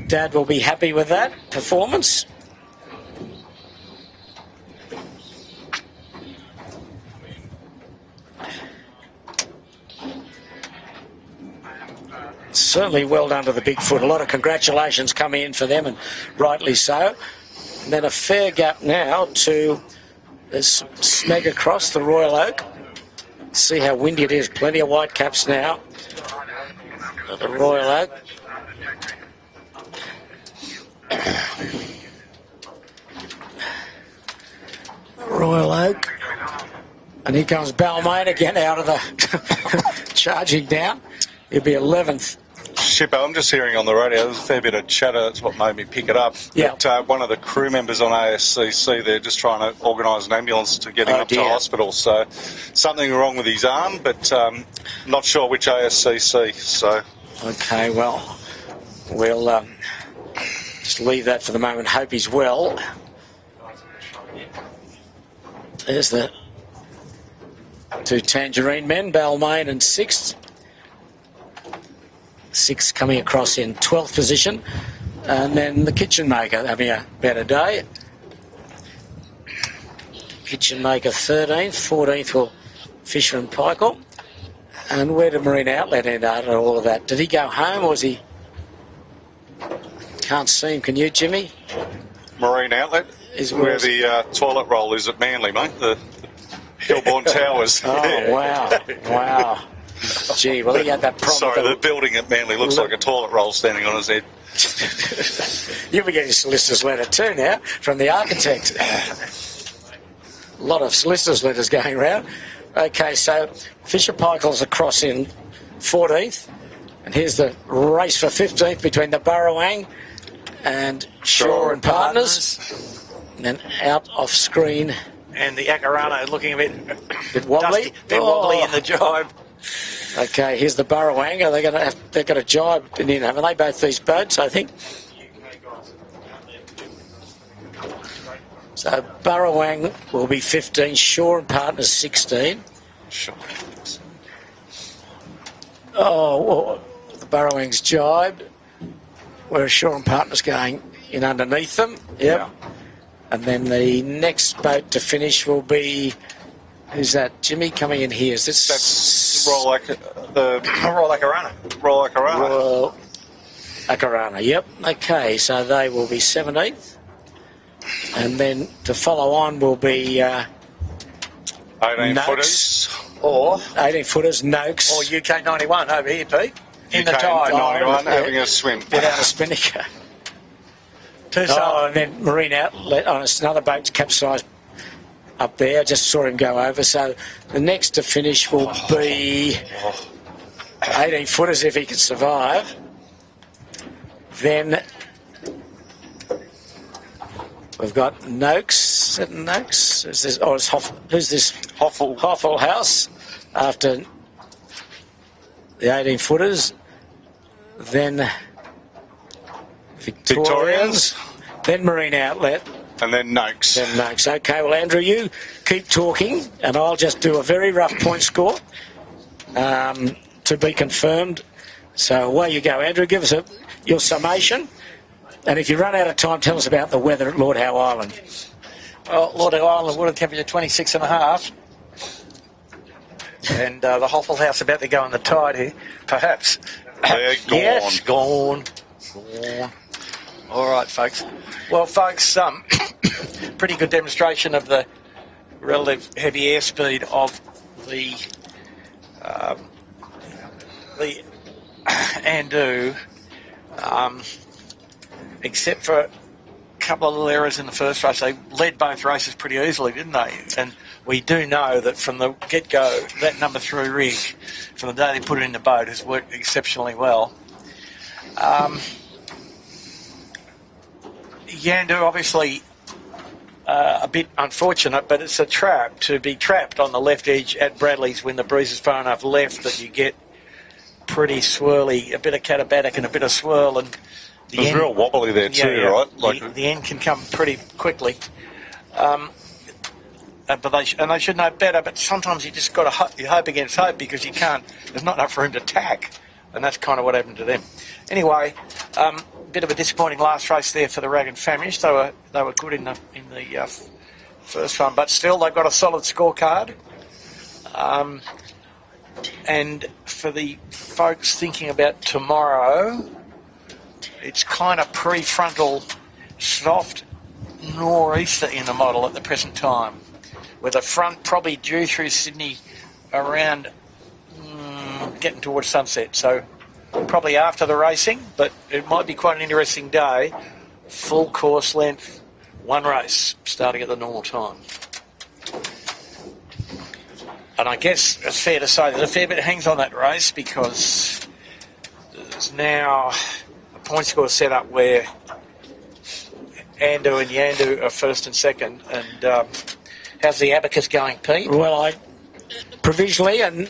dad will be happy with that performance. Certainly well done to the Bigfoot. A lot of congratulations coming in for them, and rightly so. And then a fair gap now to Smeg across the Royal Oak. See how windy it is. Plenty of white caps now at the Royal Oak. Royal Oak. And here comes Balmain again out of the charging down. He'll be 11th. Shipper, I'm just hearing on the radio, there's a fair bit of chatter, that's what made me pick it up. Yeah. But, one of the crew members on ASCC, they're just trying to organise an ambulance to get him up to hospital. So something wrong with his arm, but not sure which ASCC. So okay, well, we'll just leave that for the moment. Hope he's well. There's the 2 Tangerine men, Balmain and 6th. 6 coming across in 12th position, and then the Kitchen Maker having a better day. Kitchen Maker 13th, 14th will Fisher and Pikel. And where did Marine Outlet end out and all of that? Did he go home, or was he? Can't see him. Can you, Jimmy? Marine Outlet Is where the toilet roll is at Manly, mate. The Hillbourne Towers. Oh, wow. Wow. Gee, well, he had that problem. Sorry, the building at Manly looks like a toilet roll standing on his head. You'll be getting a solicitor's letter too now from the architect. A lot of solicitor's letters going around. Okay, so Fisher Pikel's across in 14th. And here's the race for 15th between the Burrowang and Shaw and Partners. And then out off screen. And the Akarana looking a bit wobbly. Dusty, bit wobbly in the jibe. Okay, here's the Burrowang. They've got a jibe in, haven't they? Both these boats, I think. So Burrowang will be 15, Shaw and Partners 16. Sure. Oh, well, the Burrowang's jibed, whereas Shaw and Partners going in underneath them. Yep. Yeah. And then the next boat to finish will be, who's that? Jimmy coming in here. Is this? That's Royal Akarana. Royal Akarana, yep. Okay, so they will be 17th. And then to follow on will be 18-footers. Or 18-footers, Noakes. Or UK 91 over here, Pete. In the UK tide. 91 having a swim. Without a spinnaker. And then Marine Outlet on another boat capsized up there. I just saw him go over. So the next to finish will be 18-footers if he can survive. Then we've got Noakes. Is it Noakes? Is this, it's who's this? Hoffel House after the 18-footers. Then Victorians. Then Marine Outlet. And then Noakes. Okay, well, Andrew, you keep talking, and I'll just do a very rough point score to be confirmed. So away you go, Andrew. Give us your summation. And if you run out of time, tell us about the weather at Lord Howe Island. Well, Lord Howe Island, water temperature 26.5. And the Hoffel House about to go on the tide here, perhaps. They're gone. Yes, gone. All right, folks. Well, folks, pretty good demonstration of the relative heavy airspeed of the Andu, except for a couple of little errors in the first race. They led both races pretty easily, didn't they? And we do know that from the get-go, that number 3 rig, from the day they put it in the boat, has worked exceptionally well. Yandu, obviously, a bit unfortunate, but it's a trap to be trapped on the left edge at Bradley's when the breeze is far enough left that you get pretty swirly, a bit of catabatic and a bit of swirl, and it was real wobbly there too, right? Like the end can come pretty quickly. But they should know better. But sometimes you just got to you hope against hope because you can't. There's not enough room to tack, and that's kind of what happened to them. Anyway, bit of a disappointing last race there for the Rag and Famish. They were good in the first one, but still they've got a solid scorecard. And for the folks thinking about tomorrow, it's kind of prefrontal, soft nor'easter in the model at the present time, with the front probably due through Sydney around getting towards sunset. So probably after the racing, but it might be quite an interesting day. Full course length, one race, starting at the normal time. And I guess it's fair to say that a fair bit hangs on that race because there's now a point score set up where Andu and Yandu are first and second. And how's the abacus going, Pete? Well, I provisionally and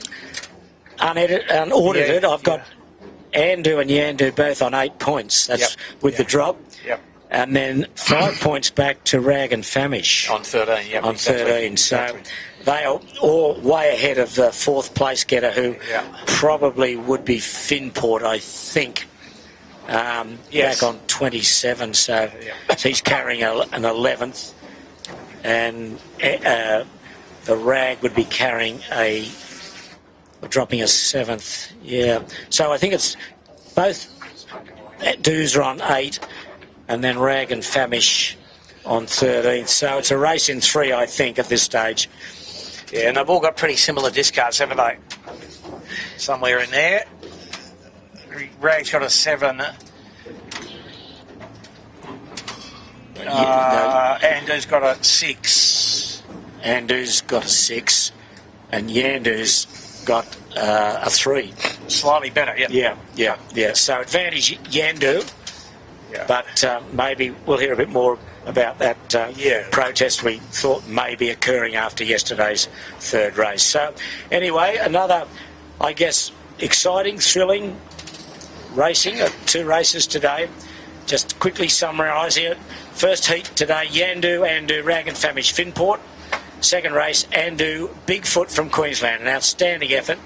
unaudited, I've got Andu and Yandu both on 8 points. That's with the drop. Yep. And then 5 points back to Rag and Famish. On 13, yeah. On exactly. 13. So they are all way ahead of the fourth place getter, who probably would be Finport, I think. Back on 27, so he's carrying an 11th. And the Rag would be carrying dropping a 7th. Yeah. So I think it's both Doos are on 8 and then Rag and Famish on 13th. So it's a race in 3, I think, at this stage. Yeah, and they've all got pretty similar discards, haven't they? Somewhere in there. Rag's got a 7. Andu's got a 6. Andu's got a 6. And Yandu's got a 3. Slightly better, Yeah. So advantage Yandu. Yeah. But maybe we'll hear a bit more about that protest we thought may be occurring after yesterday's third race. So anyway, another, I guess, exciting, thrilling racing. 2 races today. Just quickly summarising it. First heat today, Yandu, Andu, Rag and Famish, Finport. Second race, Andu, Bigfoot from Queensland. An outstanding effort.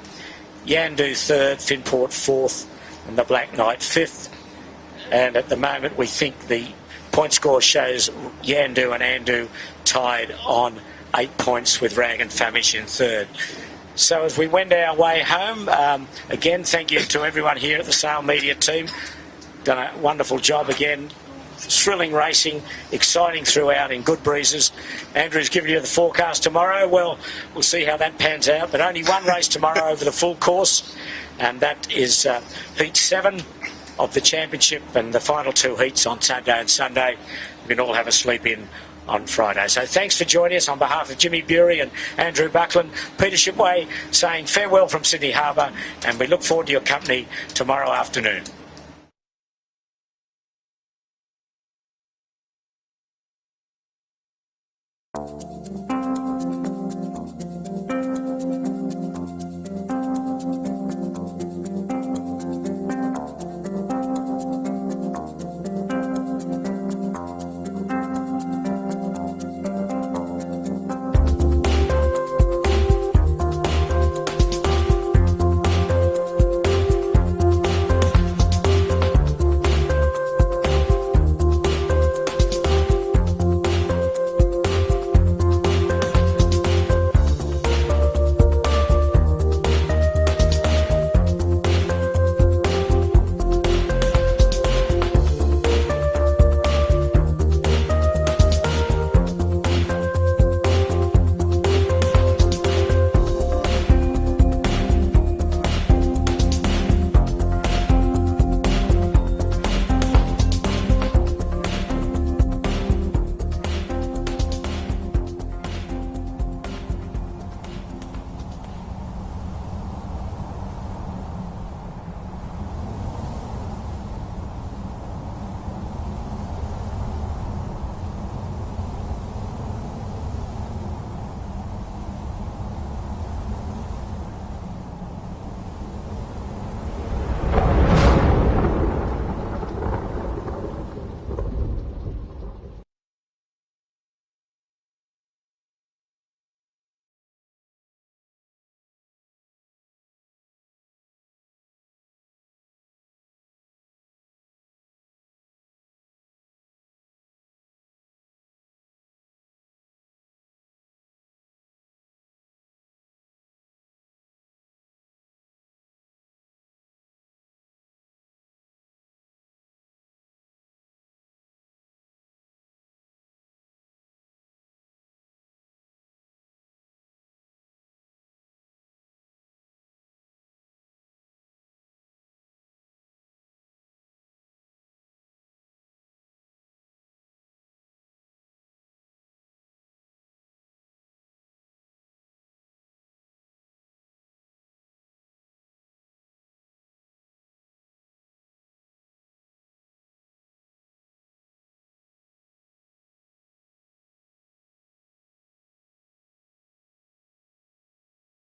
Yandu 3rd, Finport 4th, and the Black Knight 5th. And at the moment, we think the point score shows Yandu and Andu tied on 8 points with Rag and Famish in 3rd. So as we wend our way home, again, thank you to everyone here at the Sale Media team. Done a wonderful job again. Thrilling racing, exciting throughout in good breezes. Andrew's given you the forecast tomorrow. Well, we'll see how that pans out. But only one race tomorrow over the full course, and that is Heat 7 of the championship, and the final 2 heats on Saturday and Sunday. We can all have a sleep in on Friday. So thanks for joining us on behalf of Jimmy Bury and Andrew Buckland. Peter Shipway saying farewell from Sydney Harbour, and we look forward to your company tomorrow afternoon.